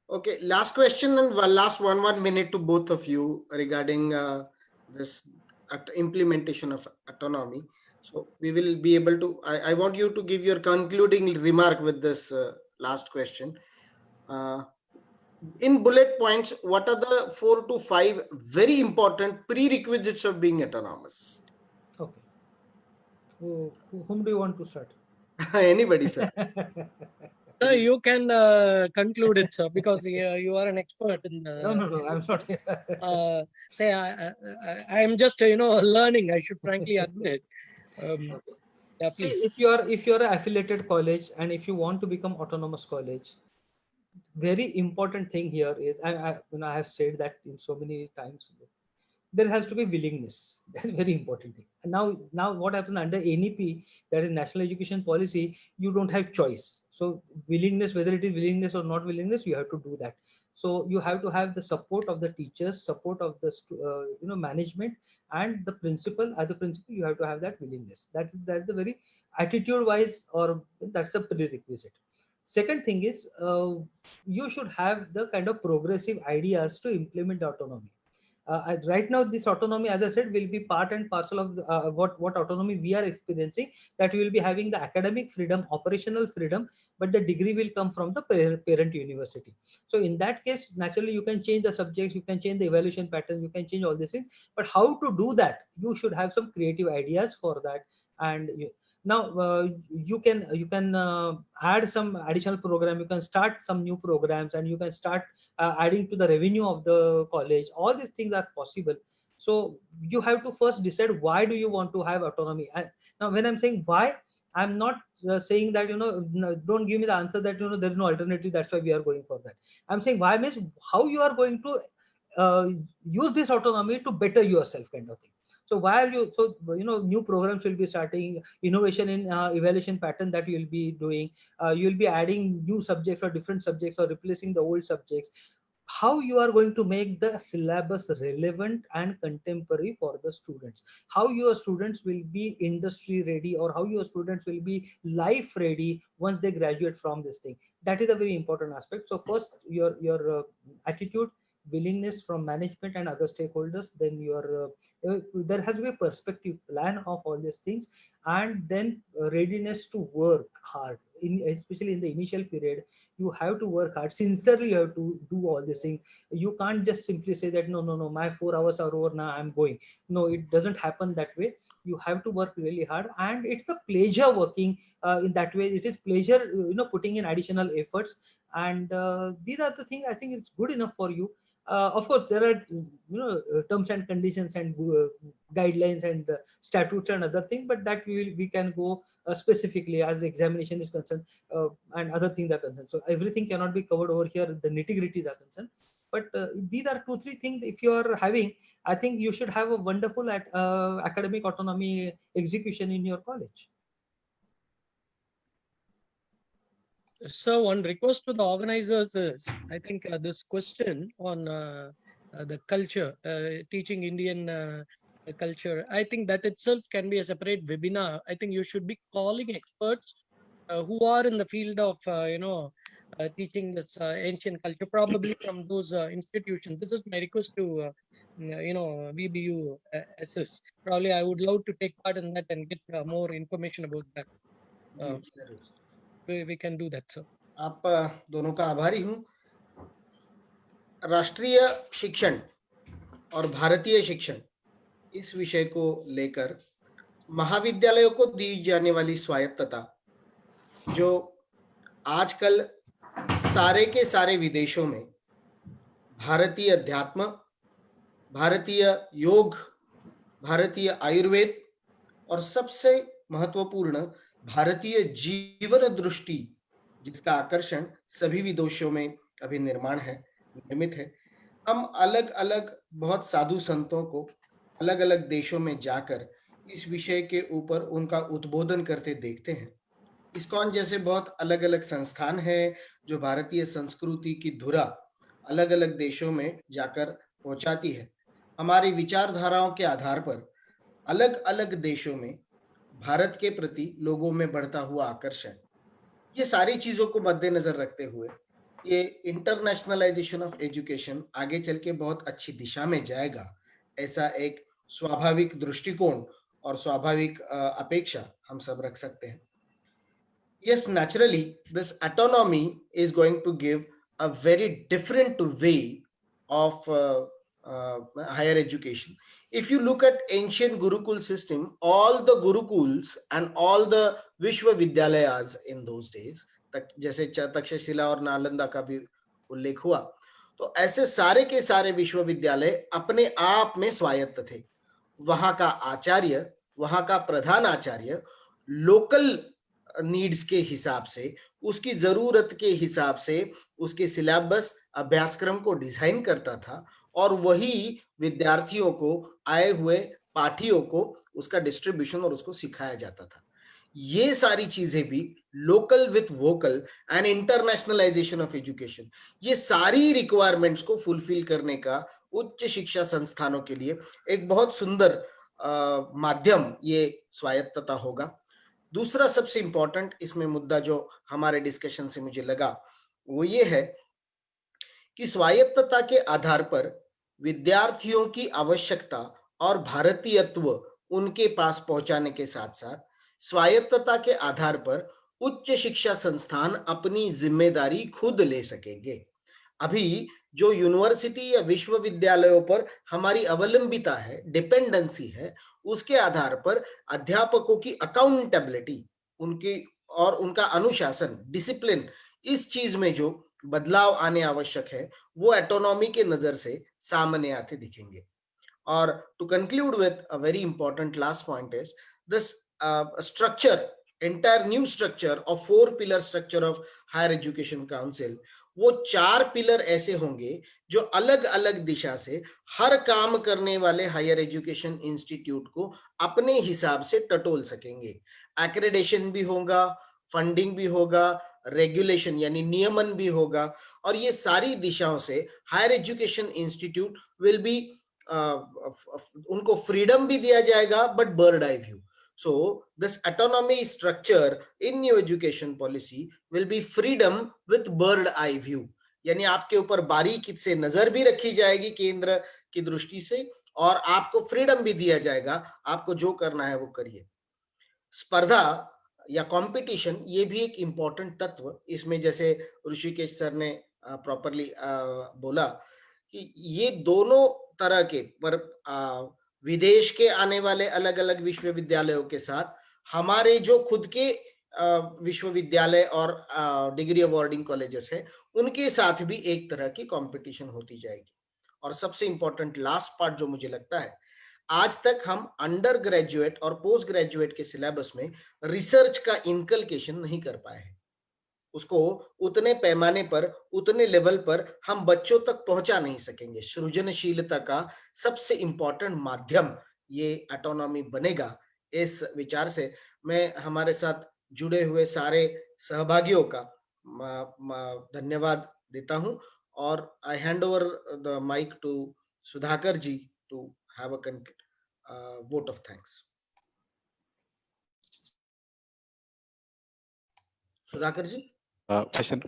Okay, last question and last 1 minute to both of you regarding this implementation of autonomy. So we will be able to. I want you to give your concluding remark with this last question. In bullet points, what are the 4 to 5 very important prerequisites of being autonomous? Okay. Whom do you want to start? Anybody, sir. Sir, you can conclude it, sir, because you are an expert in. No, I'm not. Say, I am just learning. I should frankly admit. Yeah, See, please. if you're an affiliated college, and if you want to become autonomous college, very important thing here is, I have said that in so many times, there has to be willingness. That's a very important thing. And now what happens under NEP, that is National Education Policy, you don't have choice. So willingness, whether it is willingness or not willingness, you have to do that. So you have to have the support of the teachers, support of the management, and the principal. As a principal, you have to have that willingness. That's the very attitude wise, or that's a prerequisite. Second thing is, you should have the kind of progressive ideas to implement autonomy. Right now, this autonomy, as I said, will be part and parcel of what autonomy we are experiencing. That we will be having the academic freedom, operational freedom, but the degree will come from the parent university. So in that case, naturally, you can change the subjects, you can change the evaluation pattern, you can change all these things. But how to do that? You should have some creative ideas for that. And now you can add some additional program, you can start some new programs, and you can start adding to the revenue of the college. All these things are possible. So you have to first decide, why do you want to have autonomy? Now when I'm saying why, I'm not saying that, no, don't give me the answer that, there is no alternative, that's why we are going for that. I'm saying why means how you are going to uh, use this autonomy to better yourself, kind of thing. So why are you, so new programs will be starting, innovation in evaluation pattern that you will be doing, you will be adding new subjects or different subjects or replacing the old subjects. How you are going to make the syllabus relevant and contemporary for the students, how your students will be industry ready, or how your students will be life ready once they graduate from this thing. That is a very important aspect. So first, your attitude, willingness from management and other stakeholders, then your there has to be a perspective plan of all these things, and then readiness to work hard, especially in the initial period. You have to work hard sincerely, you have to do all these things. You can't just simply say that, no, no, no, my 4 hours are over, now I'm going. No, it doesn't happen that way. You have to work really hard, and it's a pleasure working in that way. It is pleasure, putting in additional efforts. And these are the things I think it's good enough for you. Of course, there are terms and conditions and guidelines and statutes and other things, but that we can go specifically as the examination is concerned, and other things are concerned. So everything cannot be covered over here, the nitty-gritties are concerned. But these are 2-3 things, if you are having, I think you should have a wonderful academic autonomy execution in your college. So one request to the organizers is, I think this question on the culture, teaching Indian culture, I think that itself can be a separate webinar. I think you should be calling experts who are in the field of, teaching this ancient culture, probably from those institutions. This is my request to, VBU SS. Probably I would love to take part in that and get more information about that. We can do that, sir. आप दोनों का आभारी हूं। राष्ट्रीय शिक्षण और भारतीय शिक्षण इस विषय को लेकर महाविद्यालयों को दी जाने वाली स्वायत्तता, जो आजकल सारे के सारे विदेशों में भारतीय अध्यात्म, भारतीय योग, भारतीय आयुर्वेद और सबसे महत्वपूर्ण भारतीय जीवन दृष्टि, जिसका आकर्षण सभी विदेशों में अभी निर्मित है। हम अलग अलग बहुत साधु संतों को अलग अलग देशों में जाकर इस विषय के ऊपर उनका उद्बोधन करते देखते हैं। इस्कॉन जैसे बहुत अलग अलग संस्थान हैं जो भारतीय संस्कृति की धुरा अलग अलग देशों में जाकर पहुंचाती है। हमारी विचारधाराओं के आधार पर अलग अलग देशों में भारत के प्रति लोगों में बढ़ता हुआ आकर्षण, ये सारी चीजों को मद्देनजर रखते हुए ये इंटरनेशनलाइजेशन ऑफ एजुकेशन आगे चल के बहुत अच्छी दिशा में जाएगा, ऐसा एक स्वाभाविक दृष्टिकोण और स्वाभाविक अपेक्षा हम सब रख सकते हैं। Yes, naturally, this autonomy is going to give a very different way of higher education. If you look at ancient Gurukul system, all the Gurukuls and all the Vishwavidyalayas in those days, जैसे तक्षशिला और नालंदा का भी उल्लेख हुआ, तो ऐसे सारे के सारे विश्वविद्यालय अपने आप में स्वायत्त थे। वहां का आचार्य, वहां का प्रधान आचार्य लोकल नीड्स के हिसाब से, उसकी जरूरत के हिसाब से उसके सिलेबस, अभ्यासक्रम को डिजाइन करता था और वही विद्यार्थियों को, आए हुए पाठियों को उसका डिस्ट्रीब्यूशन और उसको सिखाया जाता था। ये सारी चीजें भी local with vocal and internationalisation of education, ये सारी रिक्वायरमेंट्स को फुलफिल करने का उच्च शिक्षा संस्थानों के लिए एक बहुत सुंदर माध्यम ये स्वायत्तता होगा। दूसरा सबसे इंपॉर्टेंट इसमें मुद्दा जो हमारे डिस्कशन से मुझे लगा वो ये है कि स्वायत्तता के आधार पर विद्यार्थियों की आवश्यकता और भारतीयत्व उनके पास पहुंचाने के साथ साथ स्वायत्तता के आधार पर उच्च शिक्षा संस्थान अपनी जिम्मेदारी खुद ले सकेंगे। अभी जो यूनिवर्सिटी या विश्वविद्यालयों पर हमारी अवलंबिता है, डिपेंडेंसी है, उसके आधार पर अध्यापकों की अकाउंटेबिलिटी, उनकी और उनका अनुशासन, डिसिप्लिन, इस चीज में जो बदलाव आने आवश्यक है वो ऑटोनॉमी के नजर से सामने आते दिखेंगे। और to conclude with a very important last point is this structure, entire new structure of 4 pillar structure of higher education council, वो 4 पिलर ऐसे होंगे जो अलग अलग दिशा से हर काम करने वाले हायर एजुकेशन इंस्टीट्यूट को अपने हिसाब से टटोल सकेंगे। एक्रेडिटेशन भी होगा, फंडिंग भी होगा, रेगुलेशन यानी नियमन भी होगा, और ये सारी दिशाओं से higher education institute will be, उनको फ्रीडम भी दिया जाएगा but bird eye view. So this autonomy structure in new education policy will be freedom with bird eye view, यानी आपके ऊपर बारीकी से नजर भी रखी जाएगी केंद्र की दृष्टि से, और आपको फ्रीडम भी दिया जाएगा, आपको जो करना है वो करिए। स्पर्धा या कंपटीशन ये भी एक इंपॉर्टेंट तत्व इसमें, जैसे ऋषिकेश सर ने प्रॉपरली बोला कि ये दोनों तरह के पर विदेश के आने वाले अलग अलग विश्वविद्यालयों के साथ हमारे जो खुद के विश्वविद्यालय और डिग्री अवॉर्डिंग कॉलेजेस हैं उनके साथ भी एक तरह की कंपटीशन होती जाएगी। और सबसे इंपॉर्टेंट लास्ट पार्ट जो मुझे लगता है, आज तक हम अंडर ग्रेजुएट और पोस्ट ग्रेजुएट के सिलेबस में रिसर्च का इनकलकेशन नहीं कर पाए हैं। उसको उतने पैमाने पर, उतने लेवल पर हम बच्चों तक पहुंचा नहीं सकेंगे। सृजनशीलता का सबसे इंपॉर्टेंट माध्यम ये ऑटोनॉमी बनेगा। इस विचार से मैं हमारे साथ जुड़े हुए सारे सहभागियों का धन्यवाद देता हूं, और I hand over the mic to Sudhakar ji to have a vote of thanks. Sudhakar ji. Session,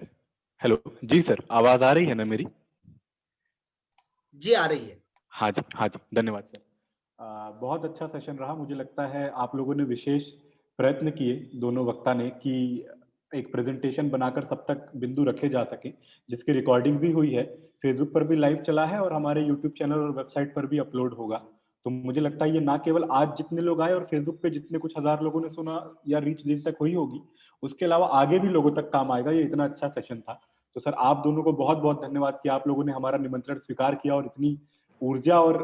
hello जी सर, आवाज आ रही है ना मेरी? जी आ रही है। हाँ जी, हाँ जी, धन्यवाद सर। बहुत अच्छा सेशन रहा। मुझे लगता है आप लोगों ने विशेष प्रयत्न किए, दोनों वक्ता ने, कि एक प्रेजेंटेशन बनाकर सब तक बिंदु रखे जा सके, जिसकी रिकॉर्डिंग भी हुई है, फेसबुक पर भी लाइव चला है और हमारे यूट्यूब चैनल और वेबसाइट पर भी अपलोड होगा। तो मुझे लगता है ये ना केवल आज जितने लोग आए और फेसबुक पे जितने कुछ हजार लोगों ने सुना या रीच जिन तक हुई होगी, उसके अलावा आगे भी लोगों तक काम आएगा। ये इतना अच्छा सेशन था। तो सर आप दोनों को बहुत बहुत धन्यवाद कि आप लोगों ने हमारा निमंत्रण स्वीकार किया और इतनी ऊर्जा और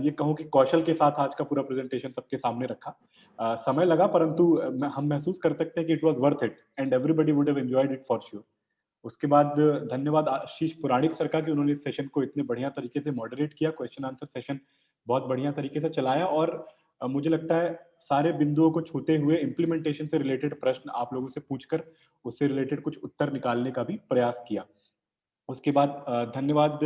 ये कहूँ कि कौशल के साथ आज का पूरा प्रेजेंटेशन सबके सामने रखा। समय लगा, परंतु हम महसूस कर सकते हैं कि it was worth it and everybody would have enjoyed it for sure. उसके बाद धन्यवाद आशीष पुराणिक सर का कि उन्होंने इस सेशन को इतने बढ़िया तरीके से मॉडरेट किया, क्वेश्चन आंसर सेशन बहुत बढ़िया तरीके से चलाया, और मुझे लगता है सारे बिंदुओं को छूते हुए इम्प्लीमेंटेशन से रिलेटेड प्रश्न आप लोगों से पूछकर उससे रिलेटेड कुछ उत्तर निकालने का भी प्रयास किया। उसके बाद धन्यवाद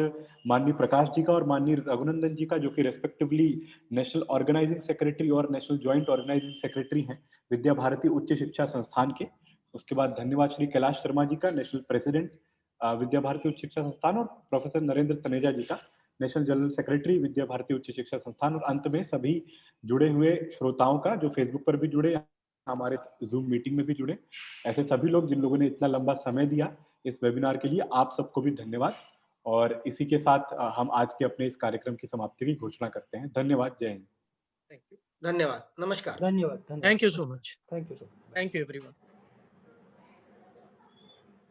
माननीय प्रकाश जी का और माननीय रघुनंदन जी का, जो कि रेस्पेक्टिवली नेशनल ऑर्गेनाइजिंग सेक्रेटरी और नेशनल ज्वाइंट ऑर्गेनाइजिंग सेक्रेटरी हैं विद्या भारती उच्च शिक्षा संस्थान के। उसके बाद धन्यवाद श्री कैलाश शर्मा जी का, नेशनल प्रेसिडेंट विद्या भारती उच्च शिक्षा संस्थान, और प्रोफेसर नरेंद्र तनेजा जी का, national general secretary Vidya Bharati उच्च शिक्षा संस्थान। और अंत में सभी जुड़े हुए श्रोताओं का, जो फेसबुक पर भी जुड़े, हमारे जूम मीटिंग में भी जुड़े, ऐसे सभी लोग जिन लोगों ने इतना लंबा समय दिया इस वेबिनार के लिए, आप सबको भी धन्यवाद। और इसी के साथ हम आज के अपने इस कार्यक्रम की समाप्ति की घोषणा करते हैं। धन्यवाद, जय हिंद। Thank you. धन्यवाद, नमस्कार। धन्यवाद। Thank you so much. Thank you so much. Thank you, everyone.